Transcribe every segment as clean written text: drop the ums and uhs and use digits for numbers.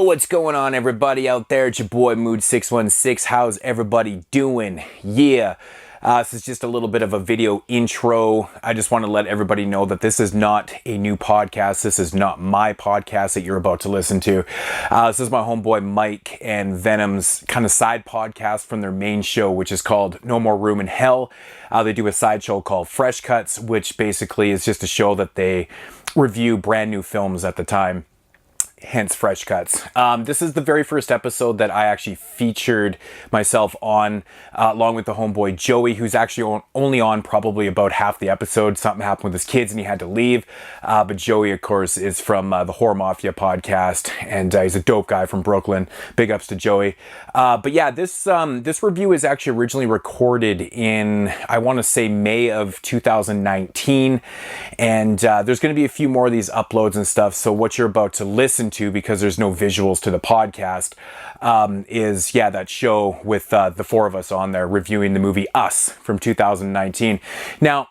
Yo, what's going on, everybody out there? It's your boy Moodz 616. How's everybody doing? Yeah. This is just a little bit of a video intro. I just want to let everybody know that this is not a new podcast. This is not my podcast that you're about to listen to. This is my homeboy Mike and Venom's kind of side podcast from their main show, which is called No More Room in Hell. They do a side show called Fresh Cuts, which basically is just a show that they review brand new films at the time. Hence Fresh Cuts. This is the very first episode that I actually featured myself on, along with the homeboy Joey, who's actually only on probably about half the episode. Something happened with his kids and he had to leave. But Joey, of course, is from the Horror Mafia podcast, and he's a dope guy from Brooklyn. Big ups to Joey. But yeah, this review is actually originally recorded in, I want to say, May of 2019. And there's going to be a few more of these uploads and stuff. So what you're about to listen to, because there's no visuals to the podcast, is that show with the four of us on there reviewing the movie Us from 2019. Now,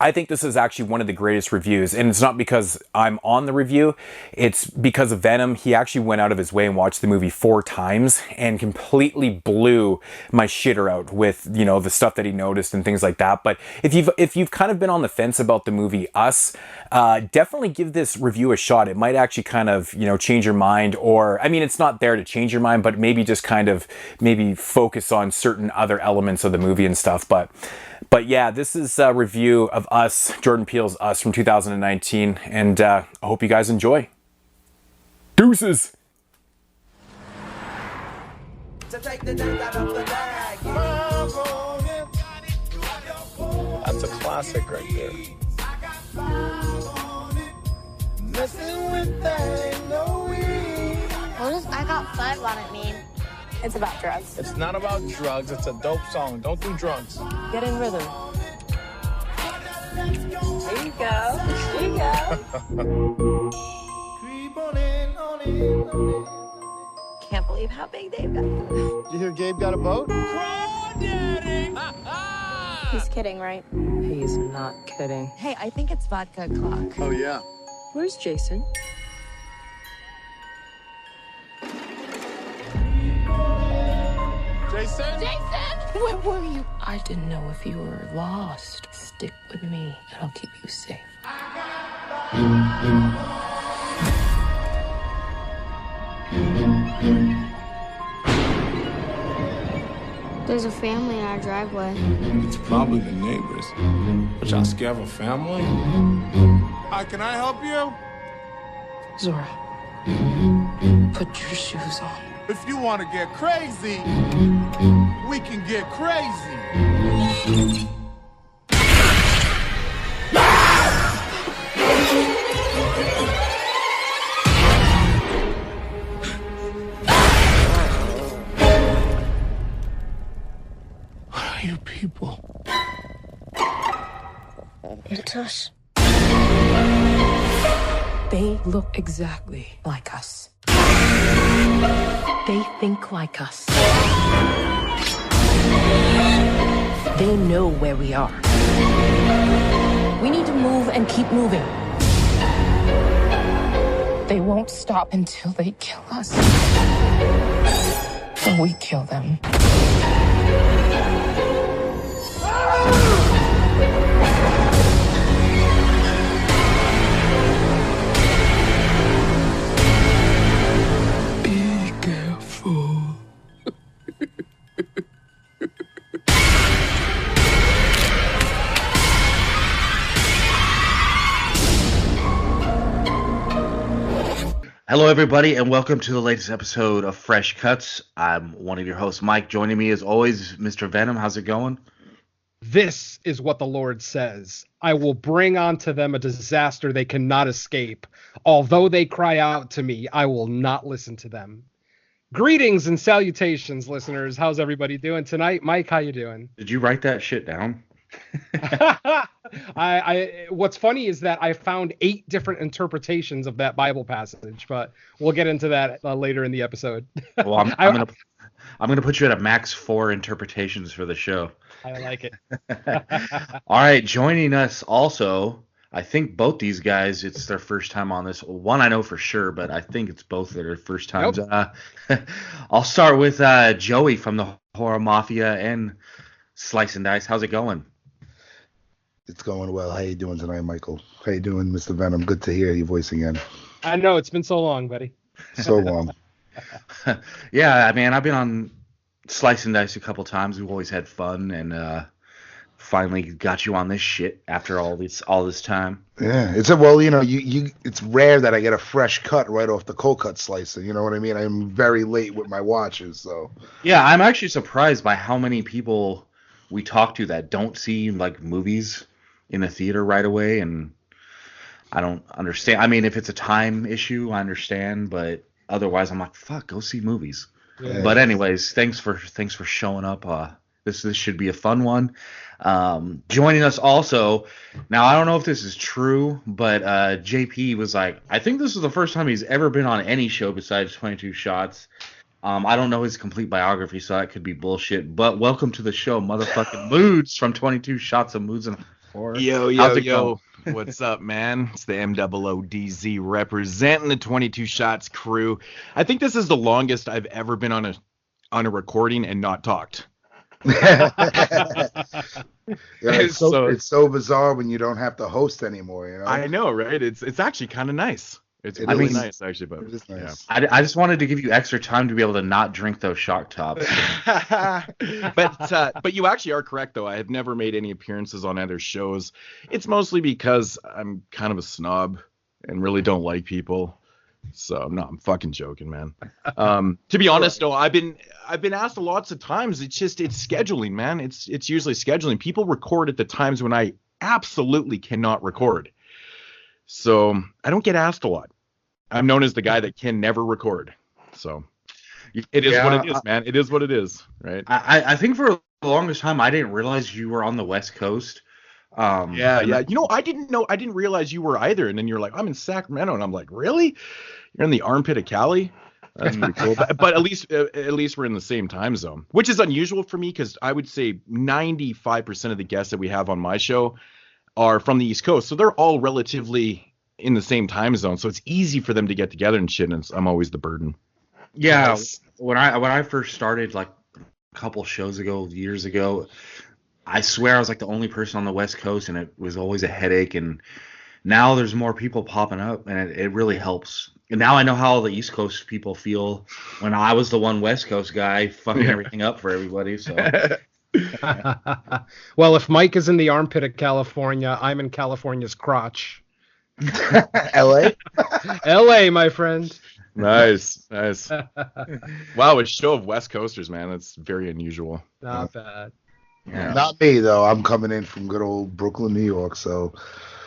I think this is actually one of the greatest reviews, and it's not because I'm on the review, it's because of Venom. He actually went out of his way and watched the movie 4 times and completely blew my shitter out with, you know, the stuff that he noticed and things like that. But if you've kind of been on the fence about the movie Us, definitely give this review a shot. It might actually kind of, you know, change your mind, or, I mean, it's not there to change your mind, but maybe just kind of maybe focus on certain other elements of the movie and stuff. But yeah, this is a review of Us, Jordan Peele's Us from 2019, and I hope you guys enjoy. Deuces! That's a classic right there. What does I Got 5 on it mean? It's about drugs. It's not about drugs. It's a dope song. Don't do drugs. Get in rhythm. There you go. There you go. Can't believe how big they've got. Did you hear Gabe got a boat? He's kidding, right? He's not kidding. Hey, I think it's vodka o'clock. Oh, yeah. Where's Jason? Jason? Where were you? I didn't know if you were lost. Stick with me, and I'll keep you safe. There's a family in our driveway. It's probably the neighbors. But y'all scared of a family? Hi, can I help you? Zora, put your shoes on. If you want to get crazy, we can get crazy. What are you people? It's us. They look exactly like us. They think like us. They know where we are. We need to move and keep moving. They won't stop until they kill us. Or we kill them. Hello, everybody, and welcome to the latest episode of Fresh Cuts. I'm one of your hosts, Mike. Joining me, as always, Mr. Venom. How's it going? This is what the Lord says. I will bring onto them a disaster they cannot escape. Although they cry out to me, I will not listen to them. Greetings and salutations, listeners. How's everybody doing tonight? Mike, how you doing? Did you write that shit down? What's funny is that I found 8 different interpretations of that Bible passage, but we'll get into that later in the episode. Well, I'm gonna put you at a max 4 interpretations for the show. I like it. All right, joining us also I think both these guys, it's their first time on this. One I know for sure, but I think it's both their first times. I'll start with Joey from the Horror Mafia and Slice and Dice. How's it going? It's going well. How you doing tonight, Michael? How you doing, Mr. Venom? Good to hear your voice again. I know, it's been so long, buddy. So long. Yeah, man, I've been on Slice and Dice a couple times. We've always had fun, and finally got you on this shit after all this time. Yeah, it's rare that I get a fresh cut right off the cold cut slicer. You know what I mean? I'm very late with my watches, so. Yeah, I'm actually surprised by how many people we talk to that don't see like movies in the theater right away, and I don't understand. I mean, if it's a time issue, I understand, but otherwise, I'm like, fuck, go see movies. Yeah. But anyways, thanks for showing up. This should be a fun one. Joining us also, now I don't know if this is true, but JP was like, I think this is the first time he's ever been on any show besides 22 Shots. I don't know his complete biography, so that could be bullshit. But welcome to the show, motherfucking Moodz from 22 Shots of Moodz and Horror. Yo. What's up, man? It's the MOODZ representing the 22 Shots crew. I think this is the longest I've ever been on a recording and not talked. It's so bizarre when you don't have to host anymore, you know? I know, right? It's actually kind of nice. It's really nice, actually, but it is nice. Yeah. I just wanted to give you extra time to be able to not drink those shock tops. But you actually are correct, though. I have never made any appearances on other shows. It's mostly because I'm kind of a snob and really don't like people. So no, I'm fucking joking, man. To be honest, though, I've been asked lots of times. It's scheduling, man. It's usually scheduling. People record at the times when I absolutely cannot record. So I don't get asked a lot. I'm known as the guy that can never record. So it is what it is, man. It is what it is, right? I think for the longest time I didn't realize you were on the West Coast. Yeah. I didn't realize you were either. And then you're like, I'm in Sacramento, and I'm like, really? You're in the armpit of Cali? That's pretty cool. But at least we're in the same time zone, which is unusual for me because I would say 95% of the guests that we have on my show are from the East Coast, so they're all relatively in the same time zone. So it's easy for them to get together and shit. And I'm always the burden. Yeah, nice. When I first started, like a couple shows ago, years ago, I swear I was like the only person on the West Coast, and it was always a headache. And now there's more people popping up, and it really helps. And now I know how all the East Coast people feel when I was the one West Coast guy fucking everything up for everybody. So. Well, if Mike is in the armpit of California, I'm in California's crotch. LA? LA, my friend. Nice. Wow, a show of West Coasters, man. That's very unusual. Not bad. Yeah. Not me, though. I'm coming in from good old Brooklyn, New York, so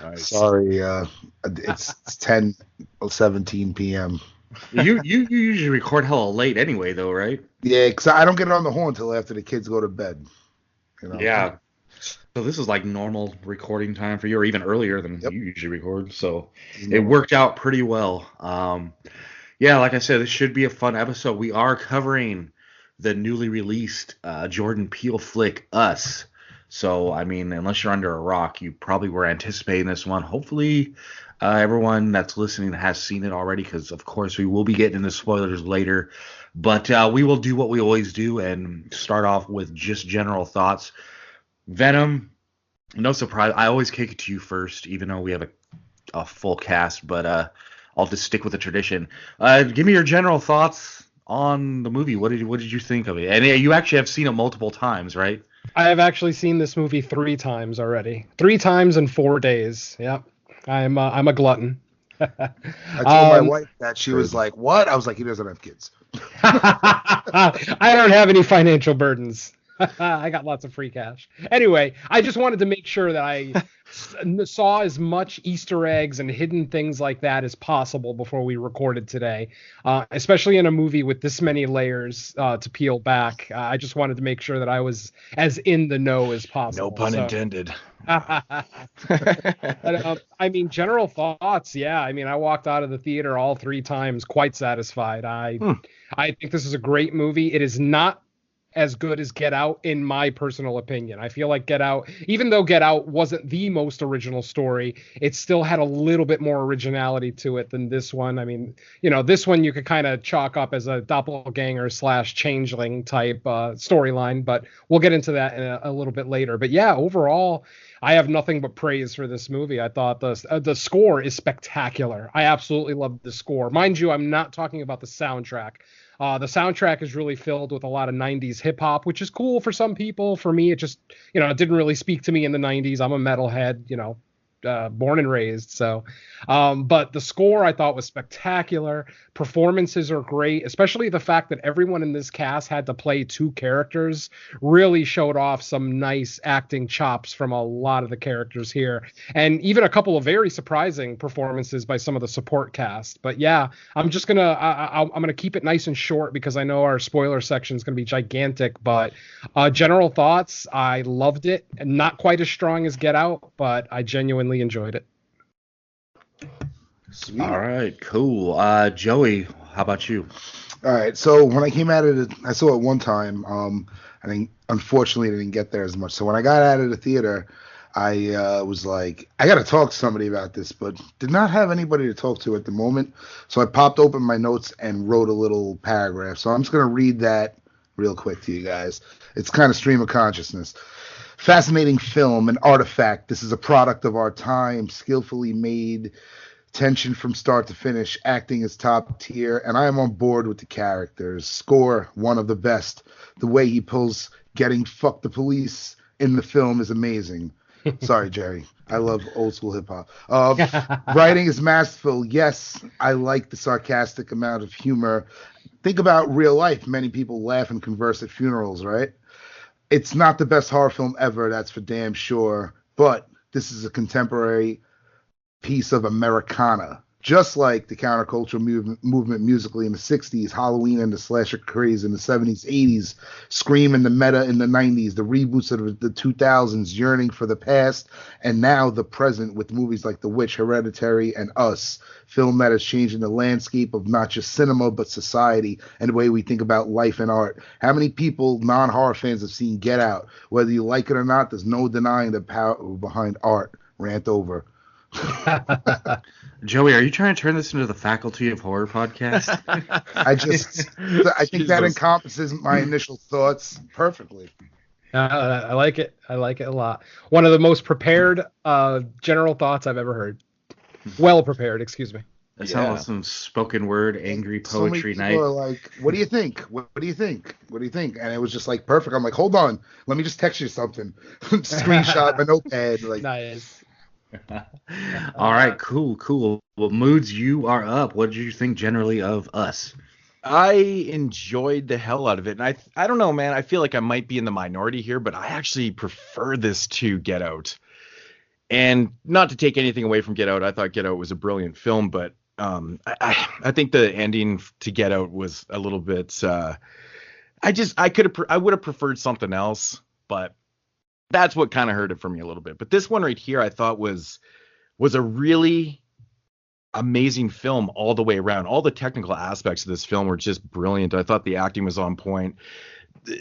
nice. Sorry. It's 10:17 p.m. You usually record hella late anyway, though, right? Yeah, because I don't get on the horn until after the kids go to bed. You know? Yeah. So this is like normal recording time for you, or even earlier than you usually record. So it worked out pretty well. Yeah, like I said, this should be a fun episode. We are covering the newly released Jordan Peele flick, Us. So, I mean, unless you're under a rock, you probably were anticipating this one. Hopefully, everyone that's listening has seen it already, because, of course, we will be getting into spoilers later. But we will do what we always do and start off with just general thoughts. Venom, no surprise. I always kick it to you first, even though we have a full cast. But I'll just stick with the tradition. Give me your general thoughts on the movie. What did you think of it? And you actually have seen it multiple times, right? I have actually seen this movie 3 times already. 3 times in 4 days. Yep. I'm a glutton. I told my wife that. She was like, "What?" I was like, "He doesn't have kids." I don't have any financial burdens. I got lots of free cash. Anyway, I just wanted to make sure that I saw as much Easter eggs and hidden things like that as possible before we recorded today, especially in a movie with this many layers to peel back. I just wanted to make sure that I was as in the know as possible. No pun intended. But, I mean, general thoughts. Yeah, I mean, I walked out of the theater all 3 times quite satisfied. I think this is a great movie. It is not as good as Get Out, in my personal opinion. I feel like Get Out, even though Get Out wasn't the most original story, it still had a little bit more originality to it than this one. I mean, this one you could kind of chalk up as a doppelganger / changeling type storyline, but we'll get into that in a little bit later. But yeah, overall, I have nothing but praise for this movie. I thought the score is spectacular. I absolutely love the score. Mind you, I'm not talking about the soundtrack. The soundtrack is really filled with a lot of 90s hip hop, which is cool for some people. For me, it just, it didn't really speak to me in the 90s. I'm a metalhead, born and raised. So, but the score I thought was spectacular. Performances are great, especially the fact that everyone in this cast had to play two characters really showed off some nice acting chops from a lot of the characters here. And even a couple of very surprising performances by some of the support cast. But yeah, I'm just gonna, I'm gonna keep it nice and short because I know our spoiler section is gonna be gigantic, but general thoughts, I loved it. Not quite as strong as Get Out, but I genuinely enjoyed it. Sweet. All right, cool. Joey, how about you? All right, so when I came out of it, I saw it one time. I think unfortunately I didn't get there as much. So when I got out of the theater, I was like, I got to talk to somebody about this, but did not have anybody to talk to at the moment. So I popped open my notes and wrote a little paragraph. So I'm just going to read that real quick to you guys. It's kind of stream of consciousness. Fascinating film, an artifact. This is a product of our time, skillfully made, tension from start to finish, acting is top tier, and I am on board with the characters. Score, one of the best. The way he pulls getting fuck the police in the film is amazing. Sorry, Jerry. I love old school hip hop. Writing is masterful. Yes, I like the sarcastic amount of humor. Think about real life. Many people laugh and converse at funerals, right? It's not the best horror film ever, that's for damn sure. But this is a contemporary piece of Americana. Just like the countercultural movement musically in the 60s, Halloween and the slasher craze in the 70s, 80s, Scream and the meta in the 90s, the reboots of the 2000s, yearning for the past, and now the present with movies like The Witch, Hereditary, and Us. Film that is changing the landscape of not just cinema, but society and the way we think about life and art. How many people, non-horror fans, have seen Get Out? Whether you like it or not, there's no denying the power behind art. Rant over. Joey, are you trying to turn this into the Faculty of Horror podcast? I think that encompasses my initial thoughts perfectly. I like it. I like it a lot. One of the most prepared general thoughts I've ever heard. Well prepared, excuse me. That sounds like some spoken word, angry poetry so many night. People are like, what do you think? What do you think? What do you think? And it was just like perfect. I'm like, hold on, let me just text you something. Screenshot my notepad. Like, nice. All right, cool. Well, Moodz, you are up. What did you think generally of Us? I enjoyed the hell out of it. And I don't know, man. I feel like I might be in the minority here, but I actually prefer this to Get Out. And not to take anything away from Get Out, I thought Get Out was a brilliant film, but I think the ending to Get Out was a little bit. I would have preferred something else, but that's what kind of hurt it for me a little bit. But this one right here, I thought was a really amazing film all the way around. All the technical aspects of this film were just brilliant. I thought the acting was on point.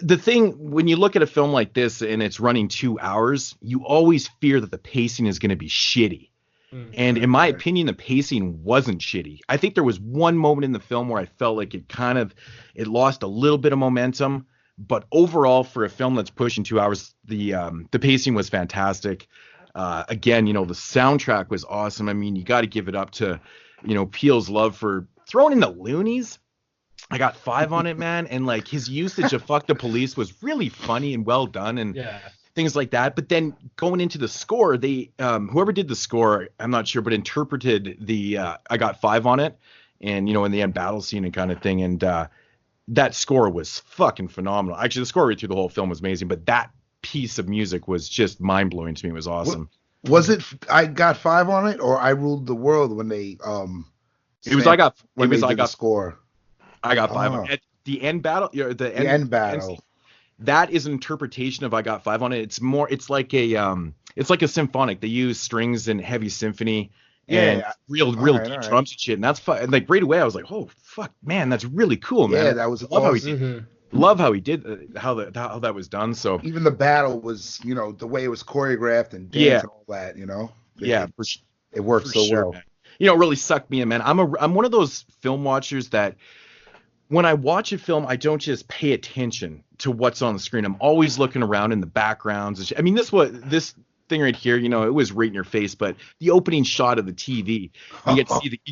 The thing, when you look at a film like this and it's running 2 hours, you always fear that the pacing is going to be shitty. And in my opinion, the pacing wasn't shitty. I think there was one moment in the film where I felt like it lost a little bit of momentum. But overall, for a film that's pushing 2 hours, the pacing was fantastic. Again, the soundtrack was awesome. I mean, you got to give it up to, Peele's love for throwing in the loonies. I got 5 on it, man. And like his usage of "fuck the police" was really funny and well done, and things like that. But then going into the score, they whoever did the score, I'm not sure, but interpreted the I got 5 on it, and in the end battle scene and kind of thing, and that score was fucking phenomenal. Actually, the score right through the whole film was amazing, but that piece of music was just mind blowing to me. It was awesome. Was it I got 5 on it, or I ruled the world when they score? I got 5 on it. At the end battle, the end battle. That is an interpretation of I got 5 on it. It's like a symphonic. They use strings and heavy symphony and real deep drums and shit. And that's fun. And like right away I was like, oh fuck, man, that's really cool, man. Yeah, that was awesome. love how he did how that was done. So Even the battle was, the way it was choreographed and dance Yeah. and all that, it worked for so sure, well. man. It really sucked me in, man. I'm one of those film watchers that when I watch a film, I don't just pay attention to what's on the screen. I'm always looking around in the backgrounds. And I mean, this thing right here, it was right in your face, but the opening shot of the TV, you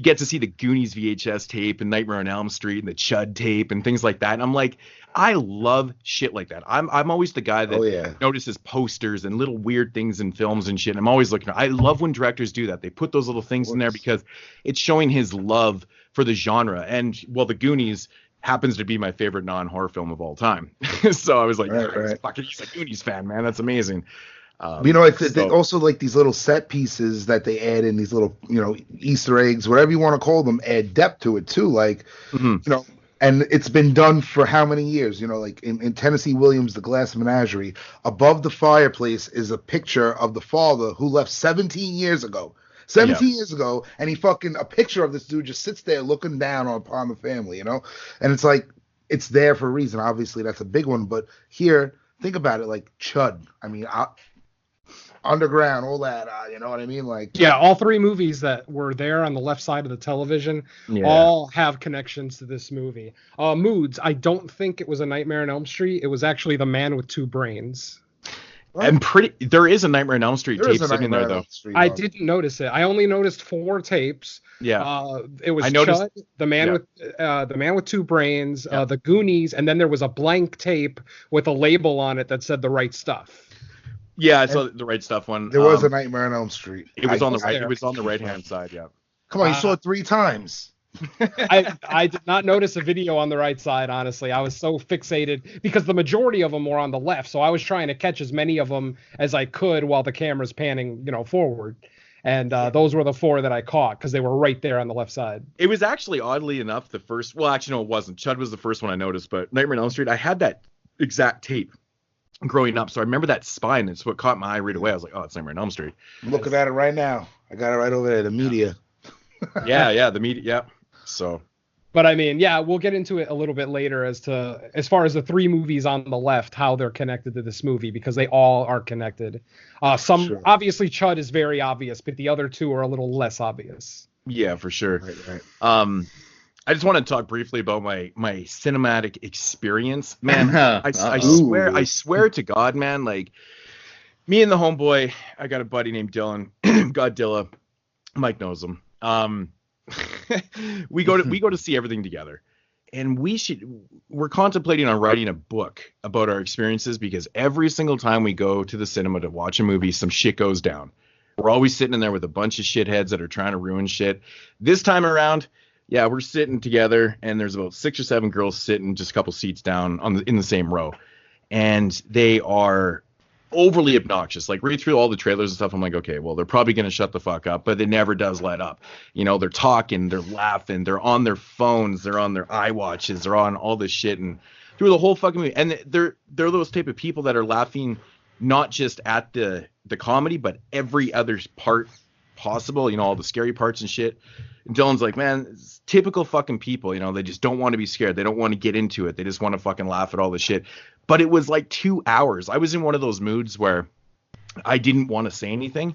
get to see the Goonies VHS tape and Nightmare on Elm Street and the Chud tape and things like that. And I'm like, I love shit like that. I'm always the guy that notices posters and little weird things in films and shit. I'm always looking. I love when directors do that. They put those little things in there because it's showing his love for the genre. And the Goonies happens to be my favorite non-horror film of all time. So I was like, he's a Goonies fan, man. That's amazing. They also like these little set pieces that they add in, these little, Easter eggs, whatever you want to call them, add depth to it too. Like, and it's been done for how many years? Like in Tennessee Williams' The Glass Menagerie, above the fireplace is a picture of the father who left 17 years ago. 17 years ago, and a picture of this dude just sits there looking down upon the family, and it's like, it's there for a reason. Obviously, that's a big one, but here, think about it, like Chud. I mean, Underground, all that, you know what I mean? Like, all three movies that were there on the left side of the television all have connections to this movie. Moodz, I don't think it was A Nightmare on Elm Street. It was actually The Man with Two Brains. There is a Nightmare on Elm Street tape sitting there, though. I didn't notice it. I only noticed 4 tapes. Yeah. It was Chud, the man with two brains, the Goonies, and then there was a blank tape with a label on it that said The Right Stuff. Yeah, I saw the Right Stuff one. There was a Nightmare on Elm Street. It was on the right. It was on the right-hand side. Yeah. Come on, you saw it 3 times. I did not notice a video on the right side, honestly. I was so fixated because the majority of them were on the left, so I was trying to catch as many of them as I could while the camera's panning, forward. And those were the 4 that I caught because they were right there on the left side. It was actually, oddly enough, the first. Well, actually, no, it wasn't. Chud was the first one I noticed, but Nightmare on Elm Street, I had that exact tape growing up, so I remember that spine. It's what caught my eye right away. I was like, oh, it's Nightmare on Elm Street. I'm looking at it right now. I got it right over there. The media. Yeah, the media. Yeah. So. But I mean, we'll get into it a little bit later as far as the 3 movies on the left, how they're connected to this movie, because they all are connected. Obviously Chud is very obvious, but the other 2 are a little less obvious. Yeah, for sure. Right. I just want to talk briefly about my cinematic experience, man. I swear to God, man, like me and the homeboy, I got a buddy named Dylan, Godzilla. Mike knows him. We go to see everything together, and we're contemplating on writing a book about our experiences, because every single time we go to the cinema to watch a movie, some shit goes down. We're always sitting in there with a bunch of shitheads that are trying to ruin shit. This time around, we're sitting together, and there's about 6 or 7 girls sitting just a couple seats down in the same row, and they are overly obnoxious. Like, read through all the trailers and stuff, I'm like, okay, well, they're probably gonna shut the fuck up, but it never does let up. They're talking, they're laughing, they're on their phones, they're on their iWatches, they're on all this shit, and through the whole fucking movie. And they're those type of people that are laughing not just at the comedy, but every other part possible, all the scary parts and shit. And Dylan's like, man, it's typical fucking people, they just don't want to be scared. They don't want to get into it. They just want to fucking laugh at all the shit. But it was like 2 hours. I was in one of those moods where I didn't want to say anything.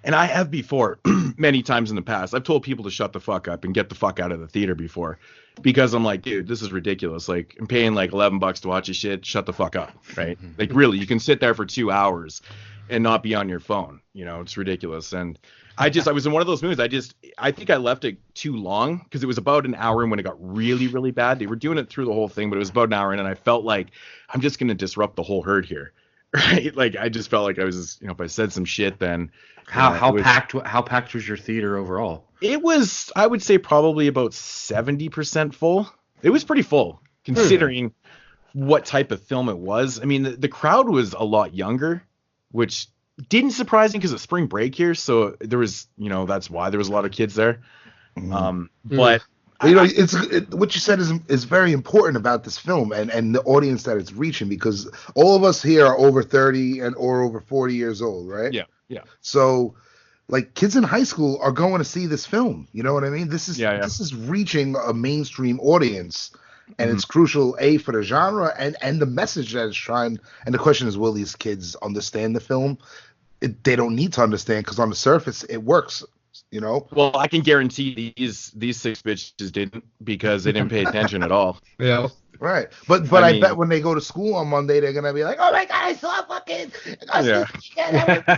And I have before, many times in the past. I've told people to shut the fuck up and get the fuck out of the theater before, because I'm like, dude, this is ridiculous. Like, I'm paying like $11 to watch this shit. Shut the fuck up, right? Like, really, you can sit there for 2 hours and not be on your phone. It's ridiculous. And I was in one of those moods. I think I left it too long, because it was about an hour in when it got really, really bad. They were doing it through the whole thing, but it was about an hour in, and I felt like I'm just going to disrupt the whole herd here. Right? Like, I just felt like I was, if I said some shit, then how packed was your theater overall? It was, I would say, probably about 70% full. It was pretty full, considering what type of film it was. I mean, the crowd was a lot younger, which didn't surprise me because it's spring break here, so there was, that's why there was a lot of kids there. But what you said is very important about this film and the audience that it's reaching, because all of us here are over 30 or over 40 years old, right? Yeah. So, like, kids in high school are going to see this film. You know what I mean? This is reaching a mainstream audience, and it's crucial for the genre and the message that it's trying. And the question is, will these kids understand the film? They don't need to understand, because on the surface it works, you know. Well, I can guarantee these 6 bitches didn't, because they didn't pay attention at all. Yeah. Right, but I mean, bet when they go to school on Monday, they're gonna be like, "Oh my god, I saw fucking,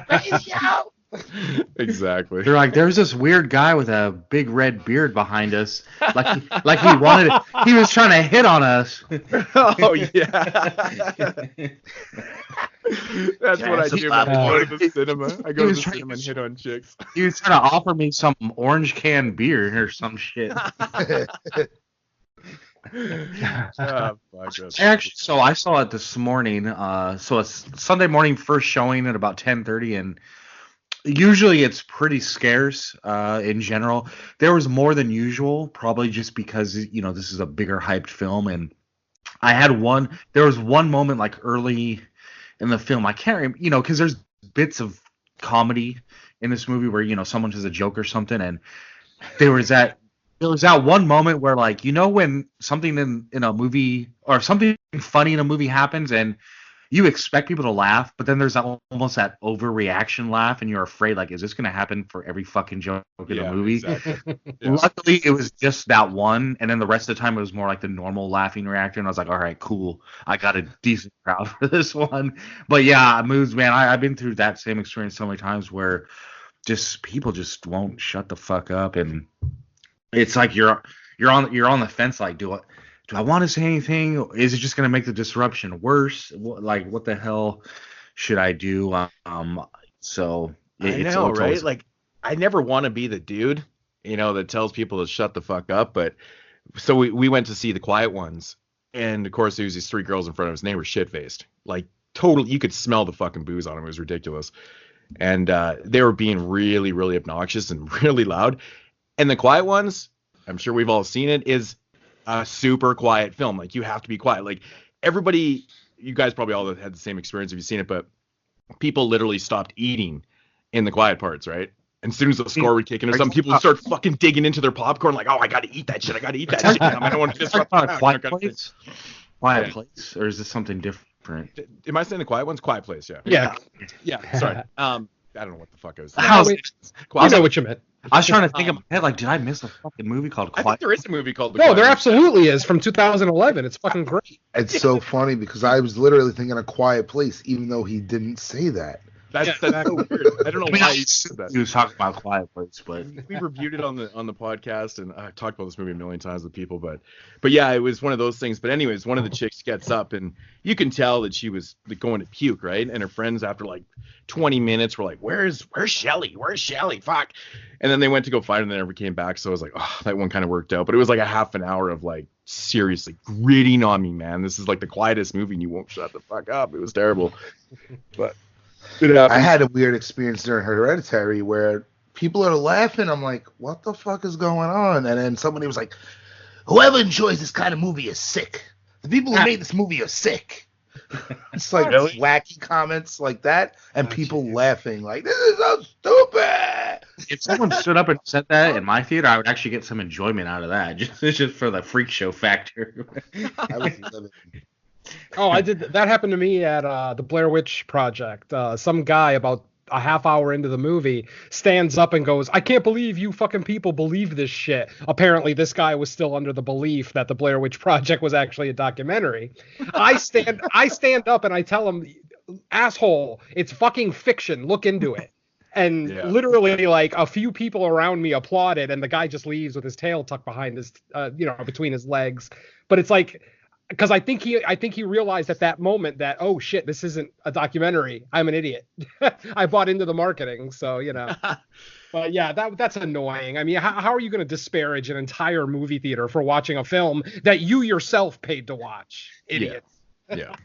crazy out." Exactly. They're like, there's this weird guy with a big red beard behind us, like he was trying to hit on us. Oh yeah. That's what I do when I go to the cinema. I go to the cinema and hit on chicks. He was trying to offer me some orange can beer or some shit. Actually, so I saw it this morning. So it's Sunday morning, first showing at about 10:30, and usually it's pretty scarce in general. There was more than usual, probably just because this is a bigger hyped film, and there was one moment like early in the film, I can't remember, because there's bits of comedy in this movie where someone says a joke or something, and there was that one moment where, like, when something in a movie or something funny in a movie happens and you expect people to laugh, but then there's almost that overreaction laugh, and you're afraid, like, is this going to happen for every fucking joke in the movie? Exactly. Yeah. Luckily, it was just that one, and then the rest of the time it was more like the normal laughing reaction. I was like, all right, cool. I got a decent crowd for this one. But yeah, Moodz, man, I've been through that same experience so many times where just people just won't shut the fuck up, and it's like you're on the fence, like, do I want to say anything? Is it just going to make the disruption worse? What the hell should I do? So I know, right? Like, I never want to be the dude, that tells people to shut the fuck up. But so we went to see The Quiet Ones, and of course there was these 3 girls in front of us, and they were shit faced, like totally. You could smell the fucking booze on them. It was ridiculous, and they were being really, really obnoxious and really loud. And The Quiet Ones, I'm sure we've all seen it, is a super quiet film. Like, you have to be quiet. Like, everybody, you guys probably all had the same experience if you've seen it, but people literally stopped eating in the quiet parts, right? And as soon as the score would kick in or something, people would start fucking digging into their popcorn, like, oh, I got to eat that shit. I don't want to disrupt the Quiet Place? Quiet Place? Or is this something different? Am I saying The Quiet Ones? Quiet Place, yeah. Yeah, sorry. I don't know what the fuck I was saying. I know what you meant. I was trying to think in my head, like, did I miss a fucking movie called Quiet? I think there is a movie called The No, Quiet there Ones. absolutely is, from 2011. It's fucking great. It's so funny because I was literally thinking A Quiet Place, even though he didn't say that. That's so weird. I don't know why he said that. He was talking about Quiet Place, but we reviewed it on the podcast, and I've talked about this movie a million times with people, but yeah, it was one of those things. But anyways, one of the chicks gets up, and you can tell that she was going to puke, right? And her friends, after like 20 minutes, were like, "Where's Shelly? Where's Shelly? Fuck!" And then they went to go find her, and they never came back. So I was like, "Oh, that one kind of worked out." But it was like a half an hour of like seriously gritting on me, man. This is like the quietest movie, and you won't shut the fuck up. It was terrible, but. I had a weird experience during Hereditary where people are laughing. I'm like, what the fuck is going on? And then somebody was like, whoever enjoys this kind of movie is sick. The people who made this movie are sick. It's like wacky comments like that, and people laughing like, this is so stupid. If someone stood up and said that in my theater, I would actually get some enjoyment out of that, just for the freak show factor. I was living. Oh, I did. That happened to me at the Blair Witch Project. Some guy about a half hour into the movie stands up and goes, "I can't believe you fucking people believe this shit." Apparently, this guy was still under the belief that the Blair Witch Project was actually a documentary. I stand up and I tell him, "Asshole, it's fucking fiction. Look into it." And literally, like, a few people around me applauded, and the guy just leaves with his tail tucked behind his, between his legs. But it's like, because I think he realized at that moment that, oh shit, this isn't a documentary. I'm an idiot. I bought into the marketing, so But yeah, that's annoying. I mean, how are you going to disparage an entire movie theater for watching a film that you yourself paid to watch? Idiots. Yeah.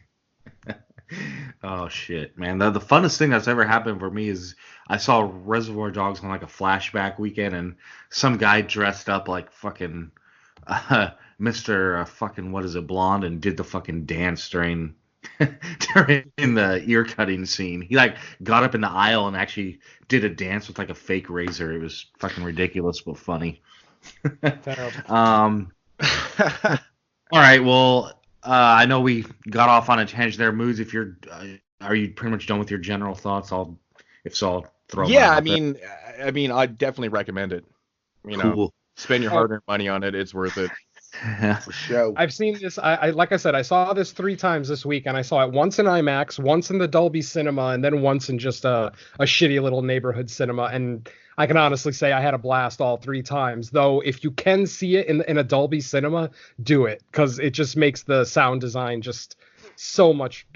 Oh shit, man. The funnest thing that's ever happened for me is I saw Reservoir Dogs on like a flashback weekend, and some guy dressed up like fucking Mr. fucking what is it, Blonde, and did the fucking dance during the ear cutting scene. He like got up in the aisle and actually did a dance with like a fake razor. It was fucking ridiculous but funny. All right. Well, I know we got off on a tangent there, Moodz. If you're, are you pretty much done with your general thoughts? If so, I'll throw mine Yeah, out there. I mean, I'd definitely recommend it. You know, Cool. spend your hard-earned money on it. It's worth it. For sure. I've seen this. I like I said, I saw this 3 times this week, and I saw it once in IMAX, once in the Dolby Cinema, and then once in just a shitty little neighborhood cinema. And I can honestly say I had a blast all 3 times. Though, if you can see it in a Dolby Cinema, do it, because it just makes the sound design just so much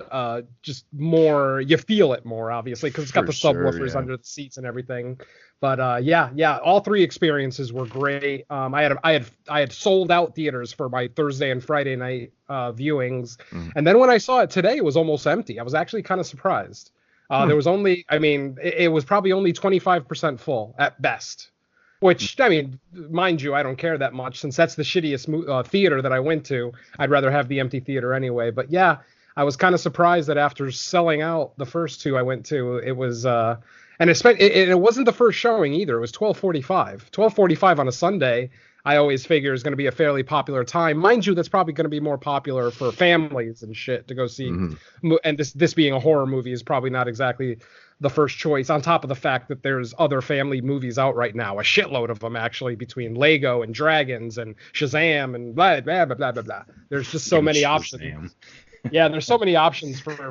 just more. You feel it more, obviously, because it's got For the sure, subwoofers yeah. under the seats and everything. But yeah, all 3 experiences were great. I had sold out theaters for my Thursday and Friday night viewings, and then when I saw it today, it was almost empty. I was actually kind of surprised. There was only, I mean, it was probably only 25% full at best. Which, I mean, mind you, I don't care that much, since that's the shittiest theater that I went to. I'd rather have the empty theater anyway. But yeah, I was kind of surprised that after selling out the first 2 I went to, it was and it wasn't the first showing either. It was 12:45. 12:45 on a Sunday, I always figure is going to be a fairly popular time. Mind you, that's probably going to be more popular for families and shit to go see. And this being a horror movie is probably not exactly the first choice, on top of the fact that there's other family movies out right now, a shitload of them actually, between Lego and Dragons and Shazam and blah, blah, blah, blah, blah, blah. There's just so many options. Yeah, there's so many options for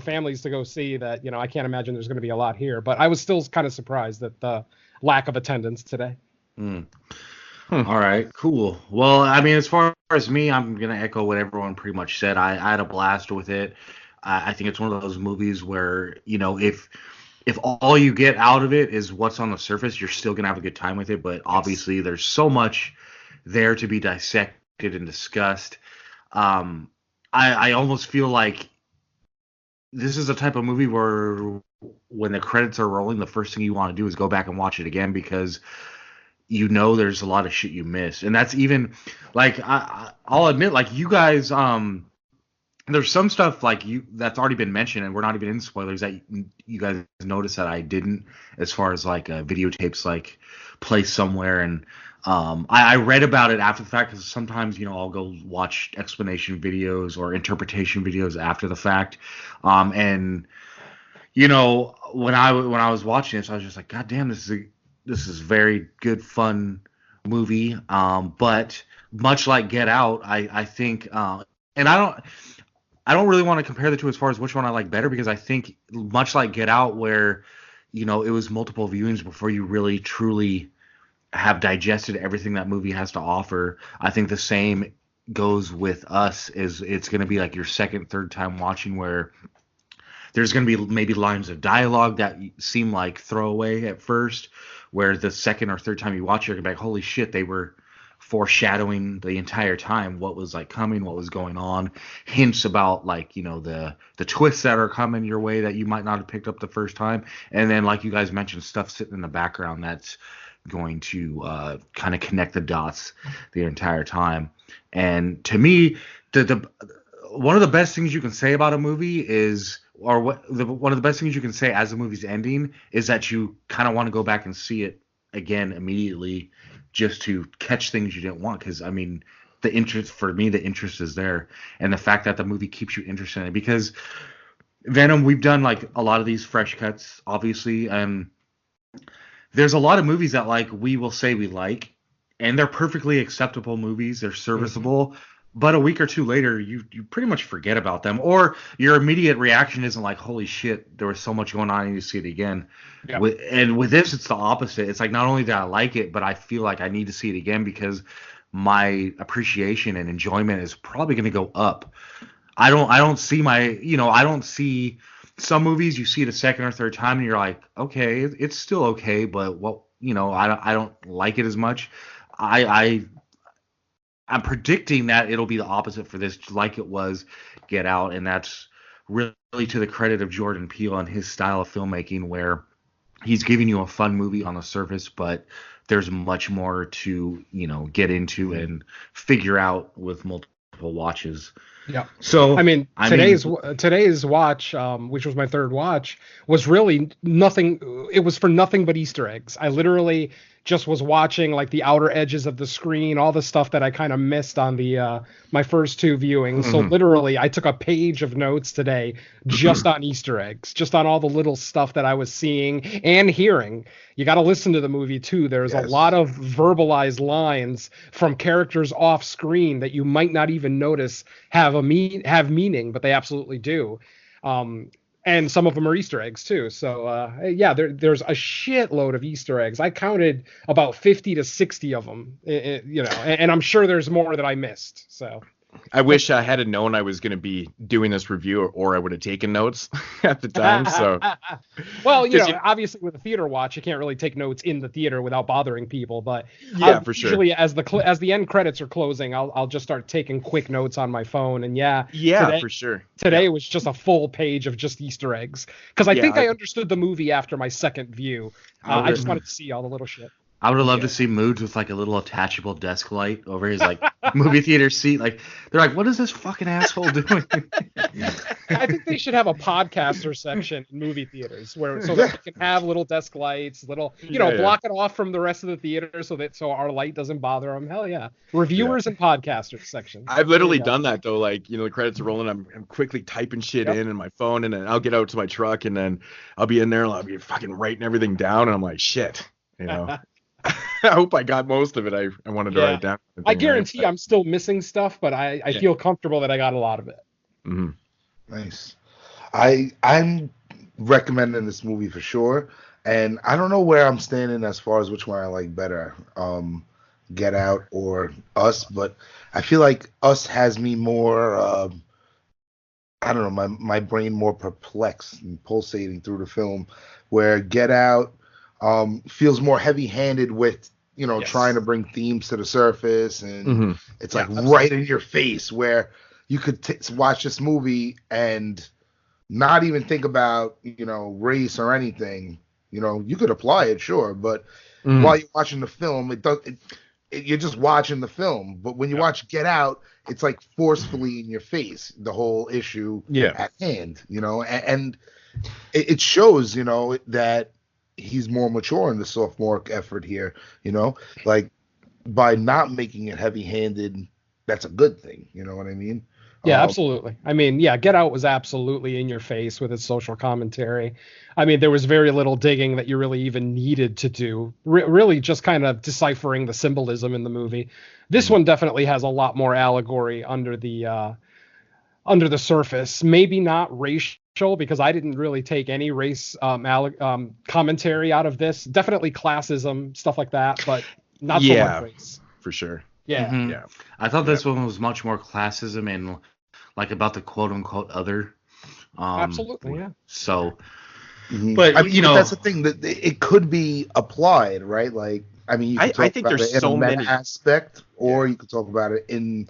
families to go see that, you know, I can't imagine there's going to be a lot here. But I was still kind of surprised at the lack of attendance today. All right, cool. Well, I mean, as far as me, I'm going to echo what everyone pretty much said. I had a blast with it. I think it's one of those movies where, you know, if all you get out of it is what's on the surface, you're still going to have a good time with it. But obviously, there's so much there to be dissected and discussed. I almost feel like this is a type of movie where when the credits are rolling, the first thing you want to do is go back and watch it again, because you know there's a lot of shit you missed. And that's even, like, I'll admit, like, you guys, there's some stuff like that's already been mentioned, and we're not even in spoilers, that you guys noticed that I didn't, as far as like videotapes like placed somewhere. And I read about it after the fact, because sometimes, you know, I'll go watch explanation videos or interpretation videos after the fact. And you know, when I was watching this, I was just like, God damn, this is very good, fun movie. But much like Get Out, I think, and I don't really want to compare the two as far as which one I like better, because I think much like Get Out, where, you know, it was multiple viewings before you really truly have digested everything that movie has to offer. I think the same goes with Us. Is it's going to be like your second, third time watching, where there's going to be maybe lines of dialogue that seem like throwaway at first, where the second or third time you watch it, you're going to be like, holy shit, they were foreshadowing the entire time what was like coming, what was going on, hints about, like, you know, the twists that are coming your way that you might not have picked up the first time. And then, like you guys mentioned, stuff sitting in the background that's going to kind of connect the dots the entire time. And to me, the one of the best things you can say about a movie is, or one of the best things you can say as the movie's ending, is that you kind of want to go back and see it again immediately, just to catch things you didn't want. Because, I mean, the interest is there, and the fact that the movie keeps you interested in it. Because Venom, we've done like a lot of these fresh cuts, obviously, and there's a lot of movies that, like, we will say we like, and they're perfectly acceptable movies, they're serviceable, but a week or two later, you pretty much forget about them, or your immediate reaction isn't like, holy shit, there was so much going on, I need to see it again. Yeah. With this, it's the opposite. It's like, not only do I like it, but I feel like I need to see it again, because my appreciation and enjoyment is probably going to go up. I don't see some movies, you see it a second or third time and you're like, okay, it's still okay, but what, you know, I don't like it as much. I'm predicting that it'll be the opposite for this, like it was Get Out, and that's really to the credit of Jordan Peele and his style of filmmaking, where he's giving you a fun movie on the surface, but there's much more to, you know, get into and figure out with multiple watches. Yeah. So I mean, today's watch, which was my third watch, was really nothing. It was for nothing but Easter eggs. I literally just was watching like the outer edges of the screen, all the stuff that I kind of missed on the my first two viewings. So literally, I took a page of notes today just on Easter eggs, just on all the little stuff that I was seeing and hearing. You got to listen to the movie too. There's a lot of verbalized lines from characters off screen that you might not even notice have meaning, but they absolutely do. And some of them are Easter eggs too. So there's a shitload of Easter eggs. I counted about 50 to 60 of them, and I'm sure there's more that I missed. So I wish I had known I was going to be doing this review, or I would have taken notes at the time. So, well, obviously with a theater watch, you can't really take notes in the theater without bothering people. But for sure. Usually, as the end credits are closing, I'll just start taking quick notes on my phone. And today, for sure. Today was just a full page of just Easter eggs because I think I understood the movie after my second view. I just wanted to see all the little shit. I would have loved to see Moodz with like a little attachable desk light over his like movie theater seat. Like they're like, what is this fucking asshole doing? I think they should have a podcaster section in movie theaters so that we can have little desk lights, block it off from the rest of the theater so our light doesn't bother them. Hell yeah. Reviewers and podcasters section. I've literally done that though. Like, the credits are rolling. I'm quickly typing shit in my phone, and then I'll get out to my truck, and then I'll be in there and I'll be fucking writing everything down. And I'm like, shit, I hope I got most of it. I wanted to write it down. I guarantee I'm still missing stuff, but I feel comfortable that I got a lot of it. Mm-hmm. Nice. I'm recommending this movie for sure, and I don't know where I'm standing as far as which one I like better, Get Out or Us, but I feel like Us has me more, I don't know, my brain more perplexed and pulsating through the film, where Get Out feels more heavy-handed with trying to bring themes to the surface, and it's like right in your face, where you could watch this movie and not even think about race or anything. You could apply it, sure, but while you're watching the film, you're just watching the film. But when you watch Get Out, it's like forcefully in your face, the whole issue at hand. And it shows that he's more mature in the sophomore effort here, like by not making it heavy-handed, that's a good thing. You know what I mean? Yeah, absolutely. I mean, Get Out was absolutely in your face with its social commentary. I mean, there was very little digging that you really even needed to do, really just kind of deciphering the symbolism in the movie. This one definitely has a lot more allegory under the surface, maybe not racial, because I didn't really take any race commentary out of this. Definitely classism, stuff like that, but not so much race. For sure. Yeah. Mm-hmm. Yeah. I thought this one was much more classism and like about the quote unquote other. Absolutely, yeah. So, but that's the thing, that it could be applied, right? Like, I mean, you can talk about it in a meta aspect, or you could talk about it in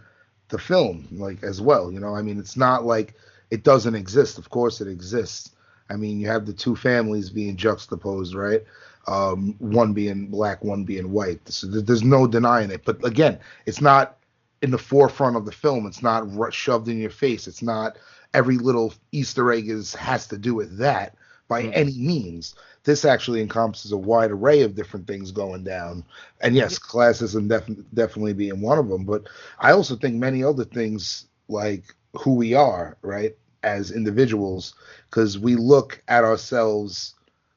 the film, like, as well. I mean, it's not like it doesn't exist. Of course it exists. I mean, you have the two families being juxtaposed, right? One being black, one being white. So there's no denying it. But again, it's not in the forefront of the film. It's not shoved in your face. It's not every little Easter egg has to do with that by any means. This actually encompasses a wide array of different things going down. And yes, classism definitely being one of them. But I also think many other things, like who we are, right, as individuals, because we look at ourselves,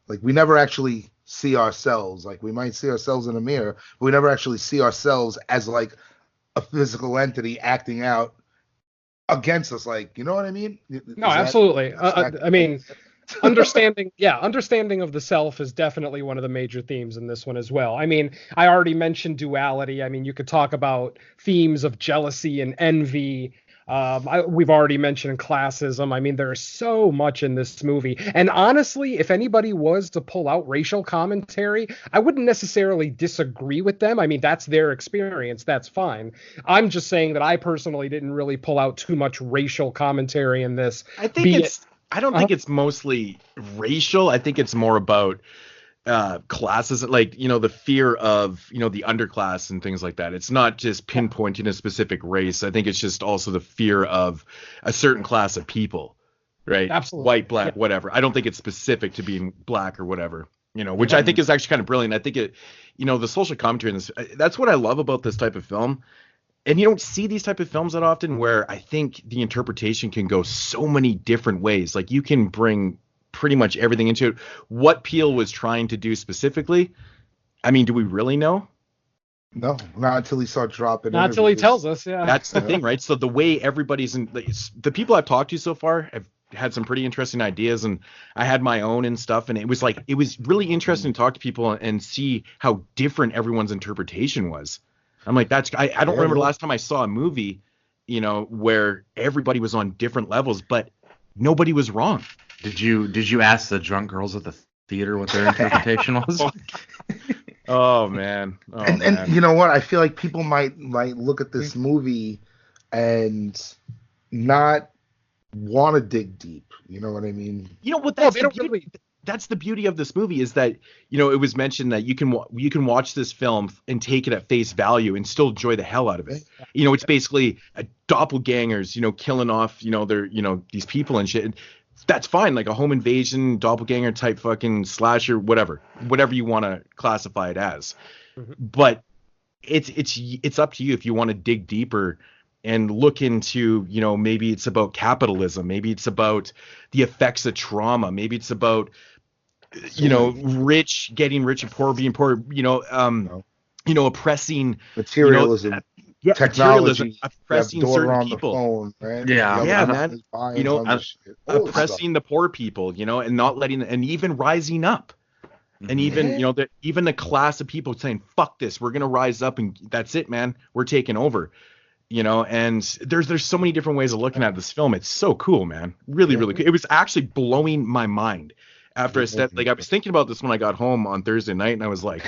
like we never actually see ourselves. Like we might see ourselves in a mirror, but we never actually see ourselves as like a physical entity acting out against us. Like, you know what I mean? No, absolutely. I mean, understanding of the self is definitely one of the major themes in this one as well. I mean, I already mentioned duality. I mean, you could talk about themes of jealousy and envy. We've already mentioned classism. I mean, there's so much in this movie. And honestly, if anybody was to pull out racial commentary, I wouldn't necessarily disagree with them. I mean, that's their experience. That's fine. I'm just saying that I personally didn't really pull out too much racial commentary in this. I don't think it's mostly racial. I think it's more about classes, like, you know, the fear of, you know, the underclass and things like that. It's not just pinpointing a specific race. I think it's just also the fear of a certain class of people, right? Absolutely. White, black, whatever. I don't think it's specific to being black or whatever, you know, which I think is actually kind of brilliant. I think it, you know, the social commentary in this, that's what I love about this type of film. And you don't see these type of films that often, where I think the interpretation can go so many different ways. Like, you can bring pretty much everything into it. What Peele was trying to do specifically, I mean, do we really know? No, not until he starts dropping. Not until he tells us. Yeah, that's the thing, right? So the way everybody's in, the people I've talked to so far have had some pretty interesting ideas, and I had my own and stuff, and it was really interesting to talk to people and see how different everyone's interpretation was. I'm like, I don't remember the last time I saw a movie, you know, where everybody was on different levels, but nobody was wrong. Did you ask the drunk girls at the theater what their interpretation was? Oh man. And you know what? I feel like people might look at this movie and not want to dig deep. You know what I mean? You know what? That's the beauty of this movie, is that, you know, it was mentioned that you can watch this film and take it at face value and still enjoy the hell out of it. You know, it's basically doppelgangers, you know, killing off, you know, these people and shit. That's fine, like a home invasion, doppelganger type fucking slasher, whatever you want to classify it as. Mm-hmm. But it's up to you if you want to dig deeper and look into, you know, maybe it's about capitalism, maybe it's about the effects of trauma, maybe it's about, you know, rich getting rich and poor being poor, you know, oppressing materialism. Technology, oppressing certain people. Phone, right? Man. You know, oppressing the poor people, you know, and not letting, and even rising up, and even, you know, even the class of people saying, "Fuck this, we're gonna rise up, and that's it, man, we're taking over." You know, and there's so many different ways of looking at this film. It's so cool, man. Really, really cool. It was actually blowing my mind after I stepped. Like, I was thinking about this when I got home on Thursday night, and I was like,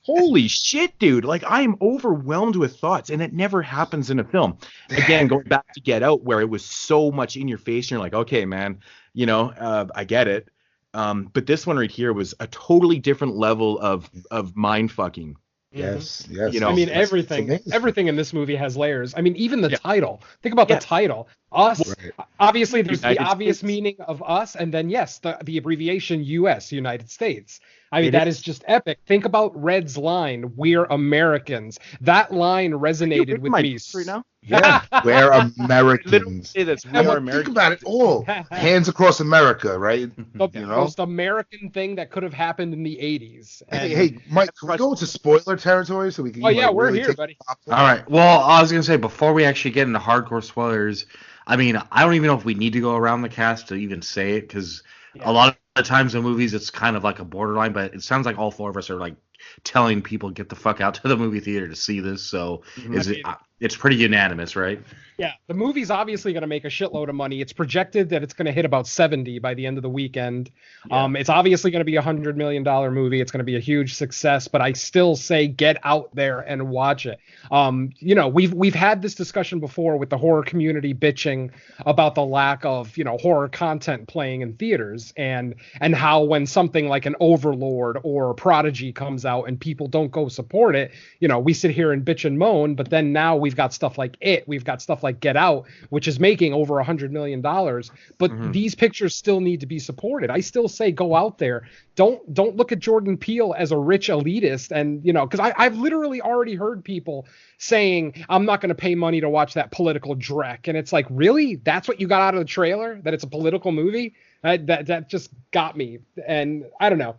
holy shit, dude. Like, I am overwhelmed with thoughts, and it never happens in a film. Again, going back to Get Out, where it was so much in your face, and you're like, okay, man, you know, I get it. But this one right here was a totally different level of mind fucking. Yes. You know, I mean, everything in this movie has layers. I mean, even the title. Think about the title. Us. Right. Obviously, there's the obvious meaning of us, and then the abbreviation US, United States. I mean, that is just epic. Think about Red's line, "We're Americans." That line resonated with me. Right now? Yeah, we're Americans. Say this, we are Americans. Think about it all. Hands across America, right? The most American thing that could have happened in the 80s. Hey, Mike, can we go into spoiler territory so we can? Oh yeah, we're here, buddy. All right. Well, I was gonna say, before we actually get into hardcore spoilers, I mean, I don't even know if we need to go around the cast to even say it, because a lot of the times in movies it's kind of like a borderline, but it sounds like all four of us are like telling people get the fuck out to the movie theater to see this. So it's pretty unanimous, right? Yeah, the movie's obviously going to make a shitload of money. It's projected that it's going to hit about 70 by the end of the weekend. Yeah. It's obviously going to be a $100 million movie. It's going to be a huge success, but I still say get out there and watch it. You know, we've had this discussion before with the horror community bitching about the lack of, you know, horror content playing in theaters, and how when something like an Overlord or Prodigy comes out and people don't go support it, you know, we sit here and bitch and moan, but then now we've got stuff like It, we've got stuff like Get Out, which is making over $100 million, but these pictures still need to be supported. I still say go out there. Don't look at Jordan Peele as a rich elitist, and, you know, because I've literally already heard people saying, I'm not going to pay money to watch that political dreck, and it's like, really? That's what you got out of the trailer? That it's a political movie? That just got me, and I don't know.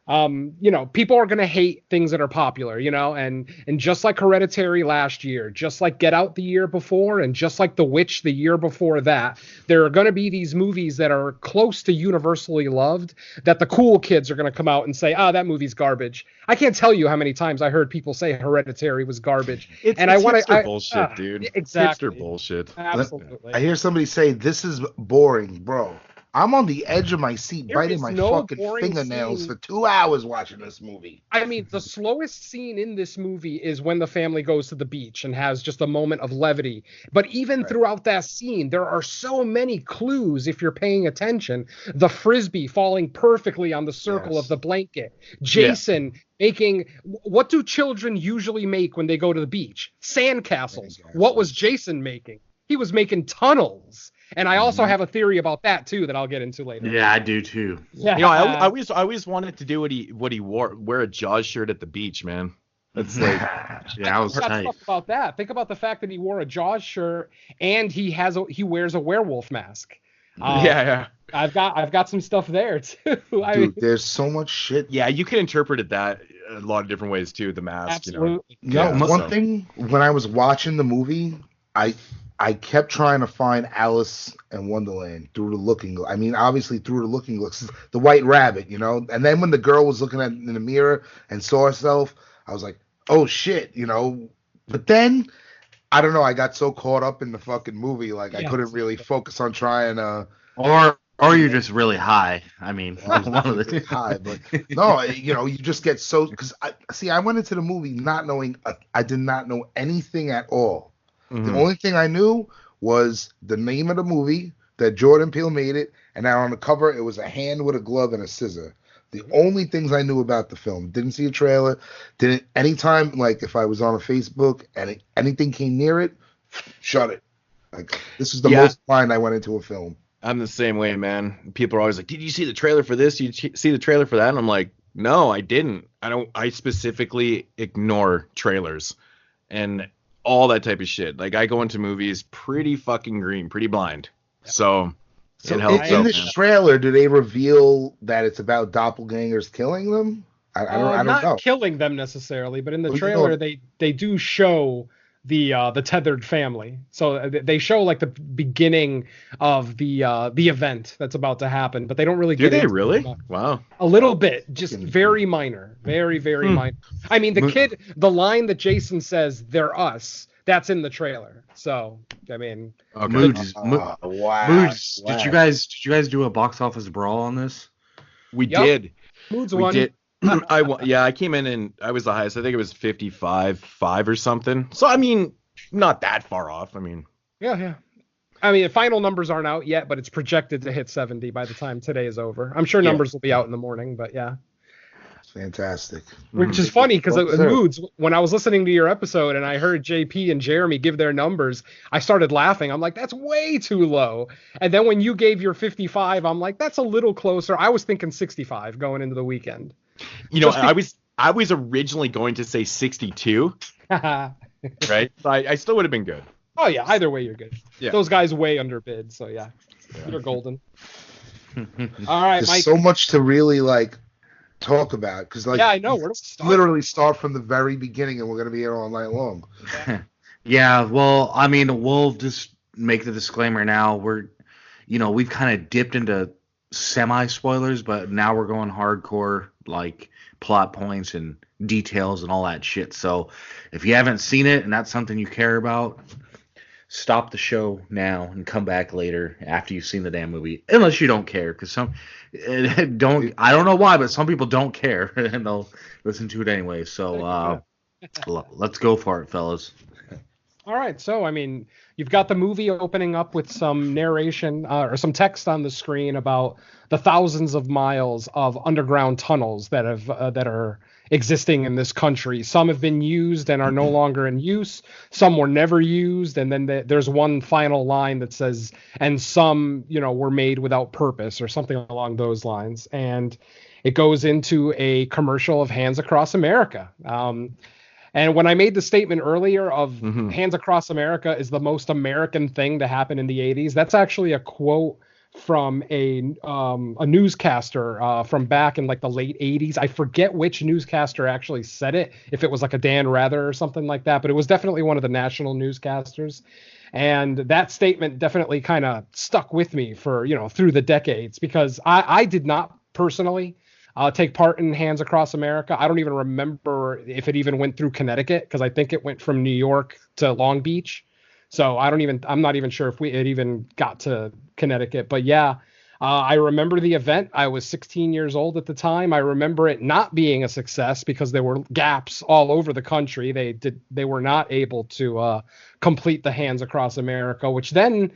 You know, people are going to hate things that are popular, you know, and just like Hereditary last year, just like Get Out the year before, and just like The Witch the year before that, there are going to be these movies that are close to universally loved that the cool kids are going to come out and say, that movie's garbage. I can't tell you how many times I heard people say Hereditary was garbage. It's hipster bullshit, dude. Exactly. Hipster bullshit. Absolutely. I hear somebody say, this is boring, bro. I'm on the edge of my seat, There biting is my no fucking boring fingernails scene. for 2 hours watching this movie. I mean, the slowest scene in this movie is when the family goes to the beach and has just a moment of levity. But even throughout that scene, there are so many clues if you're paying attention. The frisbee falling perfectly on the circle of the blanket. Jason making, what do children usually make when they go to the beach? Sandcastles. What was Jason making? He was making tunnels. And I also have a theory about that too that I'll get into later. Yeah, I do too. Yeah. You know, I always wanted to do what he wore, wear a Jaws shirt at the beach, man. That's like, yeah, I was tight. Talk about that. Think about the fact that he wore a Jaws shirt and he wears a werewolf mask. yeah. I've got some stuff there too. Dude, there's so much shit. Yeah, you can interpret it that a lot of different ways too. The mask, Absolutely. One thing when I was watching the movie, I kept trying to find Alice in Wonderland through the looking glass. I mean, obviously through the looking glass, the White Rabbit, you know. And then when the girl was looking at in the mirror and saw herself, I was like, oh shit, you know. But then I don't know, I got so caught up in the fucking movie, like I couldn't really focus on trying to. Or you're just really high. I mean, one of the two. High, but no, you know, you just get so because I went into the movie not knowing. I did not know anything at all. The only thing I knew was the name of the movie, that Jordan Peele made it, and that on the cover it was a hand with a glove and a scissor. The only things I knew about the film. Didn't see a trailer. Didn't anytime like if I was on a Facebook and anything came near it, shut it. Like this is the most blind I went into a film. I'm the same way, man. People are always like, "Did you see the trailer for this? Did you see the trailer for that?" And I'm like, "No, I didn't. I specifically ignore trailers and all that type of shit. Like I go into movies pretty fucking green, pretty blind. So it helps. In this trailer, do they reveal that it's about doppelgangers killing them? I don't not know. killing them necessarily, but in the trailer they do show the tethered family. So they show like the beginning of the event that's about to happen, but they don't really get into it really? much. Wow. A little bit, just very minor, very minor. I mean, the line that Jason says, "They're us," that's in the trailer. So, I mean, Moodz, wow. Moodz, did you guys do a box office brawl on this? We did. Moodz We won. did. I came in and I was the highest. I think it was 55.5 or something. So I mean, not that far off. I mean, yeah. I mean, the final numbers aren't out yet, but it's projected to hit 70 by the time today is over. I'm sure numbers will be out in the morning, but yeah. Fantastic. Which is funny because Moodz, when I was listening to your episode and I heard JP and Jeremy give their numbers, I started laughing. I'm like, that's way too low. And then when you gave your 55, I'm like, that's a little closer. I was thinking 65 going into the weekend. You know, I was originally going to say 62, right? I still would have been good. Oh yeah, either way you're good. Yeah. Those guys way underbid, so yeah. You're golden. All right, There's Mike. so much to really like talk about because like I know. Where do we start? Literally start from the very beginning, and we're gonna be here all night long. Yeah, well, I mean, we'll just make the disclaimer now. We've kind of dipped into semi-spoilers, but now we're going hardcore, like plot points and details and all that shit. So if you haven't seen it and that's something you care about, stop the show now and come back later after you've seen the damn movie. Unless you don't care, because I don't know why, but some people don't care and they'll listen to it anyway. So let's go for it, fellas. All right, so I mean, you've got the movie opening up with some narration or some text on the screen about the thousands of miles of underground tunnels that are existing in this country. Some have been used and are no longer in use. Some were never used, and then there's one final line that says, "And some, were made without purpose," or something along those lines. And it goes into a commercial of Hands Across America. And when I made the statement earlier of Hands Across America is the most American thing to happen in the 80s, that's actually a quote from a newscaster from back in like the late 80s. I forget which newscaster actually said it, if it was like a Dan Rather or something like that, but it was definitely one of the national newscasters. And that statement definitely kind of stuck with me for, through the decades, because I did not personally take part in Hands Across America. I don't even remember if it even went through Connecticut, because I think it went from New York to Long Beach. So I'm not even sure if it even got to Connecticut. But yeah, I remember the event. I was 16 years old at the time. I remember it not being a success because there were gaps all over the country. They were not able to complete the Hands Across America, which then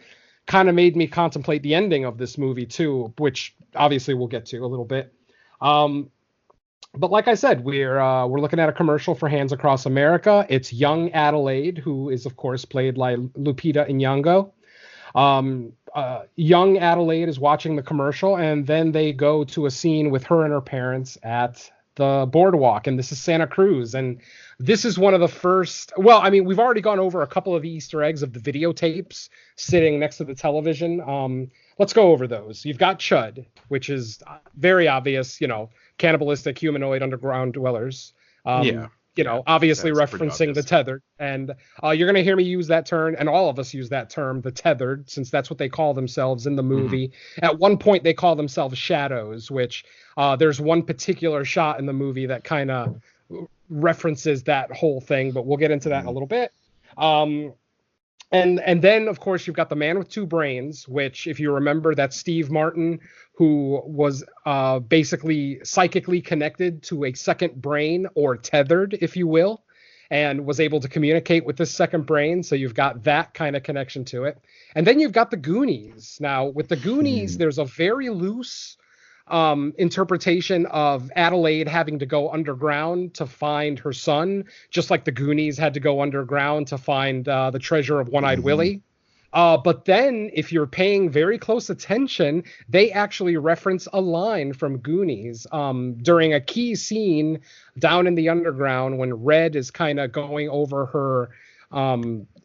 kind of made me contemplate the ending of this movie too, which obviously we'll get to a little bit. But like I said, we're looking at a commercial for Hands Across America. It's young Adelaide, who is of course played by Lupita Nyong'o. Young Adelaide is watching the commercial, and then they go to a scene with her and her parents at the boardwalk, and this is Santa Cruz. And this is one of the first, well, I mean, we've already gone over a couple of the Easter eggs of the videotapes sitting next to the television. Let's go over those. You've got Chud, which is very obvious, cannibalistic humanoid underground dwellers. Obviously referencing the tethered. And you're going to hear me use that term, and all of us use that term, the tethered, since that's what they call themselves in the movie. Mm-hmm. At one point, they call themselves shadows, which there's one particular shot in the movie that kind of references that whole thing, but we'll get into that in a little bit. And then, of course, you've got the man with two brains, which, if you remember, that's Steve Martin, who was basically psychically connected to a second brain, or tethered, if you will, and was able to communicate with this second brain. So you've got that kind of connection to it. And then you've got the Goonies. Now, with the Goonies, there's a very loose interpretation of Adelaide having to go underground to find her son, just like the Goonies had to go underground to find the treasure of One-Eyed Willie. But then, if you're paying very close attention, they actually reference a line from Goonies during a key scene down in the underground when Red is kind of going over her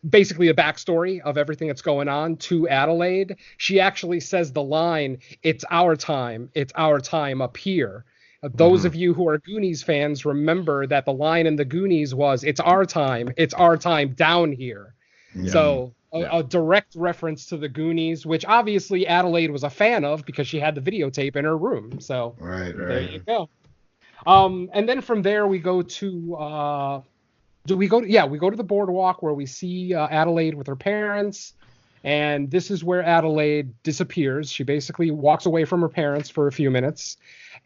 basically a backstory of everything that's going on to Adelaide. She actually says the line, it's our time up here. Those of you who are Goonies fans remember that the line in the Goonies was, it's our time down here. Yeah. So a direct reference to the Goonies, which obviously Adelaide was a fan of because she had the videotape in her room. So there you go. And then from there we go to we go to the boardwalk where we see Adelaide with her parents, and this is where Adelaide disappears. She basically walks away from her parents for a few minutes,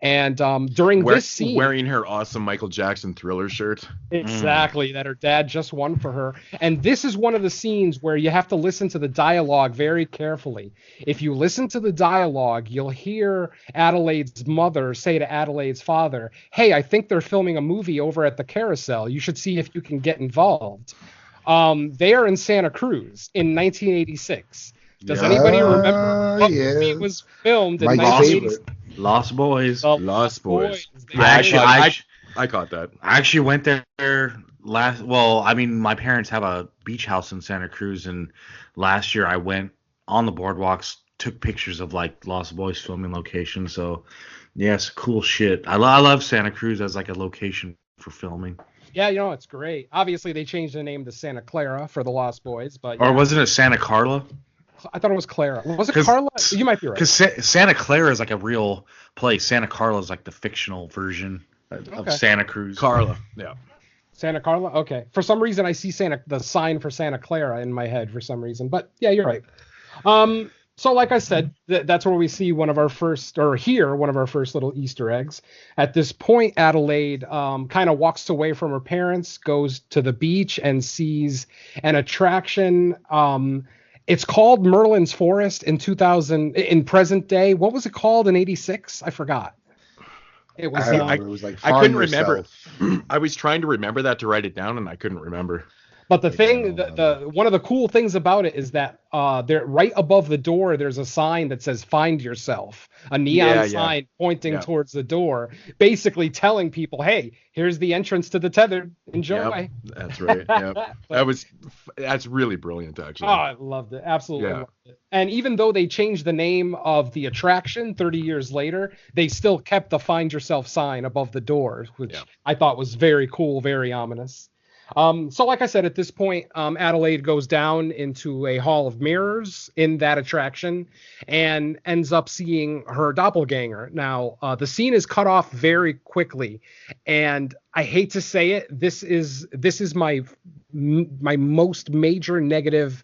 and during this scene, wearing her awesome Michael Jackson Thriller shirt, exactly, that her dad just won for her. And this is one of the scenes where you have to listen to the dialogue very carefully. If you listen to the dialogue, you'll hear Adelaide's mother say to Adelaide's father, "Hey, I think they're filming a movie over at the Carousel. You should see if you can get involved." They are in Santa Cruz in 1986. Does anybody remember what movie was filmed in 1986? Lost Boys. Lost Boys. I caught that. I actually went there my parents have a beach house in Santa Cruz, and last year I went on the boardwalks, took pictures of like Lost Boys filming location. So yes, cool shit. I love Santa Cruz as like a location for filming. Yeah, it's great. Obviously, they changed the name to Santa Clara for the Lost Boys, but or wasn't it Santa Carla? I thought it was Clara. Was it Carla? You might be right. Because Santa Clara is like a real place. Santa Carla is like the fictional version of Santa Cruz. Carla, yeah. Santa Carla? Okay. For some reason, I see the sign for Santa Clara in my head for some reason. But yeah, you're right. So like I said, that's where we see one of our first little Easter eggs. At this point, Adelaide kind of walks away from her parents, goes to the beach, and sees an attraction. It's called Merlin's Forest in present day. What was it called in 86? I forgot. It was. It was like I couldn't remember. I was trying to remember that to write it down, and I couldn't remember. But the thing, the one of the cool things about it is that there, right above the door, there's a sign that says "Find Yourself," a neon sign pointing towards the door, basically telling people, "Hey, here's the entrance to the tethered. Enjoy." Yep, that's right. Yep. That's really brilliant, actually. Oh, I loved it. Absolutely loved it. And even though they changed the name of the attraction 30 years later, they still kept the "Find Yourself" sign above the door, which I thought was very cool, very ominous. So like I said, at this point, Adelaide goes down into a hall of mirrors in that attraction and ends up seeing her doppelganger. Now, the scene is cut off very quickly, and I hate to say it, this is my most major negative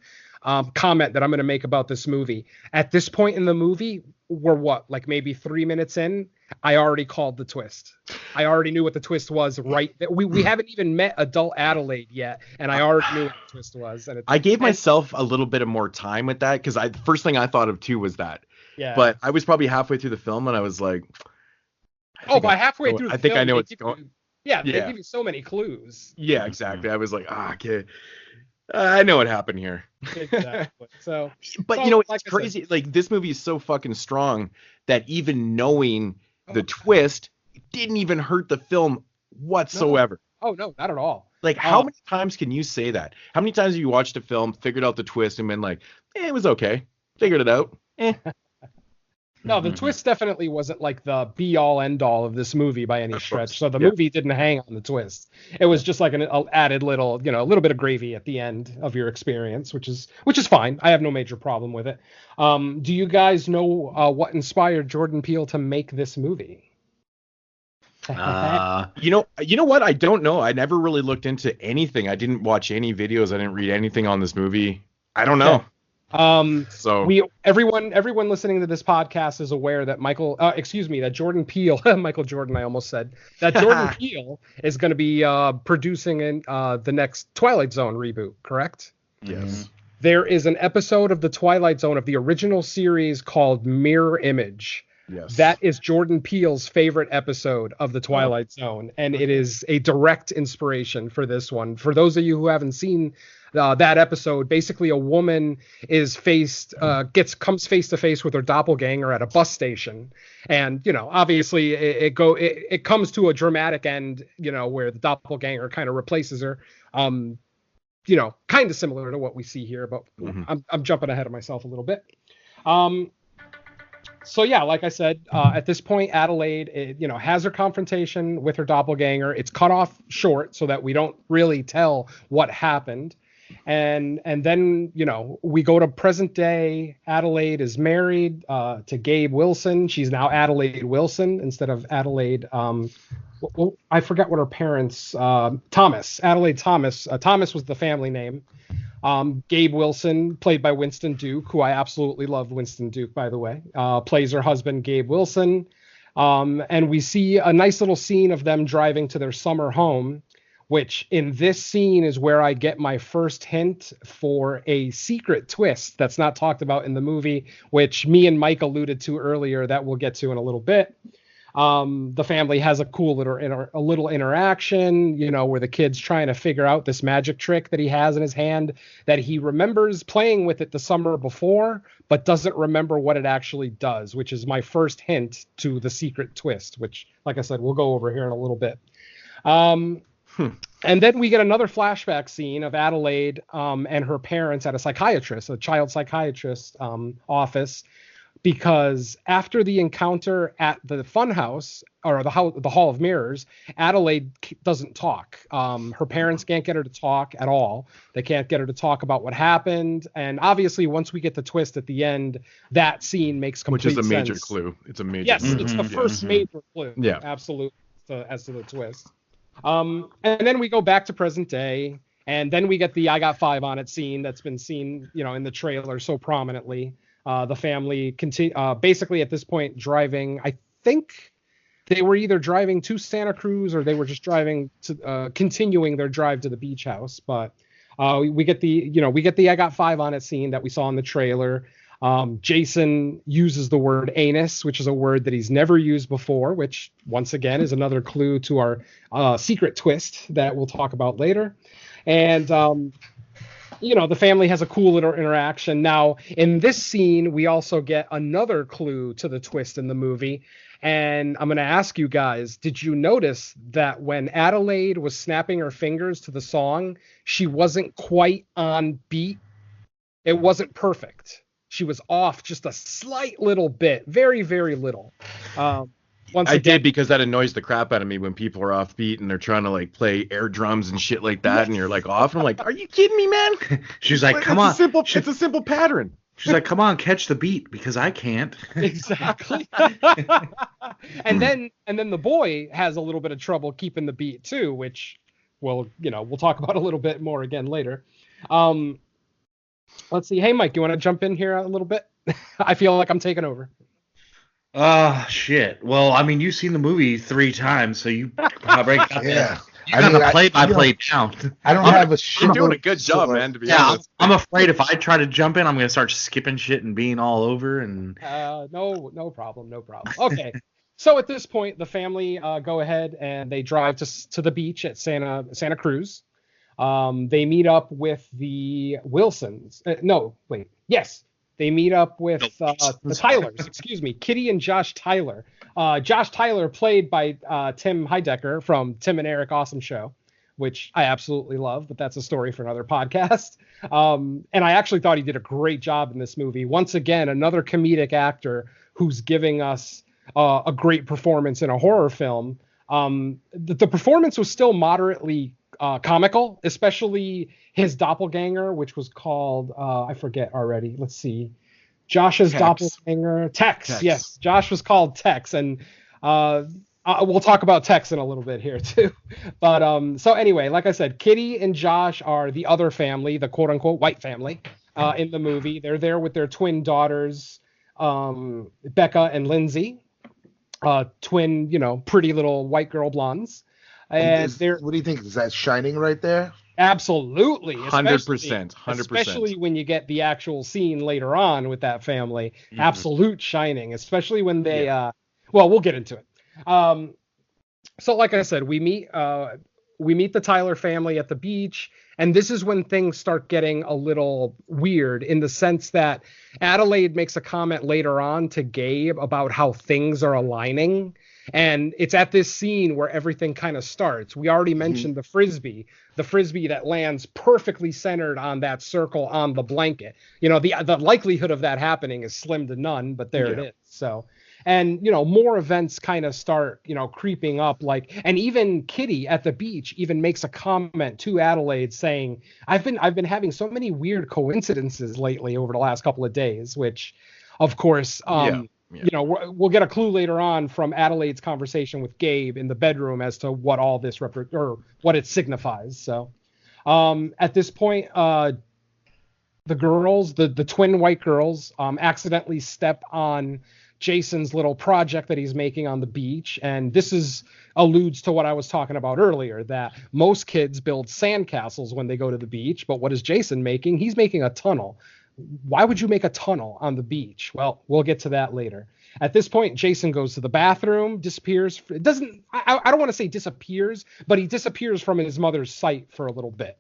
comment that I'm going to make about this movie. At this point in the movie, we're what, like maybe 3 minutes in, I already called the twist. I already knew what the twist was. Right, we haven't even met adult Adelaide yet, and I already knew what the twist was. And I gave myself a little bit of more time with that because the first thing I thought of too was that. Yeah. But I was probably halfway through the film and I was like, by halfway through the I think film, I know what's going. They give you so many clues. Yeah, exactly. I was like, okay, I know what happened here. Exactly. So, but it's crazy. Like, this movie is so fucking strong that even knowing the twist didn't even hurt the film whatsoever. No. Oh no, not at all. Like, how many times can you say that? How many times have you watched a film, figured out the twist, and been like, it was okay, figured it out. No, the twist definitely wasn't like the be all end all of this movie by any stretch. So the movie didn't hang on the twist. It was just like an added little, a little bit of gravy at the end of your experience, which is fine. I have no major problem with it. Do you guys know what inspired Jordan Peele to make this movie? You know what? I don't know. I never really looked into anything. I didn't watch any videos. I didn't read anything on this movie. I don't know. Everyone listening to this podcast is aware that that Jordan Peele, Michael Jordan, I almost said, that Jordan Peele is going to be producing in the next Twilight Zone reboot, correct? Yes. There is an episode of the Twilight Zone of the original series called Mirror Image. Yes. That is Jordan Peele's favorite episode of the Twilight Zone, and it is a direct inspiration for this one. For those of you who haven't seen that episode, basically a woman is comes face to face with her doppelganger at a bus station, and obviously it comes to a dramatic end, where the doppelganger kind of replaces her. Kind of similar to what we see here, but I'm jumping ahead of myself a little bit. So yeah, like I said, at this point, Adelaide, has her confrontation with her doppelganger. It's cut off short so that we don't really tell what happened. And then, we go to present day. Adelaide is married to Gabe Wilson. She's now Adelaide Wilson instead of Adelaide. I forget what her parents, Thomas, Adelaide Thomas. Thomas was the family name. Gabe Wilson, played by Winston Duke, who I absolutely love. Winston Duke, by the way, plays her husband, Gabe Wilson. And we see a nice little scene of them driving to their summer home, which in this scene is where I get my first hint for a secret twist that's not talked about in the movie, which me and Mike alluded to earlier that we'll get to in a little bit. The family has a cool little interaction, where the kid's trying to figure out this magic trick that he has in his hand that he remembers playing with it the summer before, but doesn't remember what it actually does, which is my first hint to the secret twist, which, like I said, we'll go over here in a little bit. And then we get another flashback scene of Adelaide and her parents at a child psychiatrist office, because after the encounter at the funhouse or the Hall of Mirrors, Adelaide doesn't talk. Her parents can't get her to talk at all. They can't get her to talk about what happened. And obviously, once we get the twist at the end, that scene makes complete sense. Which is a major clue. It's a major Yes, clue. it's the first major clue. Yeah. Absolutely. As to the twist. And then we go back to present day, and then we get the I got 5 on it scene that's been seen, in the trailer so prominently. The family basically at this point driving, I think they were either driving to Santa Cruz or they were just driving to continuing their drive to the beach house. But we get the I got 5 on it scene that we saw in the trailer. Jason uses the word anus, which is a word that he's never used before, which once again is another clue to our secret twist that we'll talk about later. And the family has a cool little interaction. Now, in this scene, we also get another clue to the twist in the movie. And I'm going to ask you guys, did you notice that when Adelaide was snapping her fingers to the song, she wasn't quite on beat? It wasn't perfect. She was off just a slight little bit, very, very little. I did, because that annoys the crap out of me when people are off beat and they're trying to play air drums and shit like that, and you're off. And I'm like, are you kidding me, man? She's like, come on. It's a simple pattern. She's like, come on, catch the beat, because I can't. Exactly. and then the boy has a little bit of trouble keeping the beat too, which we'll talk about a little bit more again later. Let's see. Hey, Mike, you want to jump in here a little bit? I feel like I'm taking over. Shit. Well, I mean, you've seen the movie 3 times, so you probably got Yeah. you got the play-by-play down. I don't have a shit. You're doing a good job, man, to be honest. I'm afraid if I try to jump in, I'm going to start skipping shit and being all over. And No problem. Okay. So at this point, the family go ahead and they drive to the beach at Santa Cruz. They meet up with the Wilsons. Yes. They meet up with the Tylers, excuse me, Kitty and Josh Tyler. Josh Tyler played by Tim Heidecker from Tim and Eric Awesome Show, which I absolutely love, but that's a story for another podcast. And I actually thought he did a great job in this movie. Once again, another comedic actor who's giving us a great performance in a horror film. The performance was still moderately comical, especially his doppelganger, which was called I forget already. Let's see, Josh's doppelganger, Tex. Yes, Josh was called Tex, and we'll talk about Tex in a little bit here too. But so anyway, like I said, Kitty and Josh are the other family, the quote unquote white family in the movie. They're there with their twin daughters, Becca and Lindsay, twin, pretty little white girl blondes. And what do you think? Is that Shining right there? Absolutely. 100%. Especially when you get the actual scene later on with that family. Mm-hmm. Absolute Shining, especially when they, we'll get into it. So like I said, we meet the Tyler family at the beach, and this is when things start getting a little weird in the sense that Adelaide makes a comment later on to Gabe about how things are aligning. And it's at this scene where everything kind of starts. We already mentioned the frisbee that lands perfectly centered on that circle on the blanket. The likelihood of that happening is slim to none, but there it is. So, and more events kind of start, creeping up. And even Kitty at the beach even makes a comment to Adelaide saying, I've been having so many weird coincidences lately over the last couple of days, which, of course, we'll get a clue later on from Adelaide's conversation with Gabe in the bedroom as to what all this or what it signifies. So, at this point, the girls, the twin white girls, accidentally step on Jason's little project that he's making on the beach, and this alludes to what I was talking about earlier, that most kids build sandcastles when they go to the beach, but what is Jason making? He's making a tunnel. Why would you make a tunnel on the beach? Well, we'll get to that later. At this point, Jason goes to the bathroom, disappears. I don't want to say disappears, but he disappears from his mother's sight for a little bit.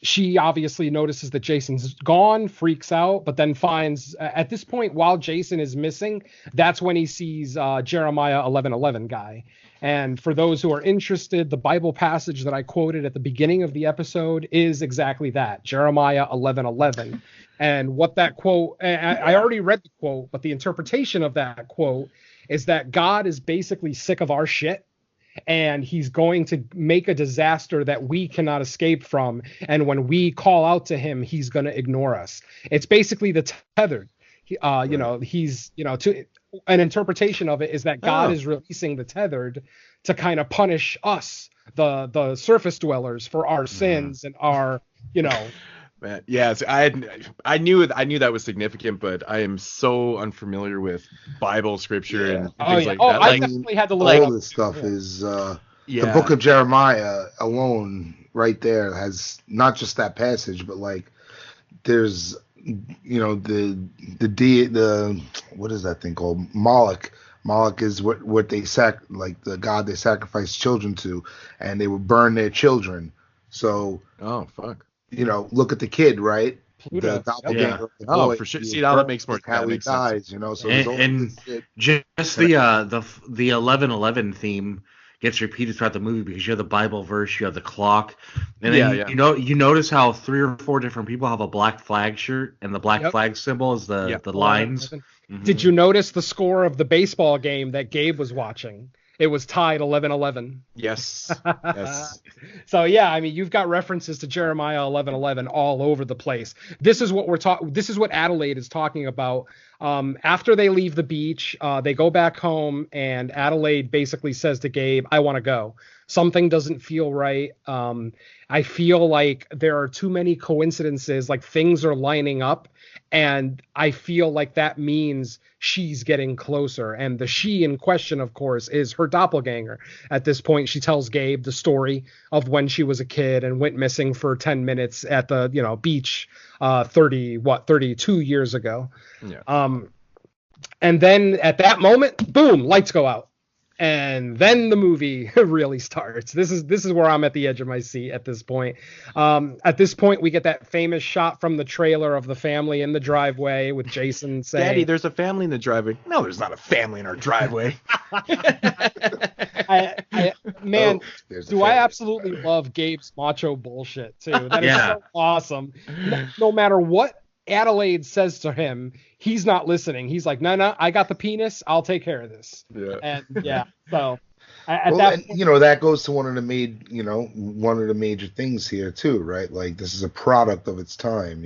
She obviously notices that Jason's gone, freaks out, but then finds at this point, while Jason is missing, that's when he sees Jeremiah 11:11 guy. And for those who are interested, the Bible passage that I quoted at the beginning of the episode is exactly that, Jeremiah 11:11. And what that quote, I already read the quote, but the interpretation of that quote is that God is basically sick of our shit, and he's going to make a disaster that we cannot escape from. And when we call out to him, he's going to ignore us. It's basically the tethered. An interpretation of it is that God is releasing the tethered to kind of punish us, the surface dwellers, for our sins and our, Man, yes, I knew that was significant, but I am so unfamiliar with Bible scripture and things like that. I definitely had to look all this stuff is the book of Jeremiah alone right there has not just that passage, but there's the what is that thing called? Moloch. Moloch is what they the god they sacrifice children to, and they would burn their children. So look at the kid, right? Pluto. The doppelganger. Oh, for sure. See, now that makes more sense. How he dies, So and just the 11:11 theme gets repeated throughout the movie because you have the Bible verse, you have the clock, and then you notice how 3 or 4 different people have a black flag shirt, and the black flag symbol is the lines. Mm-hmm. Did you notice the score of the baseball game that Gabe was watching? It was tied 11-11. Yes. So you've got references to Jeremiah 11:11 all over the place. This is what This is what Adelaide is talking about. After they leave the beach, they go back home, and Adelaide basically says to Gabe, "I want to go." something doesn't feel right. I feel like there are too many coincidences, like things are lining up, and I feel like that means she's getting closer. And the she in question, of course, is her doppelganger. At this point, she tells Gabe the story of when she was a kid and went missing for 10 minutes at the, beach 32 years ago. Yeah. And then at that moment, boom, lights go out. And then the movie really starts. This is where I'm at the edge of my seat at this point. At this point, we get that famous shot from the trailer of the family in the driveway with Jason saying, "Daddy, there's a family in the driveway." No, there's not a family in our driveway. Man, There's do I absolutely love Gabe's macho bullshit too. That is Yeah. so awesome. No matter what Adelaide says to him, he's not listening. He's like, no, I got the penis. I'll take care of this. Yeah. And so at Well, that and, that goes to one of the major things here too, right? Like this is a product of its time,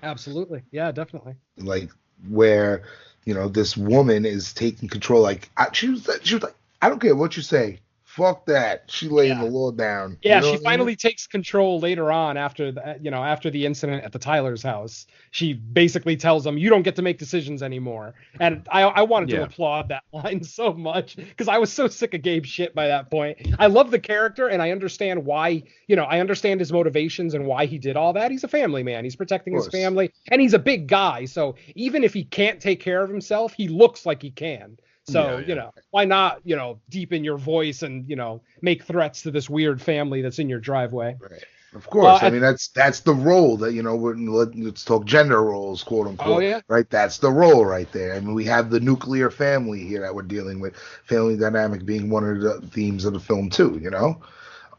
absolutely. Yeah, definitely. like where, this woman is taking control. Like she was like, I don't care what you say. Fuck that. She laying the law down. Yeah, You know she what I mean? finally takes control later on after the incident at the Tyler's house. She basically tells him, "You don't get to make decisions anymore." And I wanted to applaud that line so much because I was so sick of Gabe's shit by that point. I love the character and I understand why, I understand his motivations and why he did all that. He's a family man. He's protecting his family and he's a big guy. So even if he can't take care of himself, he looks like he can. So, why not, deepen your voice and, make threats to this weird family that's in your driveway. Right. Of course. I mean, that's the role that, let's talk gender roles, quote unquote. Oh, yeah. Right. That's the role right there. I mean, we have the nuclear family here that we're dealing with, family dynamic being one of the themes of the film too,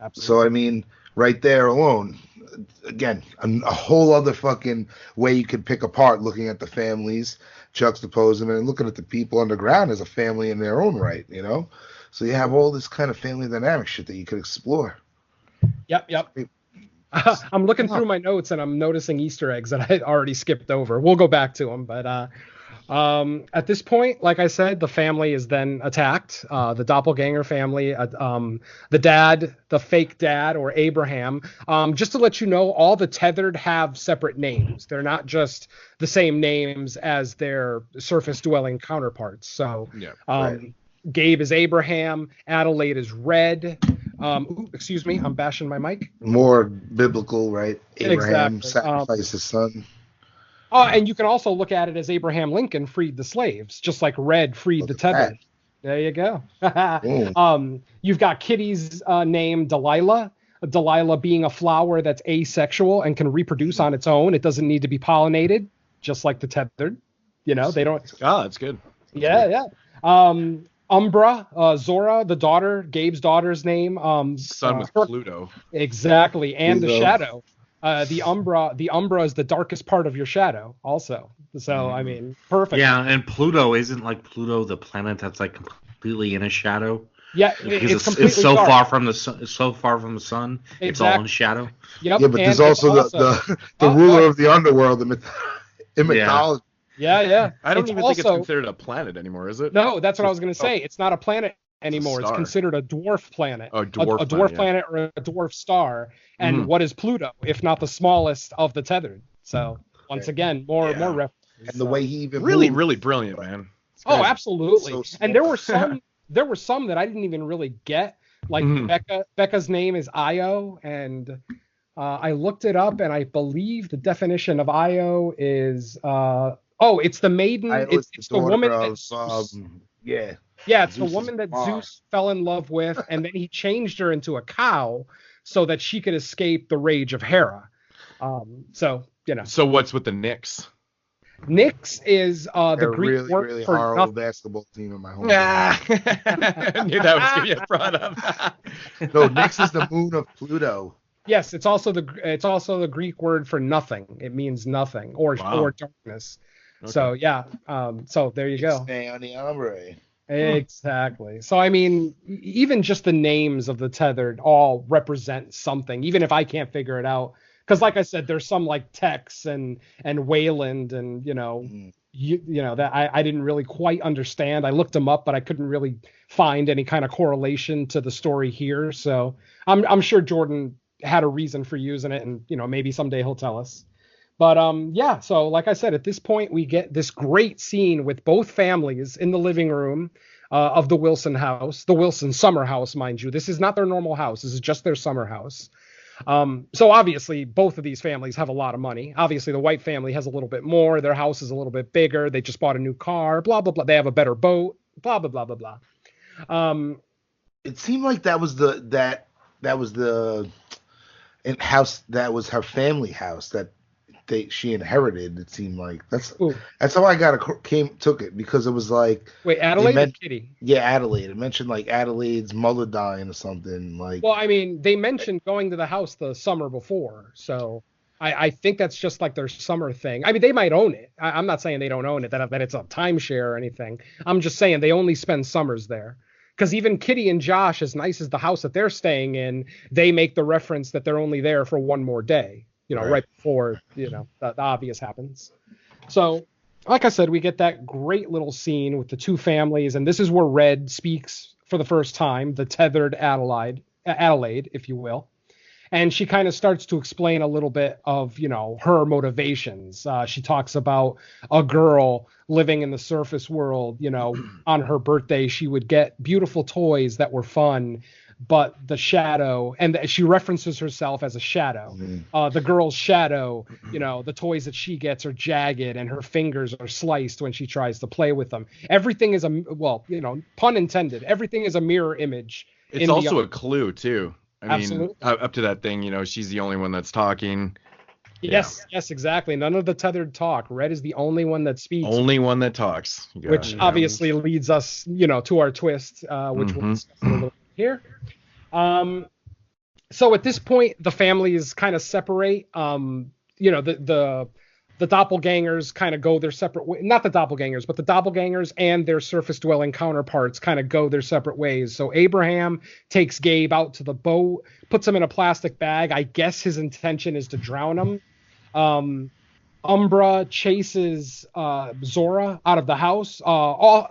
Absolutely. So, I mean, right there alone, again, a whole other fucking way you could pick apart looking at the families, juxtapose them, and looking at the people underground as a family in their own right, So you have all this kind of family dynamic shit that you could explore. Yep. I'm looking through my notes and I'm noticing Easter eggs that I already skipped over. We'll go back to them, but at this point, like I said, the family is then attacked. The doppelganger family, the dad, the fake dad, or Abraham. Just to let you know, all the tethered have separate names. They're not just the same names as their surface-dwelling counterparts. So, Gabe is Abraham, Adelaide is Red. Excuse me, I'm bashing my mic. More biblical, right? Abraham Exactly. sacrificed his son. Oh, and you can also look at it as Abraham Lincoln freed the slaves, just like Red freed the tethered. There you go. You've got Kitty's name, Delilah. Delilah being a flower that's asexual and can reproduce on its own. It doesn't need to be pollinated, just like the tethered. They don't. Oh, that's good. Yeah. Umbra, Zora, the daughter, Gabe's daughter's name. Son with Pluto. Exactly, and Pluto. the shadow. The Umbra is the darkest part of your shadow, also. So I mean, perfect. Yeah, and Pluto isn't like Pluto, the planet that's like completely in a shadow. Yeah, Because completely it's so dark. far from the sun. It's so far from the sun. It's all in shadow. Yep. Yeah, but there's also the ruler of the underworld in mythology. Yeah. I don't It's even think it's considered a planet anymore, is it? No, that's what I was going to say. It's not a planet anymore. It's star. considered a dwarf planet. Oh, a dwarf planet or a dwarf star. And what is Pluto, if not the smallest of the tethered? So once again, more references. And the way he even Really, moved. really brilliant, man. Oh, absolutely. So small. And there were some that I didn't even really get. Like Becca's name is Io, and I looked it up, and I believe the definition of Io is it's the maiden. It's the woman that it's the woman that Zeus fell in love with, and then he changed her into a cow so that she could escape the rage of Hera. So what's with the Knicks? Nyx is the Greek really, word really for horrible nothing. basketball team in my home. I knew that was going to get brought up. No, Nyx is the moon of Pluto. Yes, it's also the Greek word for nothing. It means nothing or darkness. Okay. So so there you go. Stay on the ombre. Exactly. So I mean, even just the names of the tethered all represent something. Even if I can't figure it out, Because like I said, there's some like Tex and Wayland and that I didn't really quite understand. I looked them up, but I couldn't really find any kind of correlation to the story here. So I'm sure Jordan had a reason for using it, and maybe someday he'll tell us. But so like I said, at this point we get this great scene with both families in the living room of the Wilson house, the Wilson summer house, mind you. This is not their normal house. This is just their summer house. So obviously both of these families have a lot of money. Obviously the White family has a little bit more. Their house is a little bit bigger. They just bought a new car, blah, blah, blah. They have a better boat, blah, blah, blah, blah, blah. It seemed like that was the house that was her family house that she inherited. It seemed like that's how I took it, because it was like, wait, Adelaide or Kitty? Yeah, Adelaide. It mentioned like Adelaide's mother dying or something. Like, well, I mean, they mentioned going to the house the summer before, so I think that's just like their summer thing. I mean, they might own it. I'm not saying they don't own it, that it's a timeshare or anything. I'm just saying they only spend summers there. Because even Kitty and Josh, as nice as the house that they're staying in, they make the reference that they're only there for one more day. Right before, the obvious happens. So, like I said, we get that great little scene with the two families, and this is where Red speaks for the first time, the tethered Adelaide, if you will. And she kind of starts to explain a little bit of, her motivations. She talks about a girl living in the surface world, on her birthday, she would get beautiful toys that were fun, but the shadow, and she references herself as a shadow. The girl's shadow, the toys that she gets are jagged and her fingers are sliced when she tries to play with them. Everything is pun intended. Everything is a mirror image. It's also a clue too. I mean, up to that thing, she's the only one that's talking. Yes, exactly. None of the tethered talk. Red is the only one that speaks. Only one that talks. Which obviously leads us, to our twist, which we'll discuss a little bit here. So at this point, the families kind of separate. The doppelgangers kind of go their separate way. Not the doppelgangers, but the doppelgangers and their surface-dwelling counterparts kind of go their separate ways. So Abraham takes Gabe out to the boat, puts him in a plastic bag. I guess his intention is to drown him. Umbra chases Zora out of the house.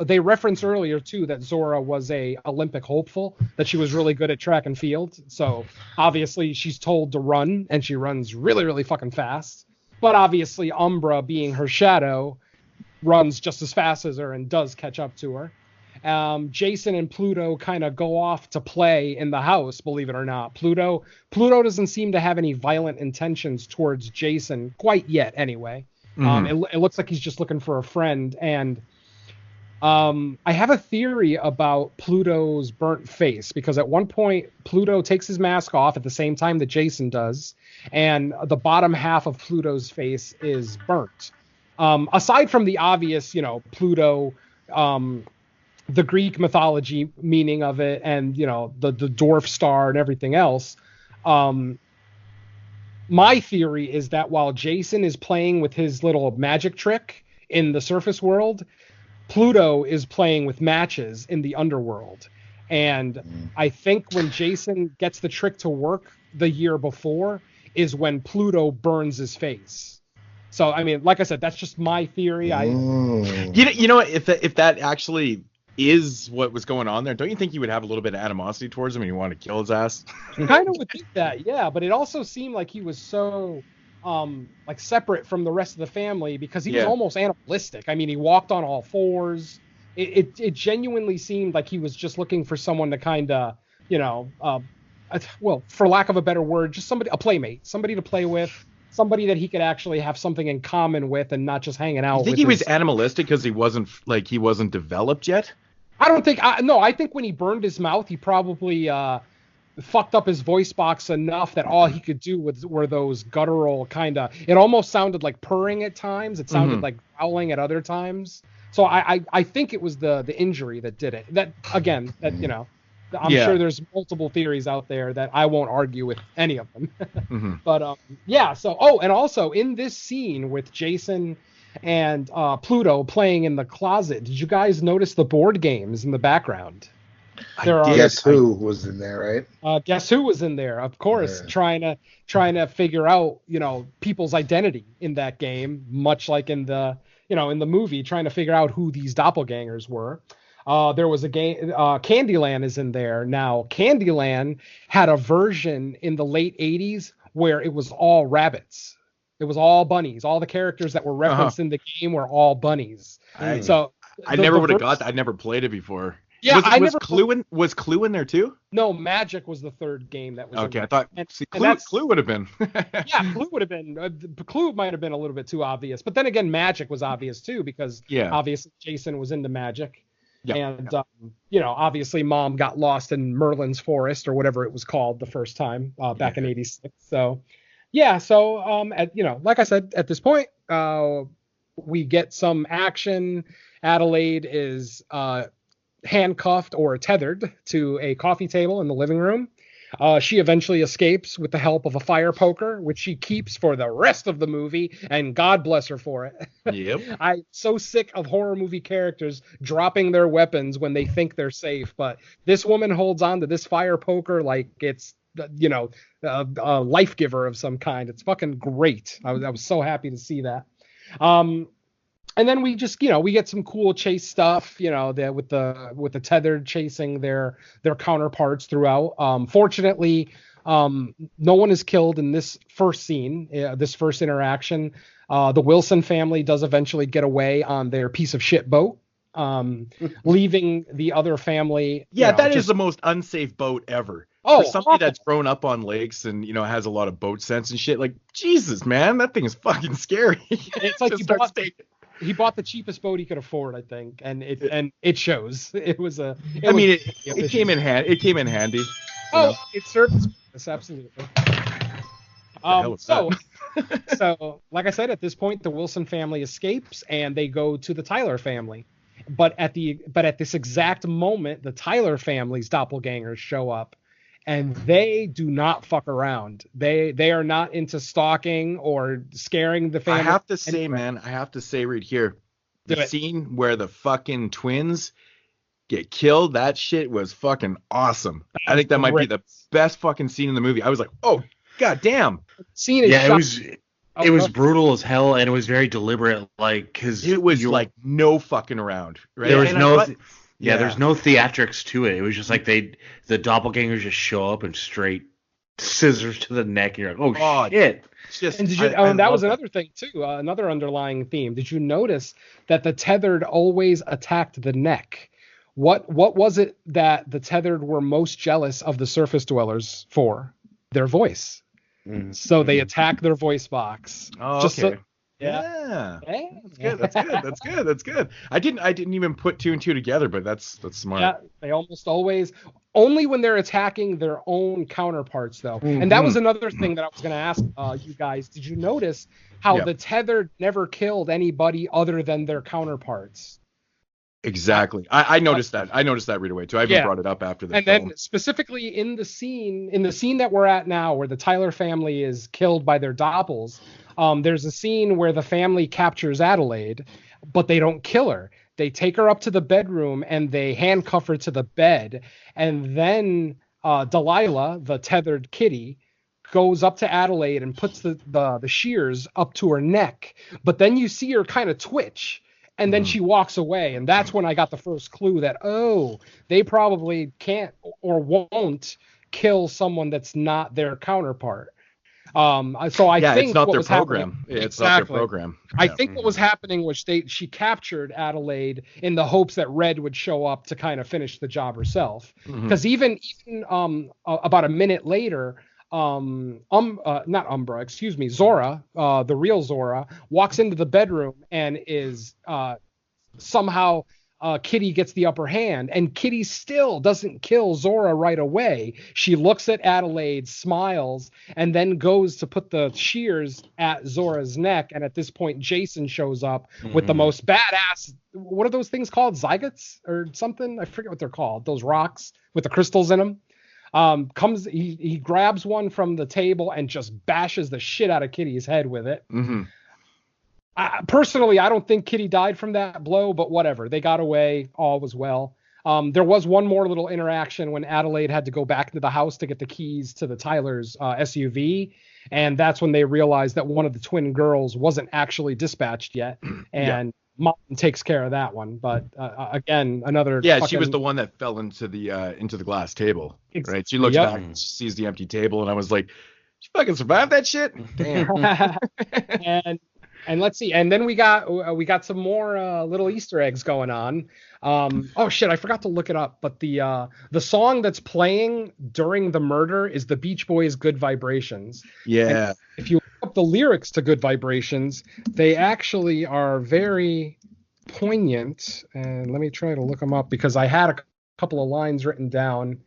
They referenced earlier, too, that Zora was a Olympic hopeful, that she was really good at track and field. So obviously she's told to run, and she runs really, really fucking fast. But obviously, Umbra, being her shadow, runs just as fast as her and does catch up to her. Jason and Pluto kind of go off to play in the house, believe it or not. Pluto doesn't seem to have any violent intentions towards Jason quite yet, anyway. It looks like he's just looking for a friend. And I have a theory about Pluto's burnt face, because at one point, Pluto takes his mask off at the same time that Jason does, and the bottom half of Pluto's face is burnt. Aside from the obvious, Pluto, the Greek mythology meaning of it, and, the dwarf star and everything else, my theory is that while Jason is playing with his little magic trick in the surface world, Pluto is playing with matches in the underworld. And I think when Jason gets the trick to work the year before is when Pluto burns his face. So, I mean, like I said, that's just my theory. If that actually is what was going on there, don't you think you would have a little bit of animosity towards him and you want to kill his ass? I kind of would think that, yeah. But it also seemed like he was so separate from the rest of the family, because he was almost animalistic. I mean, he walked on all fours. It genuinely seemed like he was just looking for someone to kind of, for lack of a better word, just a playmate, somebody to play with, somebody that he could actually have something in common with and not just hanging out with. You think he was animalistic because he wasn't developed yet? I don't think, I think when he burned his mouth, he probably fucked up his voice box enough that all he could do were those guttural kind of, it almost sounded like purring at times. It sounded like growling at other times. So I think it was the injury that did it. That, again, I'm sure there's multiple theories out there that I won't argue with any of them. But, and also in this scene with Jason and Pluto playing in the closet, did you guys notice the board games in the background? There are Guess Who was in there, right? Guess Who was in there, of course, Yeah. trying to figure out, people's identity in that game, much like in the movie, trying to figure out who these doppelgangers were. There was a game, Candyland is in there. Now, Candyland had a version in the late 80s where it was all rabbits. It was all bunnies. All the characters that were referenced in the game were all bunnies. So I never would have got that. I'd never played it before. Yeah, Was Clue in there too? No, Magic was the third game that was. Okay, in I thought Clue would have been. Yeah, Clue would have been. Clue might have been a little bit too obvious, but then again, Magic was obvious too because obviously Jason was into magic, and obviously Mom got lost in Merlin's forest or whatever it was called the first time back in '86. So, like I said, at this point, we get some action. Adelaide is handcuffed or tethered to a coffee table in the living room. She eventually escapes with the help of a fire poker, which she keeps for the rest of the movie, and God bless her for it. Yep. I'm so sick of horror movie characters dropping their weapons when they think they're safe, but this woman holds on to this fire poker like it's a life giver of some kind. It's fucking great. I was so happy to see that. And then we just, we get some cool chase stuff, with the tethered chasing their counterparts throughout. Fortunately, no one is killed in this first scene, this first interaction. The Wilson family does eventually get away on their piece of shit boat, leaving the other family. Yeah, that is the most unsafe boat ever. Oh, for somebody that's grown up on lakes and has a lot of boat sense and shit, like Jesus, man, that thing is fucking scary. It's like he bought the cheapest boat he could afford, I think, and it shows. It was it came in hand. It came in handy. It served its purpose, absolutely. So like I said, at this point, the Wilson family escapes and they go to the Tyler family. But at this exact moment, the Tyler family's doppelgangers show up. And they do not fuck around. They are not into stalking or scaring the family. I have to say right here, the scene where the fucking twins get killed, that shit was fucking awesome. I think that might be the best fucking scene in the movie. I was like, oh, goddamn. It was brutal as hell, and it was very deliberate, because it was no fucking around. Right? There was there's no theatrics to it. It was just like the doppelgangers just show up and straight scissors to the neck. And you're like, oh shit. That was another thing too. Another underlying theme. Did you notice that the tethered always attacked the neck? What was it that the tethered were most jealous of the surface dwellers for? Their voice. So they attack their voice box. Oh, okay. Yeah. That's good. I didn't even put two and two together, but that's smart. Yeah, they almost always, only when they're attacking their own counterparts though. And that was another thing that I was going to ask you guys. Did you notice how the tethered never killed anybody other than their counterparts? Exactly. I noticed that. I noticed that right away too. I even brought it up after the film. Then specifically in the scene that we're at now, where the Tyler family is killed by their doppels, there's a scene where the family captures Adelaide, but they don't kill her. They take her up to the bedroom and they handcuff her to the bed. And then Delilah, the tethered kitty, goes up to Adelaide and puts the shears up to her neck. But then you see her kind of twitch. And then she walks away. And that's when I got the first clue that, they probably can't or won't kill someone that's not their counterpart. So I think it's not their program. It's not their program. I think what was happening was she captured Adelaide in the hopes that Red would show up to kind of finish the job herself. Because even about a minute later, Zora, the real Zora, walks into the bedroom and is somehow Kitty gets the upper hand, and Kitty still doesn't kill Zora right away. She looks at Adelaide, smiles, and then goes to put the shears at Zora's neck. And at this point, Jason shows up with the most badass, what are those things called? Zygotes or something? I forget what they're called. Those rocks with the crystals in them. He grabs one from the table and just bashes the shit out of Kitty's head with it. Personally, I don't think Kitty died from that blow, but whatever. They got away. All was well. There was one more little interaction when Adelaide had to go back into the house to get the keys to the Tyler's SUV. And that's when they realized that one of the twin girls wasn't actually dispatched yet. And Mom takes care of that one. But again, another. Yeah, she was the one that fell into the glass table. Right. She looks back, she sees the empty table, and I was like, she fucking survived that shit? Damn. And let's see. And then we got some more little Easter eggs going on. Oh shit, I forgot to look it up. But the song that's playing during the murder is the Beach Boys' "Good Vibrations." Yeah. And if you look up the lyrics to "Good Vibrations," they actually are very poignant. And let me try to look them up because I had a couple of lines written down.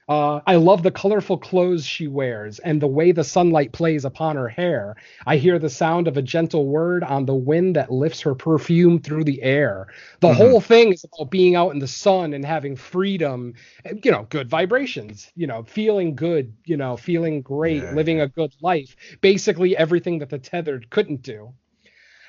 I love the colorful clothes she wears and the way the sunlight plays upon her hair. I hear the sound of a gentle word on the wind that lifts her perfume through the air. The whole thing is about being out in the sun and having freedom, good vibrations, feeling good, feeling great, living a good life. Basically everything that the tethered couldn't do.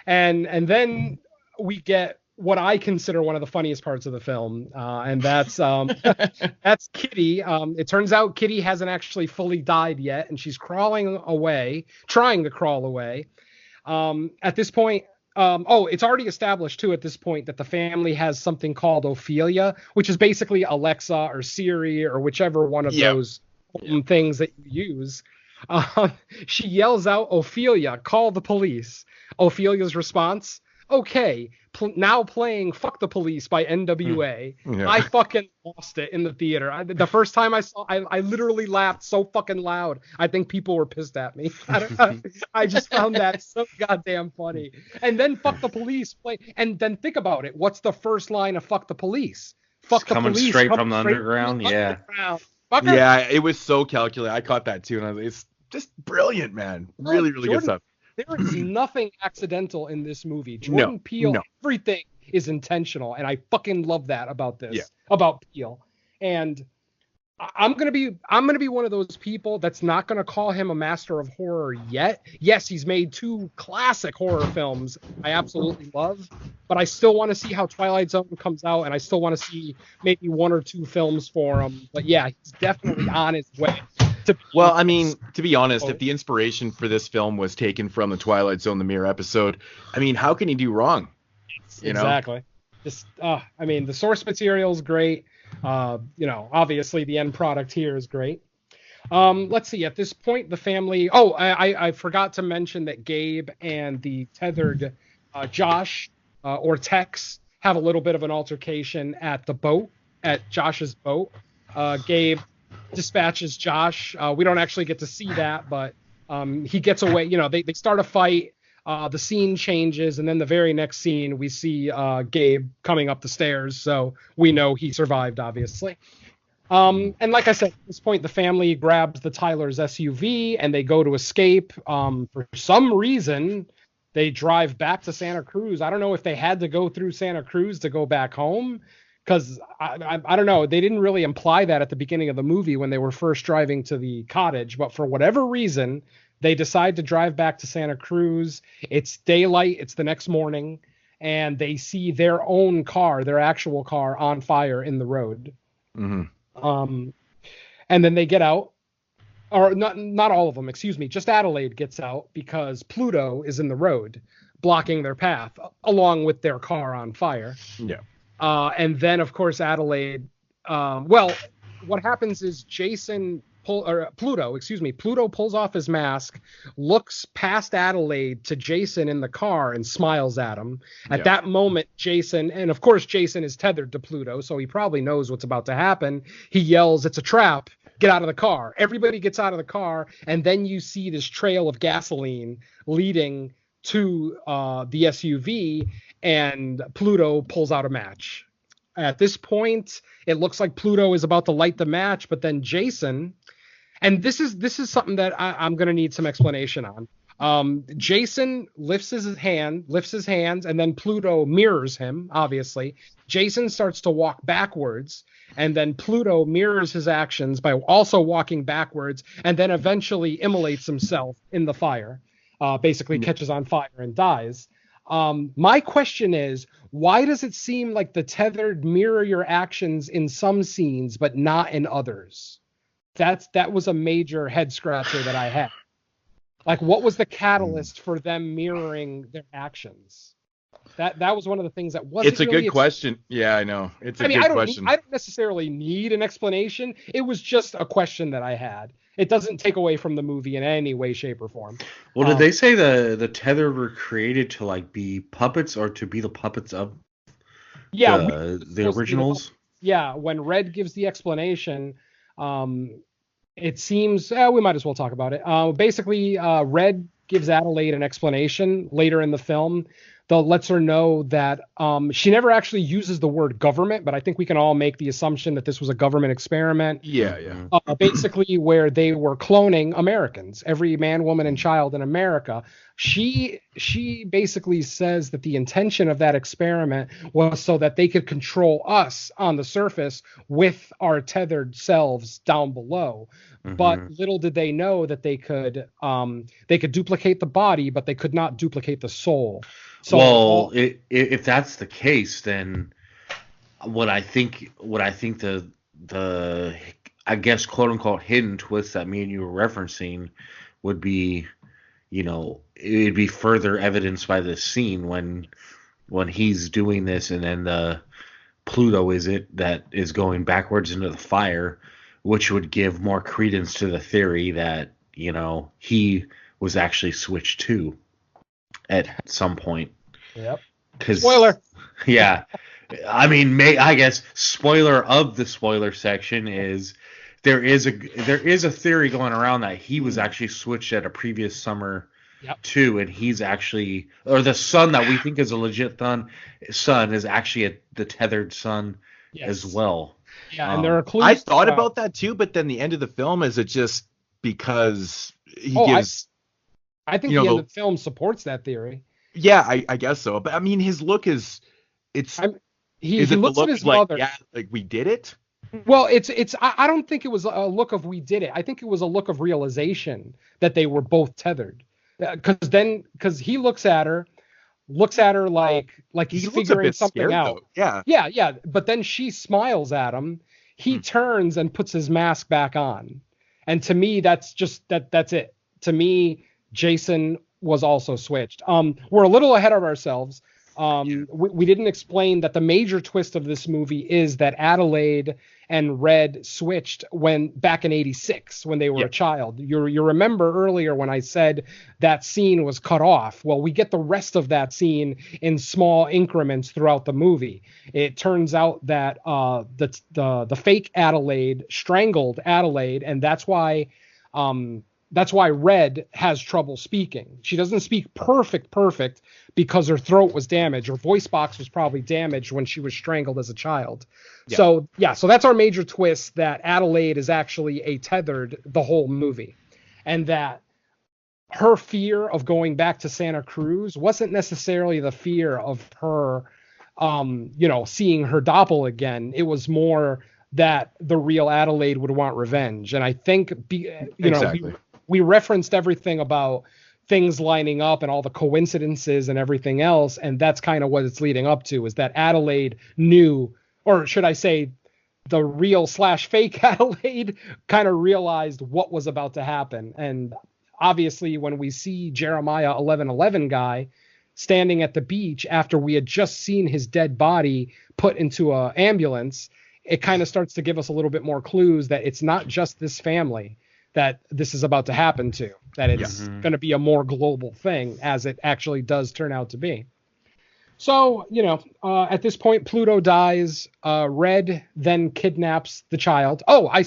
And then we get what I consider one of the funniest parts of the film, and that's that's Kitty. It turns out Kitty hasn't actually fully died yet, and she's trying to crawl away. At this point, it's already established too at this point that the family has something called Ophelia, which is basically Alexa or Siri or whichever one of those things that you use. She yells out, "Ophelia, call the police." Ophelia's response, "Okay, now playing Fuck the Police by NWA. Yeah. I fucking lost it in the theater. The first time I saw, I literally laughed so fucking loud. I think people were pissed at me. I just found that so goddamn funny. And then Fuck the Police play. And then think about it. What's the first line of Fuck the Police? Fuck the coming police. Straight from the underground. Yeah. Fucker. Yeah, it was so calculated. I caught that too. And it's just brilliant, man. Really, really good stuff. There is nothing accidental in this movie. Jordan Peele, everything is intentional, and I fucking love that about this, about Peele. And I'm gonna be one of those people that's not gonna call him a master of horror yet. Yes, he's made 2 classic horror films I absolutely love, but I still want to see how Twilight Zone comes out, and I still want to see maybe 1 or 2 films for him. But yeah, he's definitely on his way. Well, I mean, to be honest, if the inspiration for this film was taken from the Twilight Zone The Mirror episode, I mean, how can he do wrong? Exactly. Just, I mean, the source material is great. Obviously the end product here is great. Let's see. At this point, the family. Oh, I forgot to mention that Gabe and the tethered Josh or Tex have a little bit of an altercation at the boat, at Josh's boat. Gabe dispatches Josh. We don't actually get to see that, but he gets away. They start a fight. The scene changes, and then the very next scene we see Gabe coming up the stairs, so we know he survived, obviously. And like I said, at this point the family grabs the Tyler's SUV and they go to escape. For some reason they drive back to Santa Cruz. I don't know if they had to go through Santa Cruz to go back home, because I don't know, they didn't really imply that at the beginning of the movie when they were first driving to the cottage, but for whatever reason they decide to drive back to Santa Cruz. It's daylight, it's the next morning, and they see their own car, their actual car, on fire in the road. And then they get out, or not all of them, excuse me, just Adelaide gets out because Pluto is in the road blocking their path along with their car on fire. And then, of course, Adelaide, what happens is Pluto pulls off his mask, looks past Adelaide to Jason in the car and smiles at him. At that moment, Jason, and of course Jason is tethered to Pluto, so he probably knows what's about to happen. He yells, "It's a trap. Get out of the car." Everybody gets out of the car, and then you see this trail of gasoline leading to the SUV, and Pluto pulls out a match. At this point, it looks like Pluto is about to light the match, but then Jason, and this is something that I'm going to need some explanation on. Jason lifts his hands, and then Pluto mirrors him, obviously. Jason starts to walk backwards, and then Pluto mirrors his actions by also walking backwards, and then eventually immolates himself in the fire, basically catches on fire and dies. My question is, why does it seem like the tethered mirror your actions in some scenes, but not in others? That was a major head scratcher that I had. Like, what was the catalyst for them mirroring their actions? That was one of the things that wasn't. It's a good question. Yeah, I know. It's a good question. I don't necessarily need an explanation. It was just a question that I had. It doesn't take away from the movie in any way, shape, or form. Well, did they say the tethered were created to like be puppets or to be the puppets of the originals? Yeah, when Red gives the explanation, it seems we might as well talk about it. Basically, Red gives Adelaide an explanation later in the film that lets her know that she never actually uses the word government, but I think we can all make the assumption that this was a government experiment. Yeah. Basically, where they were cloning Americans, every man, woman, and child in America. She basically says that the intention of that experiment was so that they could control us on the surface with our tethered selves down below. Mm-hmm. But little did they know that they could duplicate the body, but they could not duplicate the soul. So, if that's the case, then what I think the I guess quote unquote hidden twist that me and you were referencing would be, it'd be further evidenced by this scene when he's doing this, and then the Pluto that is going backwards into the fire, which would give more credence to the theory that he was actually switched to at some point. Yep. Spoiler. Yeah. I mean, I guess spoiler of the spoiler section is there is a theory going around that he was actually switched at a previous summer too, and he's actually, or the son that we think is a legit son is actually the tethered son as well. Yeah, and there are clues. I thought about that too, but then the end of the film, is it just because he gives? I think the end of the film supports that theory. Yeah, I guess so. But I mean, his look he looks at his mother. Yeah, like we did it. Well, I don't think it was a look of we did it. I think it was a look of realization that they were both tethered. Because he looks at her like he's figuring something out. Though. Yeah. But then she smiles at him. He turns and puts his mask back on. And to me, that's it. To me, Jason was also switched. We're a little ahead of ourselves. We didn't explain that the major twist of this movie is that Adelaide and Red switched back in '86 when they were a child. You remember earlier when I said that scene was cut off. Well, we get the rest of that scene in small increments throughout the movie. It turns out that the fake Adelaide strangled Adelaide, and that's why Red has trouble speaking. She doesn't speak perfect because her throat was damaged. Her voice box was probably damaged when she was strangled as a child. Yeah. So that's our major twist, that Adelaide is actually a tethered the whole movie. And that her fear of going back to Santa Cruz wasn't necessarily the fear of her, seeing her doppel again. It was that the real Adelaide would want revenge. And I think, exactly. We referenced everything about things lining up and all the coincidences and everything else. And that's kind of what it's leading up to, is that Adelaide knew, or should I say the real / fake Adelaide kind of realized what was about to happen. And obviously when we see Jeremiah 1111 guy standing at the beach after we had just seen his dead body put into an ambulance, it kind of starts to give us a little bit more clues that it's not just this family that this is about to happen to, that it's going to be a more global thing, as it actually does turn out to be. So, at this point, Pluto dies. Red then kidnaps the child. Oh, I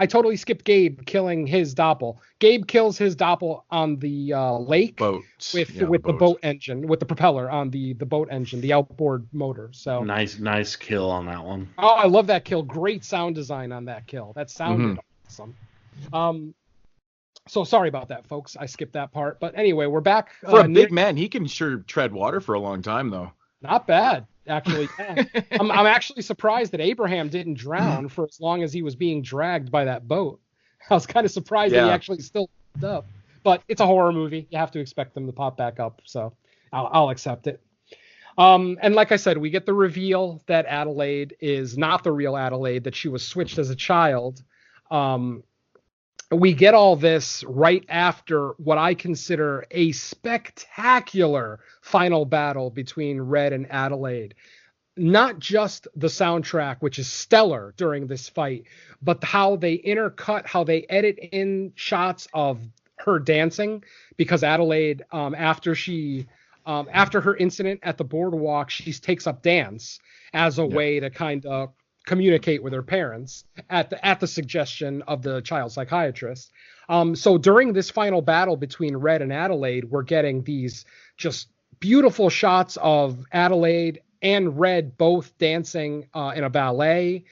totally skipped Gabe killing his doppel. Gabe kills his doppel on the lake boat with the boat engine, with the propeller on the boat engine, the outboard motor. So nice kill on that one. Oh, I love that kill. Great sound design on that kill. That sounded awesome. So sorry about that, folks. I skipped that part. But anyway, we're back. For a big man, he can sure tread water for a long time, though. Not bad, actually. Yeah. I'm actually surprised that Abraham didn't drown for as long as he was being dragged by that boat. I was kind of surprised that he actually still popped up. But it's a horror movie. You have to expect them to pop back up. So I'll accept it. And like I said, we get the reveal that Adelaide is not the real Adelaide, that she was switched as a child. We get all this right after what I consider a spectacular final battle between Red and Adelaide. Not just the soundtrack, which is stellar during this fight, but how they intercut, how they edit in shots of her dancing, because Adelaide, after her incident at the boardwalk, she takes up dance as a way to kind of communicate with her parents at the suggestion of the child psychiatrist. So during this final battle between Red and Adelaide, we're getting these just beautiful shots of Adelaide and Red both dancing in a ballet.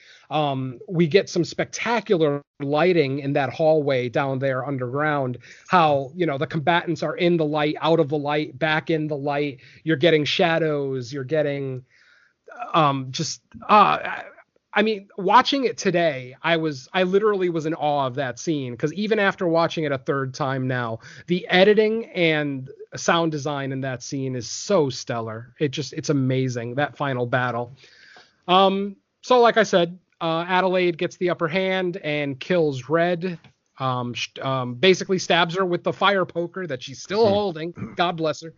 We get some spectacular lighting in that hallway down there underground. How, the combatants are in the light, out of the light, back in the light. You're getting shadows. You're getting watching it today, I literally was in awe of that scene, because even after watching it a third time now, the editing and sound design in that scene is so stellar. It's amazing, that final battle. So like I said, Adelaide gets the upper hand and kills Red. Basically stabs her with the fire poker that she's still holding. God bless her.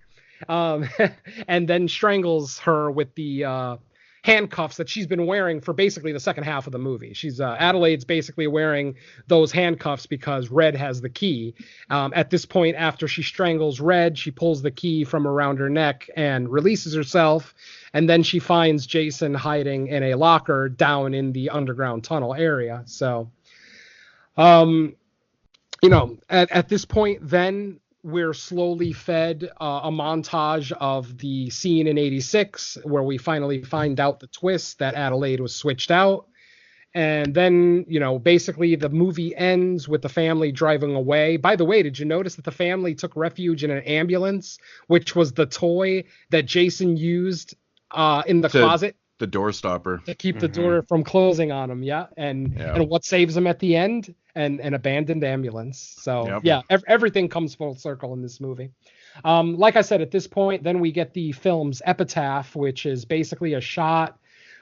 And then strangles her with the handcuffs that she's been wearing for basically the second half of the movie. Adelaide's basically wearing those handcuffs because Red has the key. At this point, after she strangles Red, she pulls the key from around her neck and releases herself. And then she finds Jason hiding in a locker down in the underground tunnel area. So, at this point, then we're slowly fed a montage of the scene in 86 where we finally find out the twist that Adelaide was switched out. And then, basically the movie ends with the family driving away. By the way, did you notice that the family took refuge in an ambulance, which was the toy that Jason used in the closet? The door stopper. To keep the door from closing on him, yeah. And what saves him at the end? An abandoned ambulance. So, everything comes full circle in this movie. Like I said, at this point, then we get the film's epitaph, which is basically a shot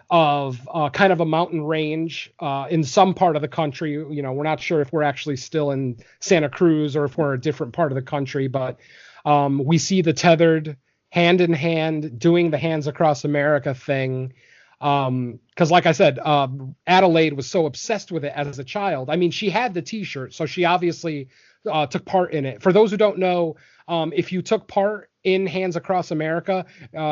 of kind of a mountain range in some part of the country. We're not sure if we're actually still in Santa Cruz or if we're a different part of the country, but we see the tethered hand in hand doing the Hands Across America thing. Because like I said, Adelaide was so obsessed with it as a child. I mean, she had the t-shirt, so she obviously took part in it. For those who don't know, if you took part in Hands Across America,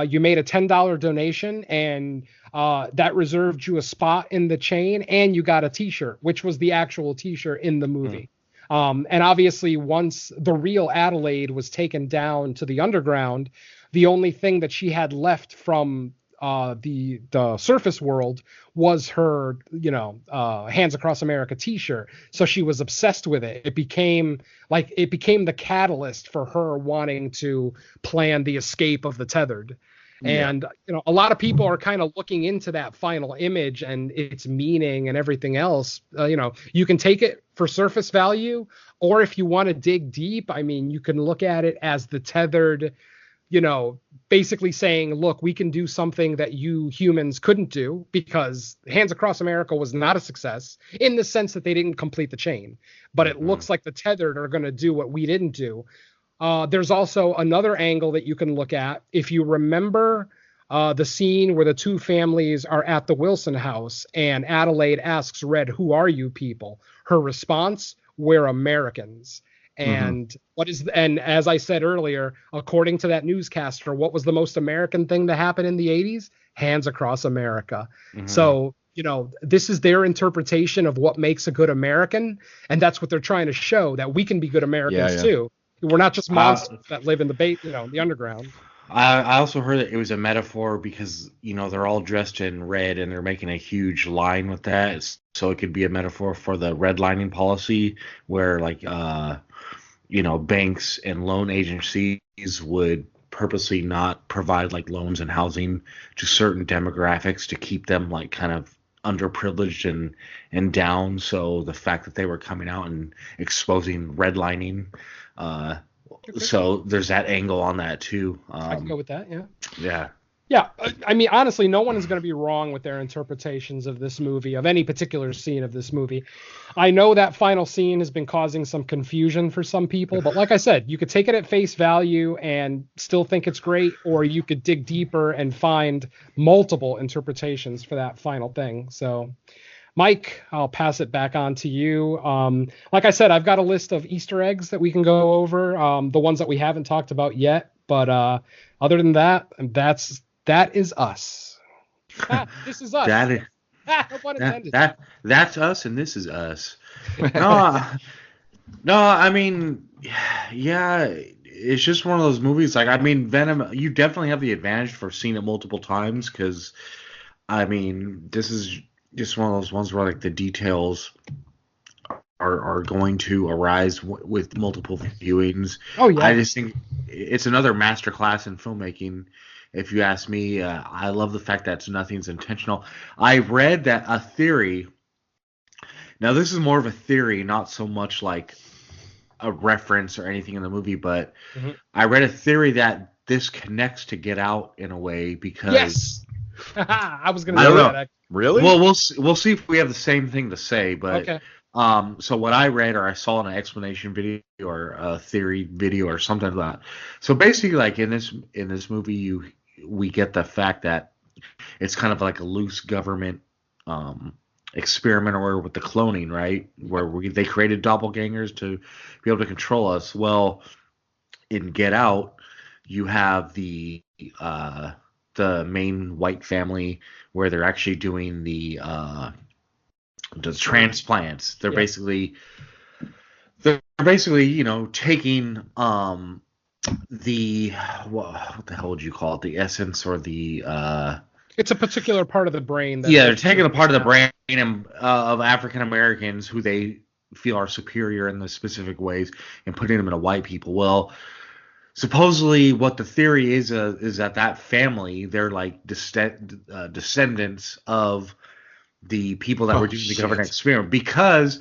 you made a $10 donation, and that reserved you a spot in the chain, and you got a t-shirt, which was the actual t-shirt in the movie. And obviously, once the real Adelaide was taken down to the underground, the only thing that she had left from the surface world was her, Hands Across America t-shirt. So she was obsessed with it. It became the catalyst for her wanting to plan the escape of the tethered. Yeah. And, a lot of people are kind of looking into that final image and its meaning and everything else. You can take it for surface value, or if you want to dig deep, I mean, you can look at it as the tethered, basically saying, look, we can do something that you humans couldn't do, because Hands Across America was not a success in the sense that they didn't complete the chain. But it looks like the tethered are going to do what we didn't do. There's also another angle that you can look at. If you remember the scene where the two families are at the Wilson house and Adelaide asks Red, "Who are you people?" Her response, "We're Americans." And and as I said earlier, according to that newscaster, what was the most American thing to happen in the 80s? Hands Across America. So, this is their interpretation of what makes a good American. And that's what they're trying to show, that we can be good Americans too. We're not just monsters that live in the underground. I also heard that it was a metaphor because, they're all dressed in red and they're making a huge line with that. So it could be a metaphor for the redlining policy where banks and loan agencies would purposely not provide loans and housing to certain demographics to keep them kind of underprivileged and down. So the fact that they were coming out and exposing redlining So there's that angle on that too. I can go with that. Yeah. Yeah. Yeah, I mean, honestly, no one is going to be wrong with their interpretations of this movie, of any particular scene of this movie. I know that final scene has been causing some confusion for some people, but like I said, you could take it at face value and still think it's great, or you could dig deeper and find multiple interpretations for that final thing. So, Mike, I'll pass it back on to you. Like I said, I've got a list of Easter eggs that we can go over, the ones that we haven't talked about yet. But other than that, that is us. This is us. No pun intended. That's us, and this is us. No, I mean, yeah, it's just one of those movies. Like, I mean, Venom, you definitely have the advantage for seeing it multiple times, because, I mean, this is just one of those ones where, like, the details are going to arise with multiple viewings. Oh, yeah. I just think it's another masterclass in filmmaking. If you ask me, I love the fact that nothing's intentional. I read that a theory. Now, this is more of a theory, not so much like a reference or anything in the movie, but I read a theory that this connects to Get Out in a way because. Yes. I was going to say that. Really? Well, we'll see if we have the same thing to say, but. Okay. So what I read or I saw in an explanation video or a theory video or something like that. So basically, like in this movie, we get the fact that it's kind of like a loose government experiment or with the cloning, right? Where they created doppelgangers to be able to control us. Well, in Get Out, you have the main white family where they're actually doing the transplants. They're basically taking the what the hell would you call it? The essence or the it's a particular part of the brain. They're taking a part of the brain of African Americans who they feel are superior in the specific ways and putting them into white people. Well, supposedly what the theory is that family, they're like descendants of the people that were doing the government experiment, because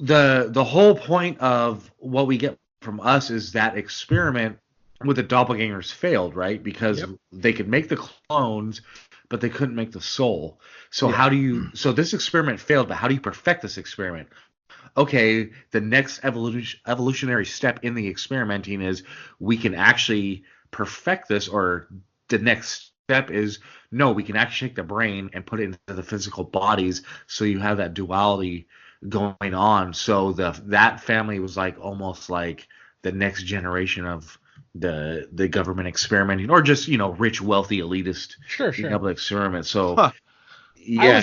the whole point of what we get from us is that experiment with the doppelgangers failed, right? Because they could make the clones, but they couldn't make the soul. So so this experiment failed, but how do you perfect this experiment? Okay, the next evolutionary step in the experimenting is we can actually perfect this, or the next step is no, we can actually take the brain and put it into the physical bodies, so you have that duality going on. So that family was like almost like the next generation of the government experimenting, or just rich, wealthy, elitist being able to experiment. So yeah,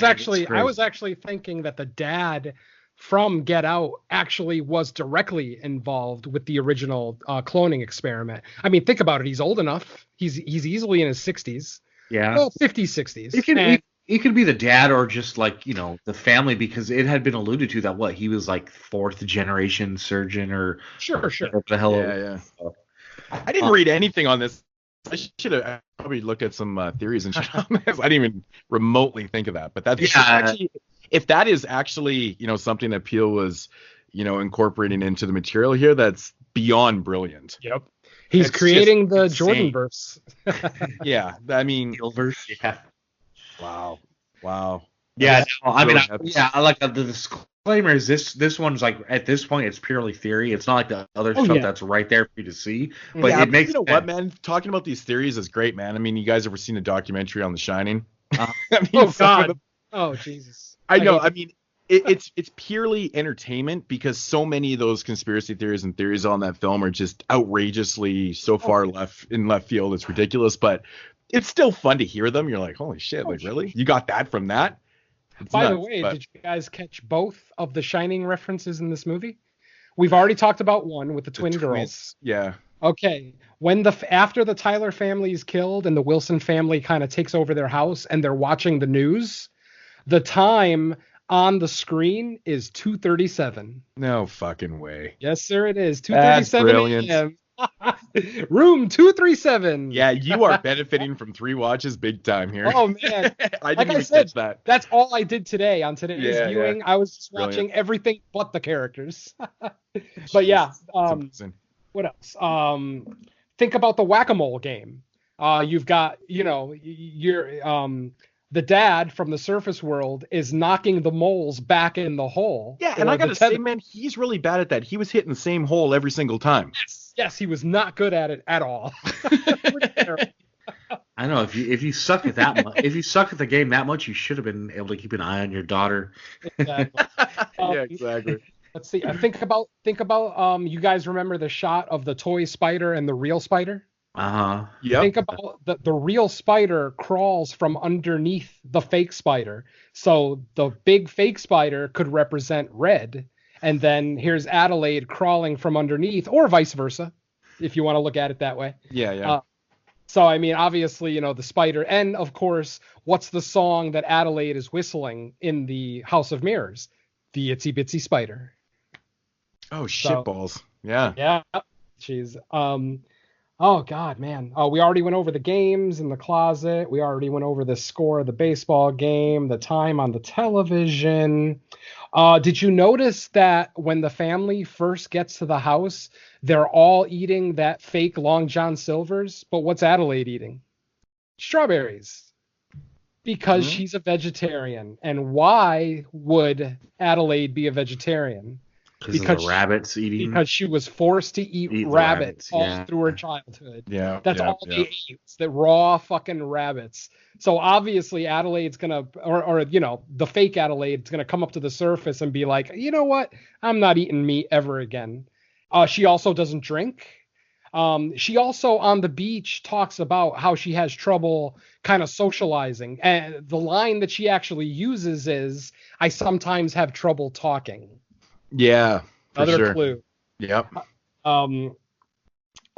I was actually thinking that the dad from Get Out actually was directly involved with the original cloning experiment. I mean, think about it. He's old enough. He's easily in his 60s. Yeah. Well, 50s, 60s. He could be the dad, or just like, the family, because it had been alluded to that he was like fourth generation surgeon or sure. What the hell? Yeah. I didn't read anything on this. I should have probably looked at some theories and shit on this. I didn't even remotely think of that. But that's actually, if that is actually, something that Peele was, incorporating into the material here, that's beyond brilliant. Yep. He's creating the Jordanverse. Yeah, I mean, yeah. Wow. Yeah, I like the disclaimer is this one's like, at this point it's purely theory. It's not like the other stuff that's right there for you to see. But it makes sense. What, man? Talking about these theories is great, man. I mean, you guys ever seen a documentary on The Shining? I mean, God. Oh Jesus. I know. I mean, it's purely entertainment, because so many of those conspiracy theories and theories on that film are just outrageously so far left field. It's ridiculous, but it's still fun to hear them. You're like, holy shit, really? You got that from that? By the way, did you guys catch both of the Shining references in this movie? We've already talked about one with the twin girls. Yeah. Okay. When after the Tyler family is killed and the Wilson family kind of takes over their house and they're watching the news, the time on the screen is 2:37. No fucking way. Yes, sir, it is. 2:37 a.m. Room 237. Yeah, you are benefiting from 3 watches big time here. Oh man, I didn't even catch that. That's all I did today on today's viewing. I was just watching everything but the characters. But yeah, What else? Think about the whack-a-mole game. You've got, the dad from the surface world is knocking the moles back in the hole. Yeah, and I gotta say, man, he's really bad at that. He was hitting the same hole every single time. Yes, he was not good at it at all. I know if you suck at that much, if you suck at the game that much, you should have been able to keep an eye on your daughter. Exactly. Yeah, exactly. Let's see. Think about. You guys remember the shot of the toy spider and the real spider? Yep. Think about the real spider crawls from underneath the fake spider. So the big fake spider could represent red, and then here's Adelaide crawling from underneath, or vice versa, if you want to look at it that way. Yeah. So, I mean, obviously, the spider. And, of course, what's the song that Adelaide is whistling in the House of Mirrors? The Itsy Bitsy Spider. Oh, shitballs. Yeah. Yeah. Jeez. Oh, God, man. Oh, we already went over the games in the closet. We already went over the score of the baseball game, the time on the television. Did you notice that when the family first gets to the house, they're all eating that fake Long John Silver's? But what's Adelaide eating? Strawberries. Because she's a vegetarian. And why would Adelaide be a vegetarian? Because the rabbits eating. Because she was forced to eat rabbits all through her childhood. Yeah. That's all they ate. It's the raw fucking rabbits. So obviously Adelaide's gonna, or the fake Adelaide's gonna come up to the surface and be like, you know what? I'm not eating meat ever again. She also doesn't drink. She also on the beach talks about how she has trouble kind of socializing. And the line that she actually uses is, I sometimes have trouble talking. Yeah, Another clue. Yep.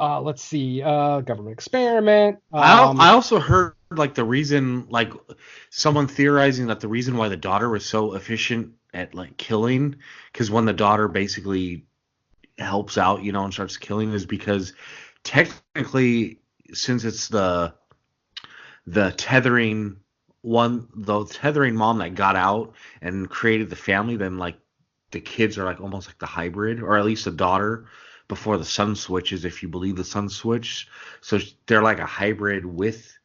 Let's see. Government experiment. I also heard the reason, someone theorizing that the reason why the daughter was so efficient at killing, because when the daughter basically helps out, and starts killing, is because technically, since it's the tethering mom that got out and created the family, then the kids are almost like the hybrid, or at least the daughter before the sun switches, if you believe the sun switch. So they're like a hybrid with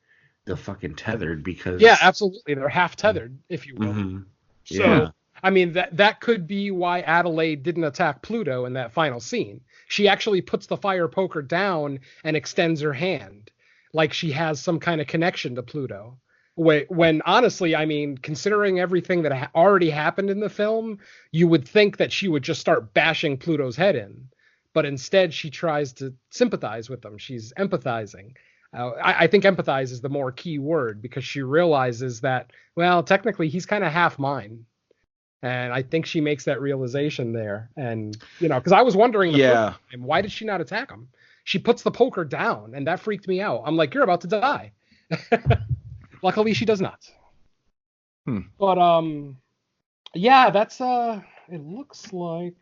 the fucking tethered, because yeah, absolutely, they're half tethered, if you will. Mm-hmm. So I mean that could be why Adelaide didn't attack Pluto in that final scene. She actually puts the fire poker down and extends her hand, like she has some kind of connection to Pluto. When honestly, I mean, considering everything that already happened in the film, you would think that she would just start bashing Pluto's head in. But instead, she tries to sympathize with them. She's empathizing. I think empathize is the more key word, because she realizes that, well, technically, he's kind of half mine. And I think she makes that realization there. And, because I was wondering, why did she not attack him? She puts the poker down, and that freaked me out. I'm like, you're about to die. Luckily, she does not. But yeah, that's it looks like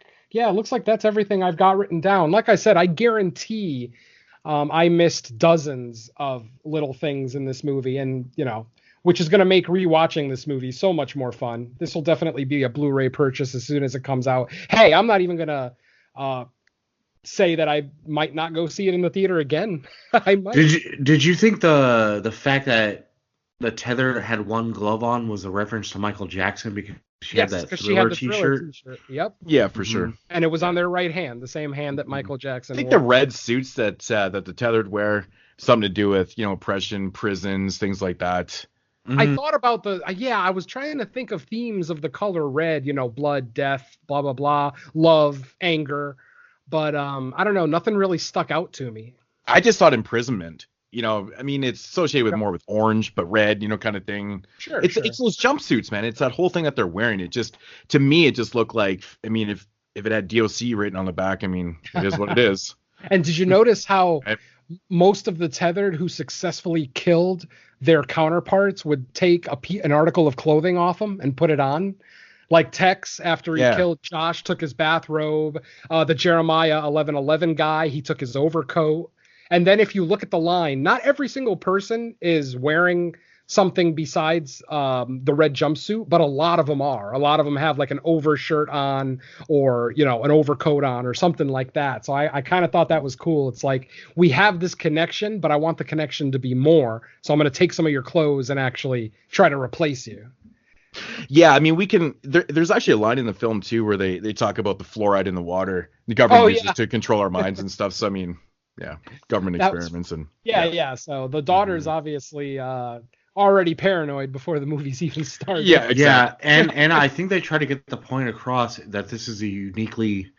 that's everything I've got written down. Like I said, I guarantee I missed dozens of little things in this movie, and which is going to make rewatching this movie so much more fun. This will definitely be a Blu-ray purchase as soon as it comes out. Hey, I'm not even gonna say that I might not go see it in the theater again. I might. Did you think the fact that the tether had one glove on was a reference to Michael Jackson, because she had that Thriller t-shirt? Yep. Yeah, for sure. And it was on their right hand, the same hand that Michael Jackson I think wore. the red suits that the tethered wear, something to do with, oppression, prisons, things like that. I thought about I was trying to think of themes of the color red, blood, death, blah, blah, blah, love, anger. But I don't know, nothing really stuck out to me. I just thought imprisonment. I mean, it's associated with more with orange, but red, kind of thing. Sure. It's those jumpsuits, man. It's that whole thing that they're wearing. To me, it just looked like, I mean, if it had DOC written on the back, I mean, it is what it is. And did you notice how most of the tethered who successfully killed their counterparts would take an article of clothing off them and put it on? Like Tex, after he killed Josh, took his bathrobe. The Jeremiah 1111 guy, he took his overcoat. And then if you look at the line, not every single person is wearing something besides the red jumpsuit, but a lot of them are. A lot of them have like an overshirt on, or an overcoat on, or something like that. So I kind of thought that was cool. It's like, we have this connection, but I want the connection to be more. So I'm going to take some of your clothes and actually try to replace you. Yeah, I mean, we can. There's actually a line in the film too where they talk about the fluoride in the water. The government uses to control our minds and stuff. So I mean, yeah, government experiments and yeah. So the daughter's obviously already paranoid before the movie's even started. Yeah, exactly. Yeah, and I think they try to get the point across that this is a uniquely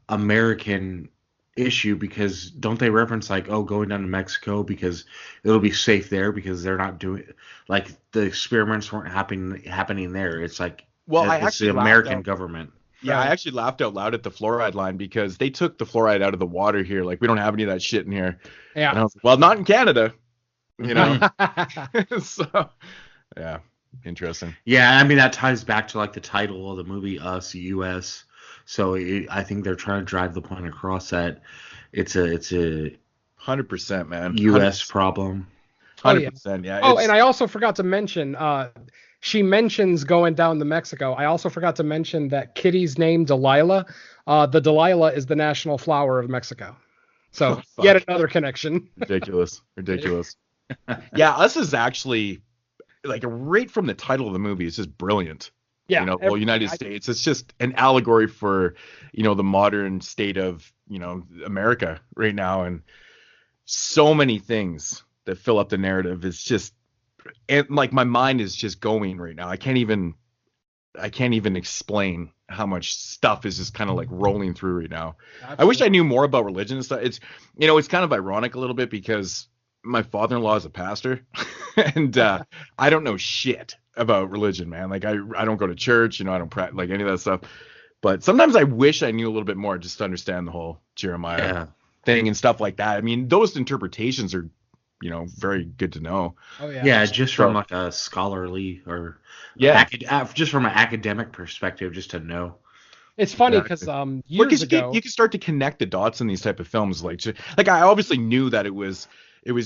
American issue, because don't they reference like, going down to Mexico because it'll be safe there because they're not doing, like, the experiments weren't happening there. It's like, it's the American government. Yeah, I actually laughed out loud at the fluoride line because they took the fluoride out of the water here. Like, we don't have any of that shit in here. Yeah. And I was like, well, not in Canada, So, yeah, interesting. Yeah, I mean, that ties back to like the title of the movie, Us, US. So I think they're trying to drive the point across that it's a 100%, man. US problem. 100%, yeah. And I also forgot to mention, she mentions going down to Mexico. I also forgot to mention that Kitty's name, Delilah. The Delilah is the national flower of Mexico. So yet another connection. Ridiculous. Yeah, Us is actually, like, right from the title of the movie, it's just brilliant. Yeah. United States. It's just an allegory for, the modern state of, America right now. And so many things that fill up the narrative. It's just, and like, my mind is just going right now. I can't even explain how much stuff is just kind of like rolling through right now. Absolutely. I wish I knew more about religion and stuff. It's, it's kind of ironic a little bit because my father-in-law is a pastor and I don't know shit about religion, man. Like, I don't go to church, I don't practice like any of that stuff. But sometimes I wish I knew a little bit more just to understand the whole Jeremiah thing and stuff like that. I mean, those interpretations are, very good to know. Oh yeah. Yeah, just from like a scholarly or just from an academic perspective, just to know. It's funny because years ago you can start to connect the dots in these type of films. Like I obviously knew that it was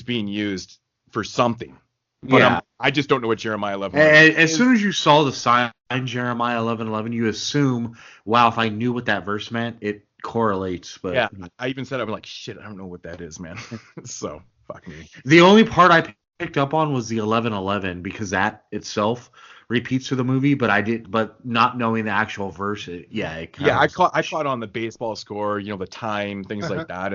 being used for something. But I just don't know what Jeremiah 11 is. As soon as you saw the sign Jeremiah 11:11, you assume, wow, if I knew what that verse meant, it correlates. But yeah, I even said, I'm like, shit, I don't know what that is, man. So fuck me. The only part I picked up on was the 11:11 because that itself repeats through the movie, but not knowing the actual verse, I caught on the baseball score, the time, things like that,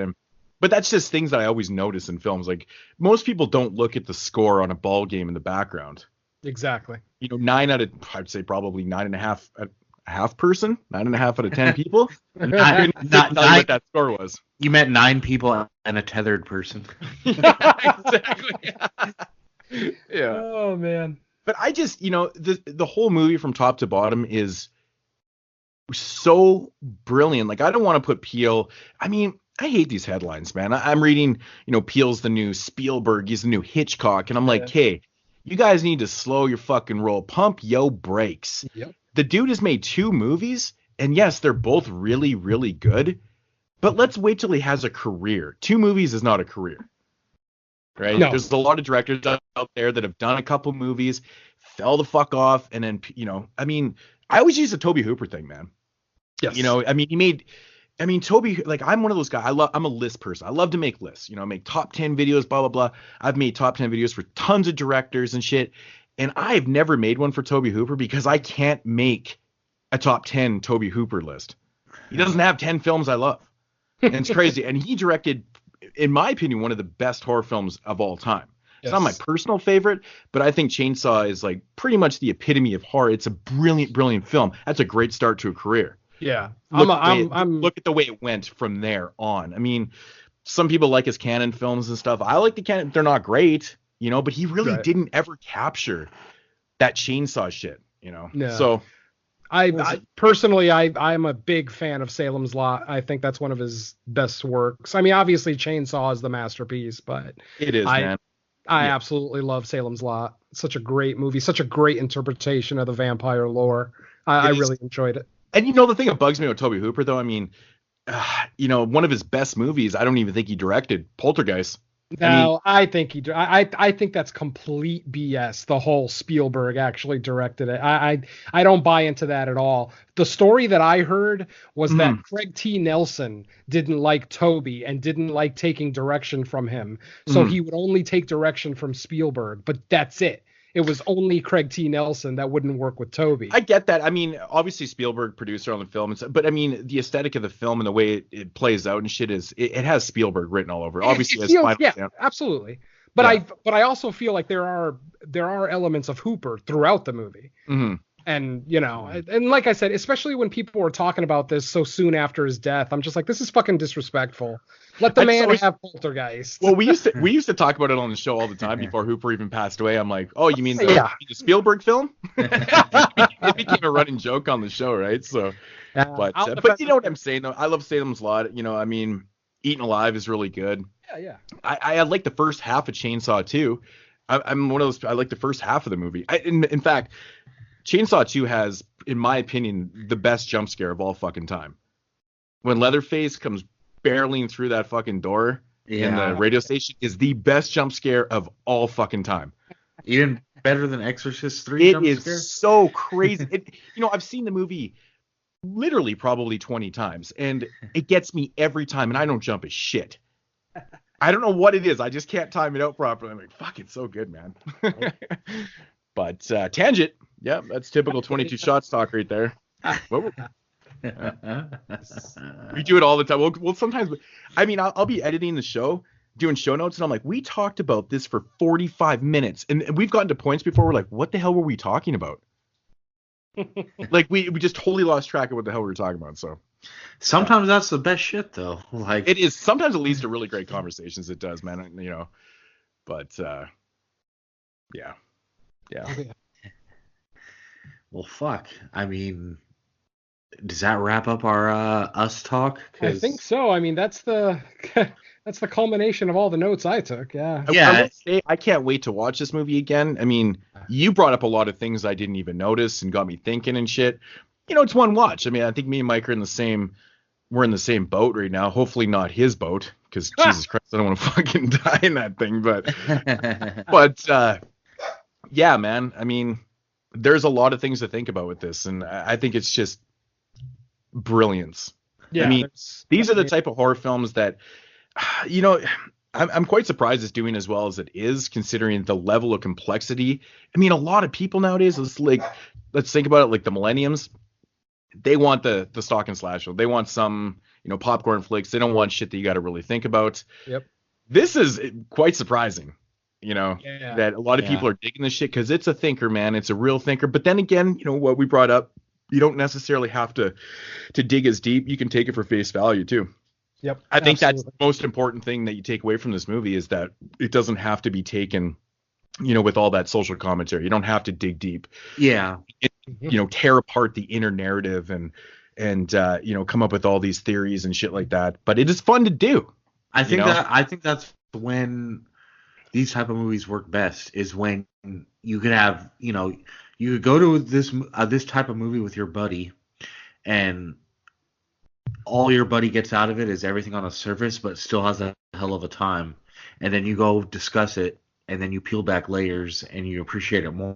but that's just things that I always notice in films. Like, most people don't look at the score on a ball game in the background. Exactly. 9 out of, I'd say probably 9.5 a half person, 9.5 out of 10 people. Not tell you what that score was. You meant 9 people and a tethered person. Exactly. Yeah. Oh man. But I just, the whole movie from top to bottom is so brilliant. Like, I don't want to put Peele. I mean, I hate these headlines, man. I'm reading, Peele's the new Spielberg, he's the new Hitchcock, and I'm like, hey, you guys need to slow your fucking roll. Pump yo brakes. Yep. The dude has made 2 movies, and yes, they're both really, really good, but let's wait till he has a career. 2 movies is not a career, right? No. There's a lot of directors out there that have done a couple movies, fell the fuck off, and then, I mean, I always use the Tobe Hooper thing, man. Yes. Toby, like, I'm one of those guys. I'm a list person. I love to make lists, make top 10 videos, blah, blah, blah. I've made top 10 videos for tons of directors and shit. And I've never made one for Tobe Hooper because I can't make a top 10 Tobe Hooper list. He doesn't have 10 films I love. And it's crazy. And he directed, in my opinion, one of the best horror films of all time. It's not my personal favorite, but I think Chainsaw is like pretty much the epitome of horror. It's a brilliant, brilliant film. That's a great start to a career. Yeah. Look at the way it went from there on. I mean, some people like his canon films and stuff. I like the canon. They're not great, but he really didn't ever capture that Chainsaw shit, No. So I personally, I'm a big fan of Salem's Lot. I think that's one of his best works. I mean, obviously Chainsaw is the masterpiece, but it is, man. I absolutely love Salem's Lot. Such a great movie, such a great interpretation of the vampire lore. I really enjoyed it. And the thing that bugs me with Tobe Hooper, though, I mean, one of his best movies, I don't even think he directed, Poltergeist. No, I think I think that's complete BS. The whole Spielberg actually directed it. I don't buy into that at all. The story that I heard was that Craig T. Nelson didn't like Toby and didn't like taking direction from him, so he would only take direction from Spielberg. But that's it. It was only Craig T. Nelson that wouldn't work with Toby. I get that. I mean, obviously Spielberg producer on the film, but I mean the aesthetic of the film and the way it plays out and shit it has Spielberg written all over. Obviously, absolutely. But I also feel like there are elements of Hooper throughout the movie. And, you know, and like I said, especially when people were talking about this so soon after his death, I'm just like, this is fucking disrespectful. Let the man have Poltergeist. Well, we used to talk about it on the show all the time before Hooper even passed away. I'm like, oh, you mean the Spielberg film? It became a running joke on the show, right? So, but you know what I'm saying though. I love Salem's Lot. You know, I mean, Eaten Alive is really good. Yeah. I like the first half of Chainsaw 2. I'm one of those. I like the first half of the movie. In fact, Chainsaw 2 has, in my opinion, the best jump scare of all fucking time. When Leatherface comes barreling through that fucking door in the radio station is the best jump scare of all fucking time. Even better than Exorcist 3 jump scare? It is so crazy. You know, I've seen the movie literally probably 20 times, and it gets me every time, and I don't jump a shit. I don't know what it is. I just can't time it out properly. I'm like, fuck, it's so good, man. But tangent. Yeah, that's typical 22 shots talk right there. We do it all the time. Well, sometimes, I mean, I'll be editing the show, doing show notes, and I'm like, we talked about this for 45 minutes. And we've gotten to points before we're like, what the hell were we talking about? Like, we just totally lost track of what the hell we were talking about. So sometimes that's the best shit, though. Like, it is. Sometimes it leads to really great conversations. It does, man. You know, but yeah. Well, fuck. I mean, does that wrap up our us talk? I think so. I mean, that's the culmination of all the notes I took. Yeah. I can't wait to watch this movie again. I mean, you brought up a lot of things I didn't even notice and got me thinking and shit. You know, it's one watch. I mean, I think me and Mike are in the same boat right now. Hopefully not his boat, because Jesus Christ, I don't want to fucking die in that thing. But yeah, man. I mean, there's a lot of things to think about with this, and I think it's just brilliance. Yeah, I mean, these are the type of horror films that, you know, I'm quite surprised it's doing as well as it is, considering the level of complexity. I mean, a lot of people nowadays, let's think about it, like the millenniums, they want the stock and slash. They want some, you know, popcorn flicks. They don't want shit that you got to really think about. Yep. This is quite surprising. You know, that a lot of people are digging this shit because it's a thinker, man. It's a real thinker. But then again, you know, what we brought up, you don't necessarily have to dig as deep. You can take it for face value too. Yep. I think that's the most important thing that you take away from this movie is that it doesn't have to be taken, you know, with all that social commentary. You don't have to dig deep. Yeah. You know, tear apart the inner narrative and you know, come up with all these theories and shit like that. But it is fun to do. I think that's when these type of movies work best, is when you could have, you know, you could go to this type of movie with your buddy, and all your buddy gets out of it is everything on the surface, but still has a hell of a time. And then you go discuss it, and then you peel back layers and you appreciate it more.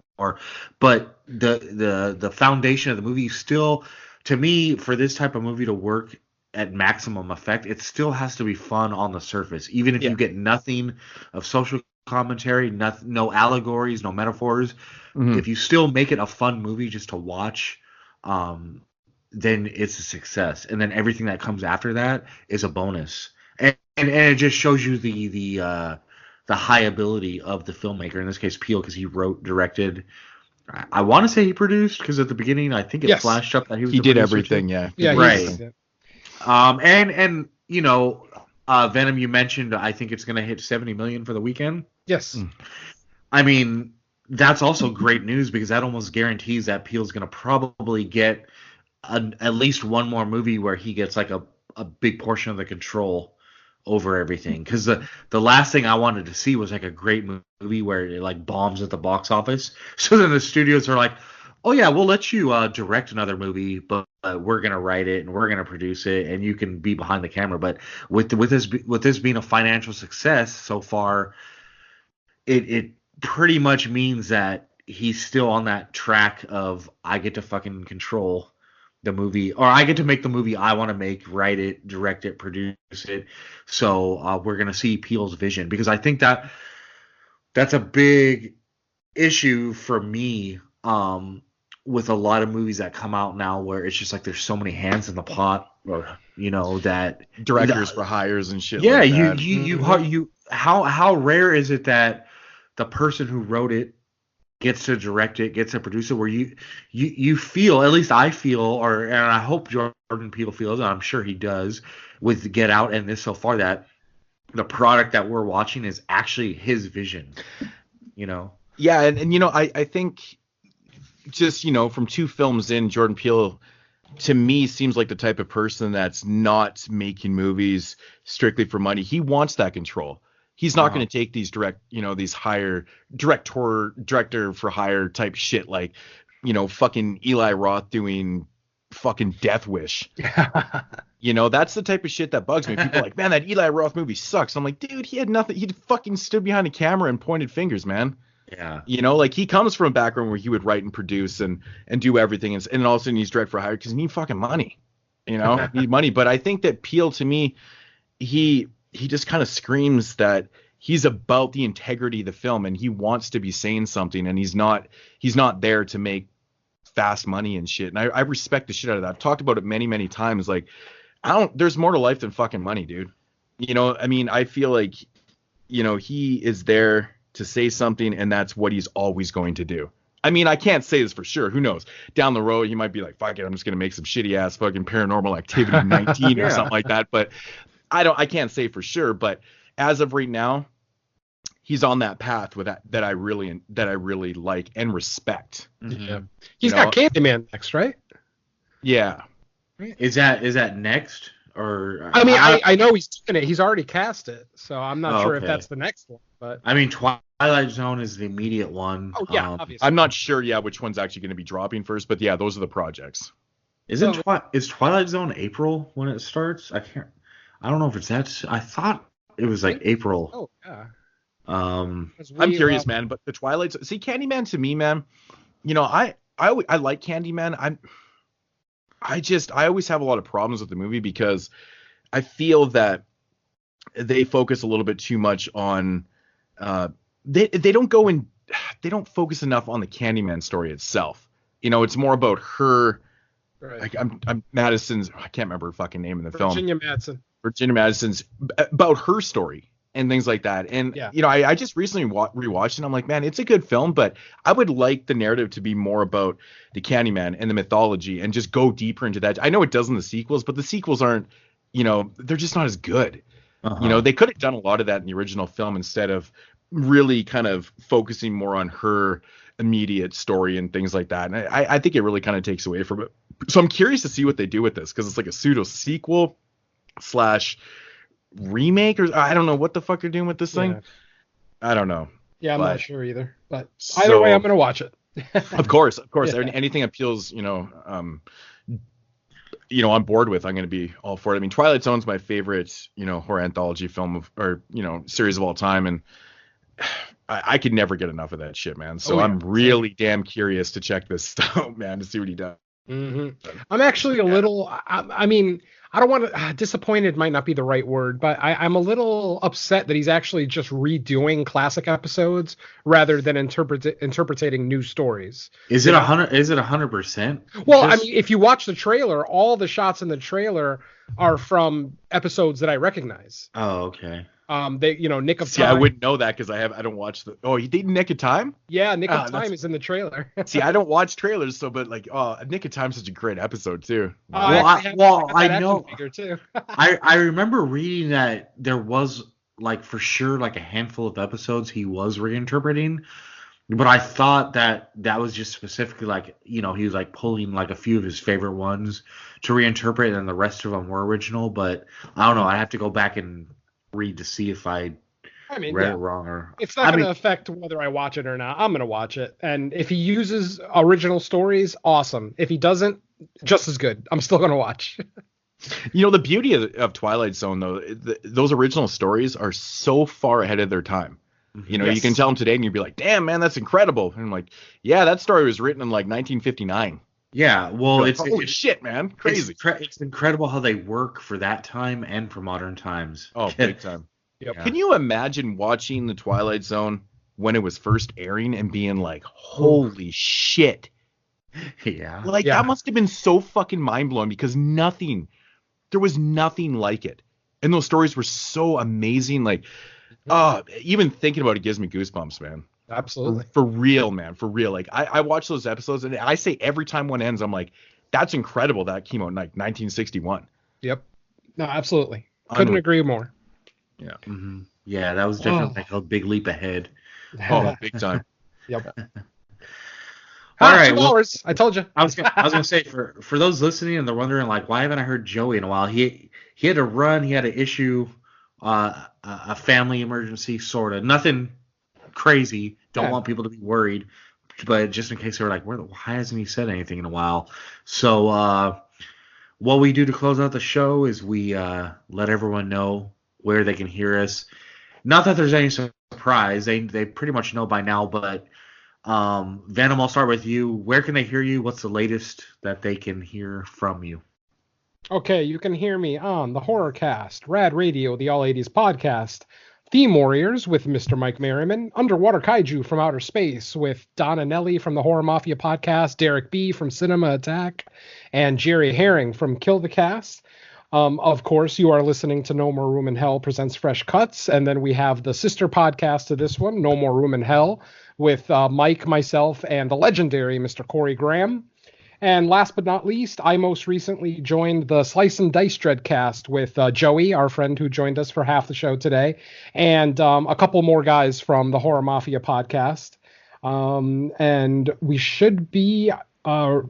But the foundation of the movie still, to me, for this type of movie to work at maximum effect, it still has to be fun on the surface, even if you get nothing of social commentary, no allegories, no metaphors. If you still make it a fun movie just to watch, then it's a success, and then everything that comes after that is a bonus, and it just shows you the high ability of the filmmaker, in this case Peele, because he wrote, directed, I want to say he produced, because at the beginning I think it flashed up that he did everything too. Right. And you know, Venom, you mentioned, I think it's going to hit 70 million for the weekend. Yes. I mean, that's also great news, because that almost guarantees that Peele's going to probably get at least one more movie where he gets like a big portion of the control over everything. Because the last thing I wanted to see was like a great movie where it like bombs at the box office. So then the studios are like, oh yeah, we'll let you direct another movie, but we're gonna write it and we're gonna produce it, and you can be behind the camera. But with this being a financial success so far, it pretty much means that he's still on that track of I get to fucking control the movie, or I get to make the movie I want to make, write it, direct it, produce it. So we're gonna see Peele's vision, because I think that that's a big issue for me with a lot of movies that come out now, where it's just like there's so many hands in the pot, or that Directors for hires and shit. yeah, like that. you how rare is it that the person who wrote it gets to direct it, gets to produce it, where you feel, at least I feel, and I hope Jordan Peele feels, and I'm sure he does with Get Out and this so far, that the product that we're watching is actually his vision. Yeah, and I think just from 2 films in, Jordan Peele to me seems like the type of person that's not making movies strictly for money. He wants that control. He's not going to take these these hire director for hire type shit, like fucking Eli Roth doing fucking Death Wish. That's the type of shit that bugs me. People are like, man, that Eli Roth movie sucks. I'm like, dude, he had nothing. He fucking stood behind a camera and pointed fingers, man. Yeah. Like he comes from a background where he would write and produce and do everything, and all of a sudden he's direct for hire because he need fucking money. Need money. But I think that Peele, to me, he just kind of screams that he's about the integrity of the film, and he wants to be saying something, and he's not there to make fast money and shit. And I respect the shit out of that. I've talked about it many, many times. Like, there's more to life than fucking money, dude. I feel like, he is there to say something, and that's what he's always going to do. I can't say this for sure. Who knows? Down the road, he might be like, fuck it, I'm just going to make some shitty ass fucking Paranormal Activity 19 or something like that. But I can't say for sure. But as of right now, he's on that path with that I really like and respect. Yeah. He's got Candyman next, right? Yeah. Is that next? Or I know he's doing it. He's already cast it, so I'm not sure if that's the next one. But Twilight Zone is the immediate one. Oh yeah, obviously. I'm not sure. Yeah, which one's actually going to be dropping first? But yeah, those are the projects. Is Twilight Zone April when it starts? I don't know if it's that. I thought it was like April. Oh yeah. I'm curious, man. But the Twilight. See, Candyman to me, man. I like Candyman. I always have a lot of problems with the movie because I feel that they focus a little bit too much on they don't focus enough on the Candyman story itself. It's more about her. Right. I'm Madison's. I can't remember her fucking name in the film. Virginia Madison's about her story and things like that. And I just recently rewatched it, and I'm like, man, it's a good film, but I would like the narrative to be more about the Candyman and the mythology and just go deeper into that. I know it does in the sequels, but the sequels aren't, they're just not as good. They could have done a lot of that in the original film instead of really kind of focusing more on her immediate story and things like that. And I think it really kind of takes away from it. So I'm curious to see what they do with this, because it's like a pseudo sequel / remake, or I don't know what the fuck they're doing with this thing. I don't know. Yeah, I'm not sure either. But either way, I'm gonna watch it. Of course. Anything that feels, on board with, I'm gonna be all for it. Twilight Zone's my favorite, horror anthology film or series of all time, and I could never get enough of that shit, man. So I'm really damn curious to check this out, man, to see what he does. Mm-hmm. I'm actually a little. I don't want to. Disappointed might not be the right word, but I'm a little upset that he's actually just redoing classic episodes rather than interpreting new stories. Is it 100? Is it 100%? Well, if you watch the trailer, all the shots in the trailer are from episodes that I recognize. Oh, okay. Nick of Time. Yeah, I wouldn't know that because I don't watch the. Oh, you did Nick of Time? Yeah, Nick of Time is in the trailer. See, I don't watch trailers, but Nick of Time's such a great episode too. I know. Too. I remember reading that there was for sure a handful of episodes he was reinterpreting, but I thought that was just specifically he was pulling a few of his favorite ones to reinterpret, and the rest of them were original. But I don't know. I have to go back and read to see if I I mean, read it wrong. Or it's not going to affect whether I watch it or not. I'm going to watch it. And if he uses original stories, awesome. If he doesn't, just as good. I'm still going to watch. You know, the beauty of Twilight Zone, though, those original stories are so far ahead of their time. You know, you can tell them today and you'd be like, damn, man, that's incredible. And I'm like, yeah, that story was written in like 1959. Yeah, well, like, holy shit, man. Crazy. It's incredible how they work for that time and for modern times. Oh, big time. Yep. Yeah. Can you imagine watching the Twilight Zone when it was first airing and being like, holy shit? Yeah. Like, that must have been so fucking mind-blowing because there was nothing like it. And those stories were so amazing. Like, even thinking about it gives me goosebumps, man. Absolutely. For real, man. For real. Like, I watch those episodes and I say every time one ends, I'm like, that's incredible that came out in like 1961. Yep. No, absolutely. Couldn't agree more. Yeah. Mm-hmm. Yeah, that was definitely like a big leap ahead. Oh, big time. Yep. All right. 2 hours. I told you. I was gonna say for those listening and they're wondering like why haven't I heard Joey in a while? He had to run. He had to issue a family emergency, sort of. Nothing crazy. Don't want people to be worried, but just in case they were like, why hasn't he said anything in a while? So what we do to close out the show is we let everyone know where they can hear us. Not that there's any surprise. They pretty much know by now, but Venom, I'll start with you. Where can they hear you? What's the latest that they can hear from you? Okay, you can hear me on the Horrorcast, Rad Radio, the All 80s podcast, Theme Warriors with Mr. Mike Merriman, Underwater Kaiju from Outer Space with Donna Nelly from the Horror Mafia podcast, Derek B. from Cinema Attack, and Jerry Herring from Kill the Cast. Of course, you are listening to No More Room in Hell presents Fresh Cuts, and then we have the sister podcast to this one, No More Room in Hell, with Mike, myself, and the legendary Mr. Corey Graham. And last but not least, I most recently joined the Slice and Dice Dreadcast with Joey, our friend who joined us for half the show today, and a couple more guys from the Horror Mafia podcast. And we should be...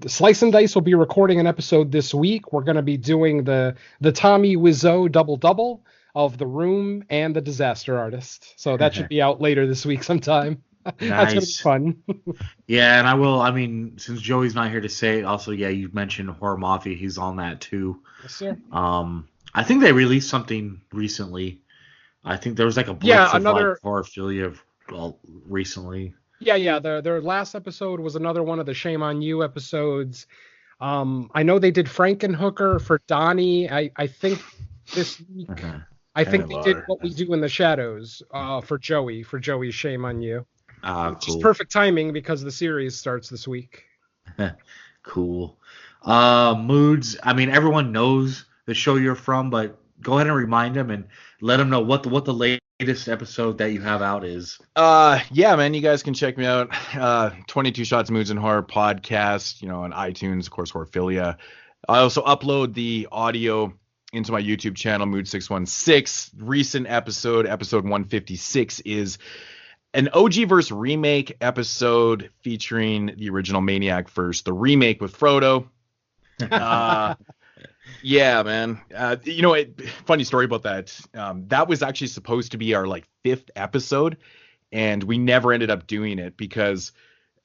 Slice and Dice will be recording an episode this week. We're going to be doing the Tommy Wiseau double of The Room and The Disaster Artist. So that should be out later this week sometime. That's going to be fun. Yeah, and I mean, since Joey's not here to say it, also, yeah, you mentioned Horror Mafia. He's on that too. Yes, sir. I think they released something recently. I think there was like a blitz of like horrorphilia recently. Yeah. Their last episode was another one of the Shame on You episodes. I know they did Frankenhooker for Donnie. I think this week. I think they did What We Do in the Shadows for Joey's Shame on You. Which is perfect timing because the series starts this week. Cool. Moodz. I mean, everyone knows the show you're from, but go ahead and remind them and let them know what the latest episode that you have out is. Yeah, man, you guys can check me out. 22 Shots Moodz and Horror podcast, on iTunes, of course, Horrorphilia. I also upload the audio into my YouTube channel, Moodz616. Recent episode 156, is an OG-verse remake episode featuring the original Maniac Verse, the remake with Frodo. Yeah, man. Funny story about that. That was actually supposed to be our 5th episode, and we never ended up doing it because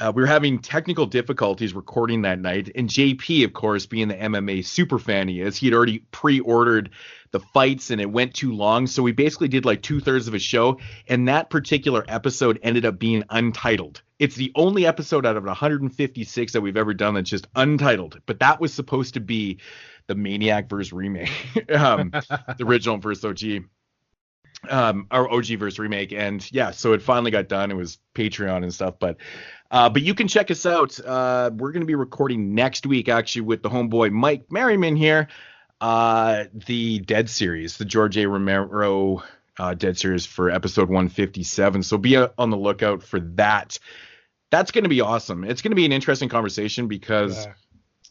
we were having technical difficulties recording that night. And JP, of course, being the MMA super fan he is, he had already pre-ordered the fights and it went too long. So we basically did 2/3 of a show. And that particular episode ended up being untitled. It's the only episode out of 156 that we've ever done that's just untitled. But that was supposed to be the Maniac Verse remake, the original Verse OG. Our OG Verse remake. And yeah, so it finally got done. It was Patreon and stuff, but you can check us out. We're going to be recording next week, actually, with the homeboy Mike Merriman here, the Dead series, the George A. Romero Dead series for episode 157. So be on the lookout for that. That's going to be awesome. It's going to be an interesting conversation because,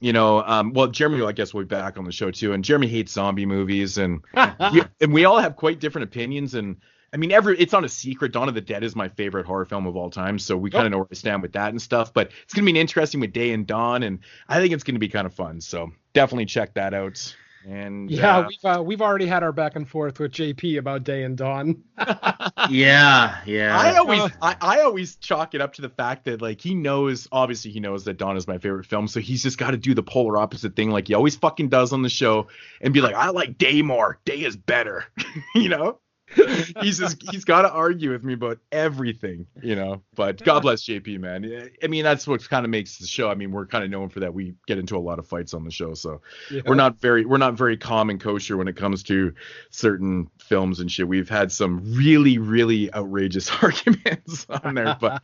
Jeremy, I guess, will be back on the show too. And Jeremy hates zombie movies, and and we all have quite different opinions. And I mean, it's not a secret. Dawn of the Dead is my favorite horror film of all time, so we kind of know where I stand with that and stuff. But it's going to be interesting with Day and Dawn, and I think it's going to be kind of fun. So definitely check that out. And Yeah, we've already had our back and forth with JP about Day and Dawn. Yeah. I always chalk it up to the fact that like he knows that Dawn is my favorite film, so he's just got to do the polar opposite thing like he always fucking does on the show and be like, I like Day more. Day is better. You know? He's got to argue with me about everything, you know. But God bless JP, man. I mean, that's what kind of makes the show. I mean, we're kind of known for that. We get into a lot of fights on the show, so we're not very calm and kosher when it comes to certain films and shit. We've had some really, really outrageous arguments on there, but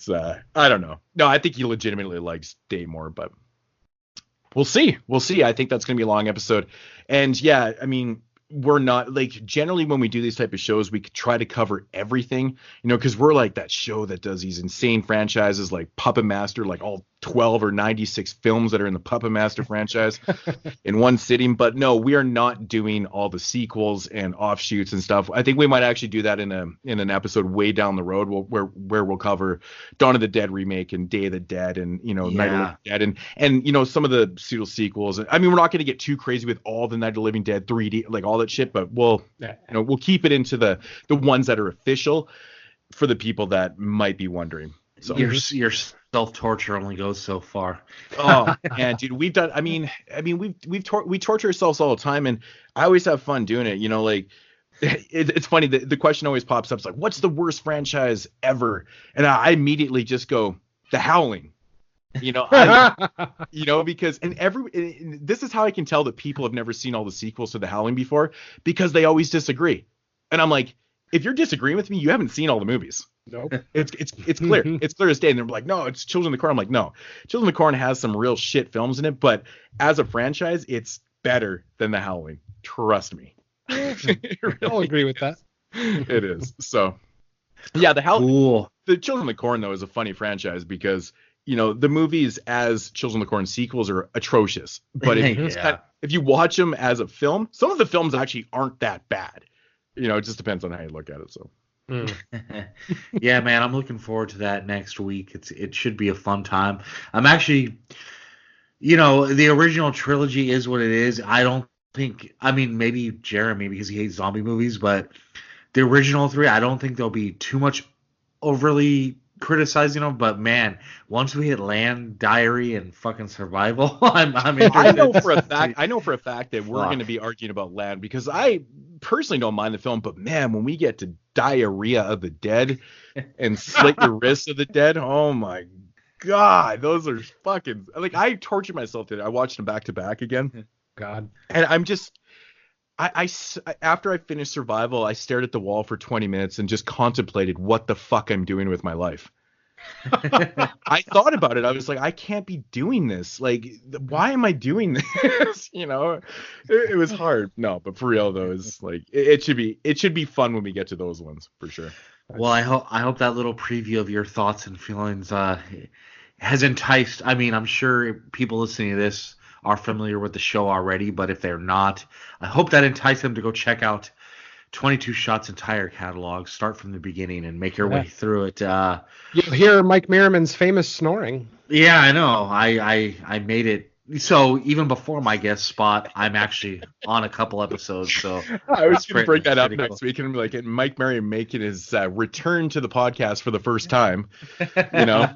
I don't know. No, I think he legitimately likes Day more, but we'll see. I think that's gonna be a long episode, and yeah, I mean. We're not like generally when we do these type of shows, we try to cover everything, you know, because we're like that show that does these insane franchises like Puppet Master, like all 12 or 96 films that are in the Puppet Master franchise in one sitting. But no, we are not doing all the sequels and offshoots and stuff. I think we might actually do that in an episode way down the road where we'll cover Dawn of the Dead remake and Day of the Dead and, you know, Night of the Living Dead and you know, some of the pseudo sequels. I mean, we're not going to get too crazy with all the Night of the Living Dead 3D, like all that shit, but we'll keep it into the ones that are official for the people that might be wondering. So your self-torture only goes so far. Oh man, dude, we've done. I mean, we torture ourselves all the time, and I always have fun doing it. You know, like it's funny. The question always pops up. It's like, what's the worst franchise ever? And I immediately just go, The Howling. You know, because this is how I can tell that people have never seen all the sequels to The Howling before, because they always disagree. And I'm like, if you're disagreeing with me, you haven't seen all the movies. Nope. It's clear. It's clear as day. And they're like, no, it's Children of the Corn. I'm like, no, Children of the Corn has some real shit films in it, but as a franchise, it's better than The Howling. Trust me. I'll agree with that. It is. So yeah, The Howling. The Children of the Corn though is a funny franchise because, you know, the movies as Children of the Corn sequels are atrocious. But if you watch them as a film, some of the films actually aren't that bad. You know, it just depends on how you look at it. So. Yeah, man, I'm looking forward to that next week. It should be a fun time. I'm actually, you know, the original trilogy is what it is. I mean, maybe Jeremy because he hates zombie movies, but the original three, I don't think they'll be too much overly criticizing them. But man, once we hit Land, Diary, and fucking Survival, I'm interested. I know for a fact that we're going to be arguing about Land because I personally don't mind the film, but man, when we get to Diarrhea of the Dead and Slit Your Wrists of the Dead, oh my god, those are fucking like I tortured myself today. I watched them back to back again. God, and I'm just. I after I finished Survival, I stared at the wall for 20 minutes and just contemplated what the fuck I'm doing with my life. I thought about it. I was like, I can't be doing this. Like, why am I doing this? You know, it was hard. No, but for real though, it's like it should be fun when we get to those ones for sure. Well, I hope that little preview of your thoughts and feelings has enticed. I mean, I'm sure people listening to this are familiar with the show already, but if they're not, I hope that enticed them to go check out 22 Shots' entire catalog, start from the beginning and make your way through it. You'll hear Mike Merriman's famous snoring. Yeah, I know. I made it. So even before my guest spot, I'm actually on a couple episodes. So I was going to bring that up next week and be like, Mike Merriman making his return to the podcast for the first time, you know?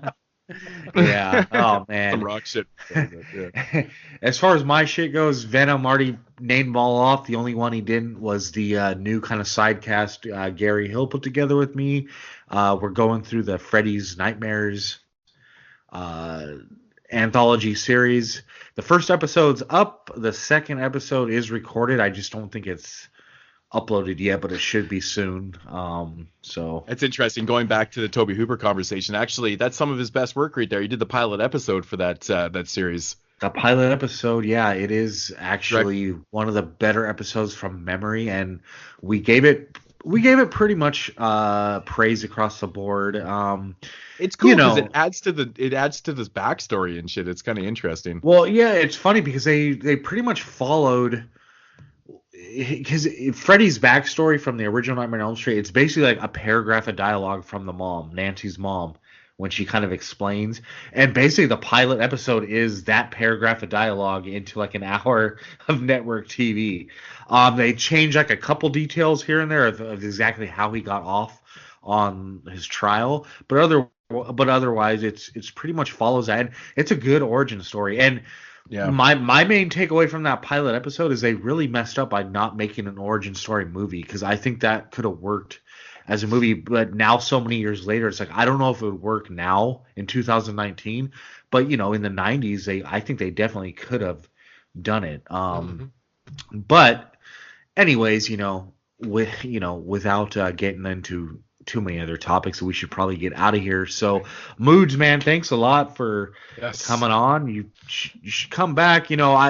Yeah. Oh man. Some rock shit. Yeah. As far as my shit goes, Venom already named them all off. The only one he didn't was the new kind of side cast Gary Hill put together with me. We're going through the Freddy's Nightmares anthology series. The first episode's up. The second episode is recorded. I just don't think it's uploaded yet, but it should be soon. So it's interesting going back to the Toby Hooper conversation. Actually, that's some of his best work right there. He did the pilot episode for that series. The pilot episode, yeah, it is actually one of the better episodes from memory, and we gave it pretty much praise across the board. It's cool because it adds to this backstory and shit. It's kind of interesting. Well, yeah, it's funny because they pretty much followed. Because Freddy's backstory from the original Nightmare on Elm Street, it's basically like a paragraph of dialogue from the mom, Nancy's mom, when she kind of explains. And basically the pilot episode is that paragraph of dialogue into like an hour of network TV. They change like a couple details here and there of exactly how he got off on his trial, but otherwise it's pretty much follows that. And it's a good origin story. And yeah, my main takeaway from that pilot episode is they really messed up by not making an origin story movie, because I think that could have worked as a movie. But now, so many years later, it's like I don't know if it would work now in 2019, but in the 90s, I think they definitely could have done it. But anyways, without getting into too many other topics, we should probably get out of here. So Moodz, man, thanks a lot for coming on. You should come back.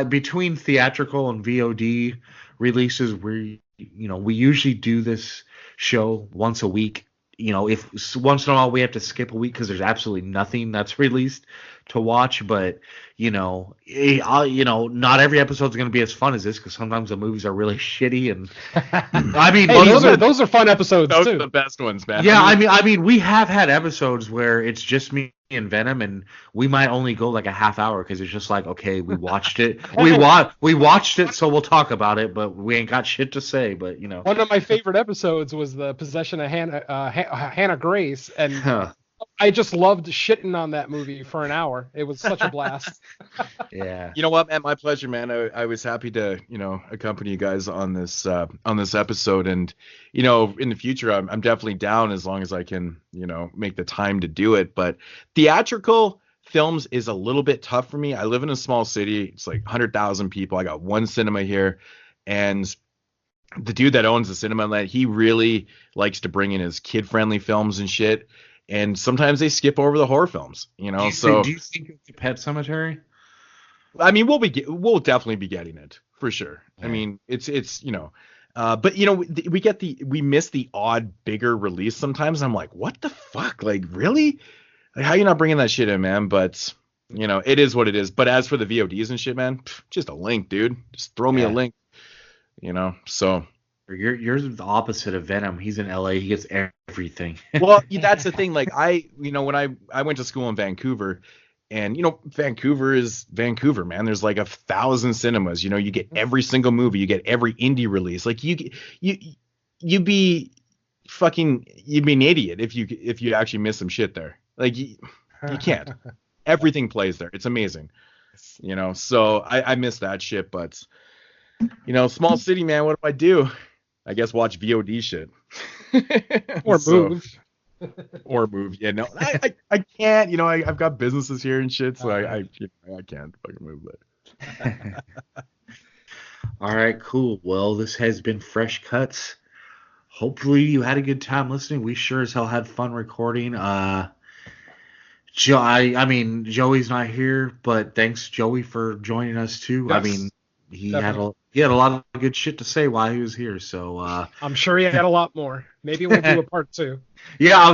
Between theatrical and VOD releases, we usually do this show once a week. If once in a while we have to skip a week because there's absolutely nothing that's released to watch, but not every episode's going to be as fun as this, because sometimes the movies are really shitty. And I mean, those are fun episodes those too. Are the best ones, man. Yeah, I mean, we have had episodes where it's just me and Venom, and we might only go like a half hour because it's just like, okay, we watched it, we watched it, so we'll talk about it, but we ain't got shit to say. But one of my favorite episodes was the possession of Hannah Grace, and I just loved shitting on that movie for an hour. It was such a blast. Yeah. You know what, man? My pleasure, man. I was happy to, accompany you guys on this episode, and in the future, I'm definitely down as long as I can, make the time to do it. But theatrical films is a little bit tough for me. I live in a small city. It's like 100,000 people. I got one cinema here, and the dude that owns the cinema, he really likes to bring in his kid-friendly films and shit. And sometimes they skip over the horror films, Do you think it's a Pet Cemetery? I mean, we'll definitely be getting it for sure. Yeah. I mean, it's but we miss the odd bigger release sometimes. I'm like, what the fuck? Like, really? Like, how you not bringing that shit in, man? But it is what it is. But as for the VODs and shit, man, just a link, dude. Just throw me a link. So. You're the opposite of Venom. He's in LA. He gets everything. Well, that's the thing. Like when I went to school in Vancouver, and Vancouver is Vancouver, man. There's like 1,000 cinemas. You get every single movie. You get every indie release. Like you'd be an idiot if you actually miss some shit there. Like you can't. Everything plays there. It's amazing. So I miss that shit. But small city, man. What do I do? I guess watch VOD shit. Or move. Or move. Yeah, no, I can't. I've got businesses here and shit, so I can't fucking move. But. All right, cool. Well, this has been Fresh Cuts. Hopefully you had a good time listening. We sure as hell had fun recording. Joey's not here, but thanks, Joey, for joining us too. Yes, I mean, he had a lot of good shit to say while he was here, so I'm sure he had a lot more. Maybe we'll do a part 2. Yeah,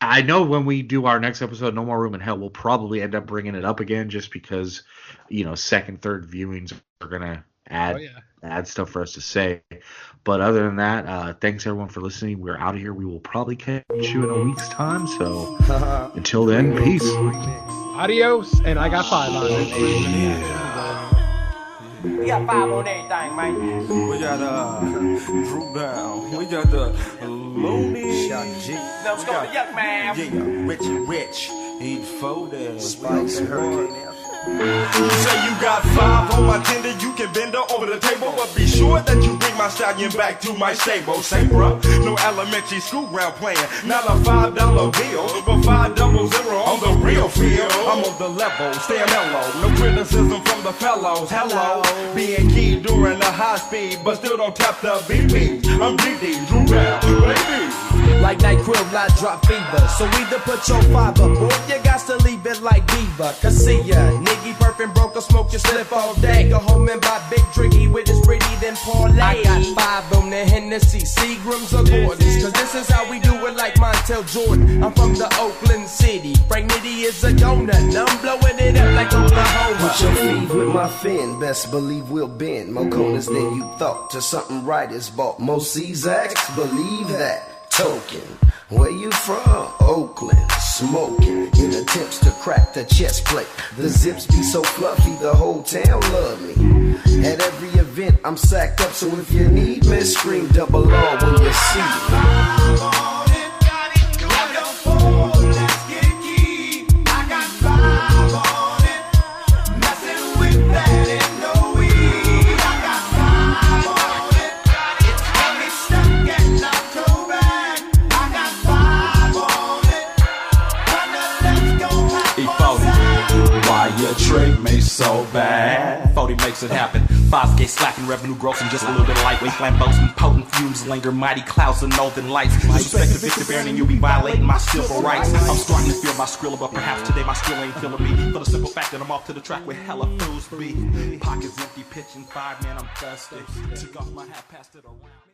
I know when we do our next episode, No More Room in Hell, we'll probably end up bringing it up again, just because second, third viewings are gonna add stuff for us to say. But other than that, thanks everyone for listening. We're out of here. We will probably catch you in a week's time. So until then, peace. Adios, and I got 5 on it. We got 5 on everything, man. We got Drew Down. We got the Looney. Now let's go to Yuck Man. Yeah, Richie Rich. Eat folded. Spice Hurricane. You say you got 5 on my tender, you can bend her over the table, but be sure that you bring my stallion back to my stable. Say, bruh, no elementary school ground playing, not a $5 bill, but 500 on the real field. I'm on the level, stay mellow, no criticism from the fellows. Hello, being key during the high speed, but still don't tap the BP. I'm DD, Drew Down, baby. Like NyQuil, I drop fever. So either put your fiber, boy, you got to leave it like Diva. Cause see ya, nigga perfect broke or smoke your slip all day. Go home and buy big drinky with his pretty then parlay. I got 5 on the Hennessy, Seagrams or Gordons. Cause this is how we do it like Montel Jordan. I'm from the Oakland City. Frank Nitty is a donut. I'm blowing it up like Oklahoma. Put your feet with my fin, best believe we'll bend. More corners than you thought, to something right is bought. Most Czaks, believe that. Token, Where you from? Oakland, smoking in attempts to crack the chest plate. The zips be so fluffy, the whole town love me. At every event, I'm sacked up, so if you need me, scream double R when you see me. Your trick made so bad. 40 makes it happen. 5K slacking, revenue gross, and just a little bit of lightweight flambeaus and potent fumes linger, mighty clouds and northern lights. Suspect the Victor Baron and you'll be violating my civil rights. I'm starting to feel my skrilla, but perhaps today my skill ain't feeling me. For the simple fact that I'm off to the track where hella fools be. Pockets empty, pitching 5, man, I'm thirsty. Took off my hat, passed it around.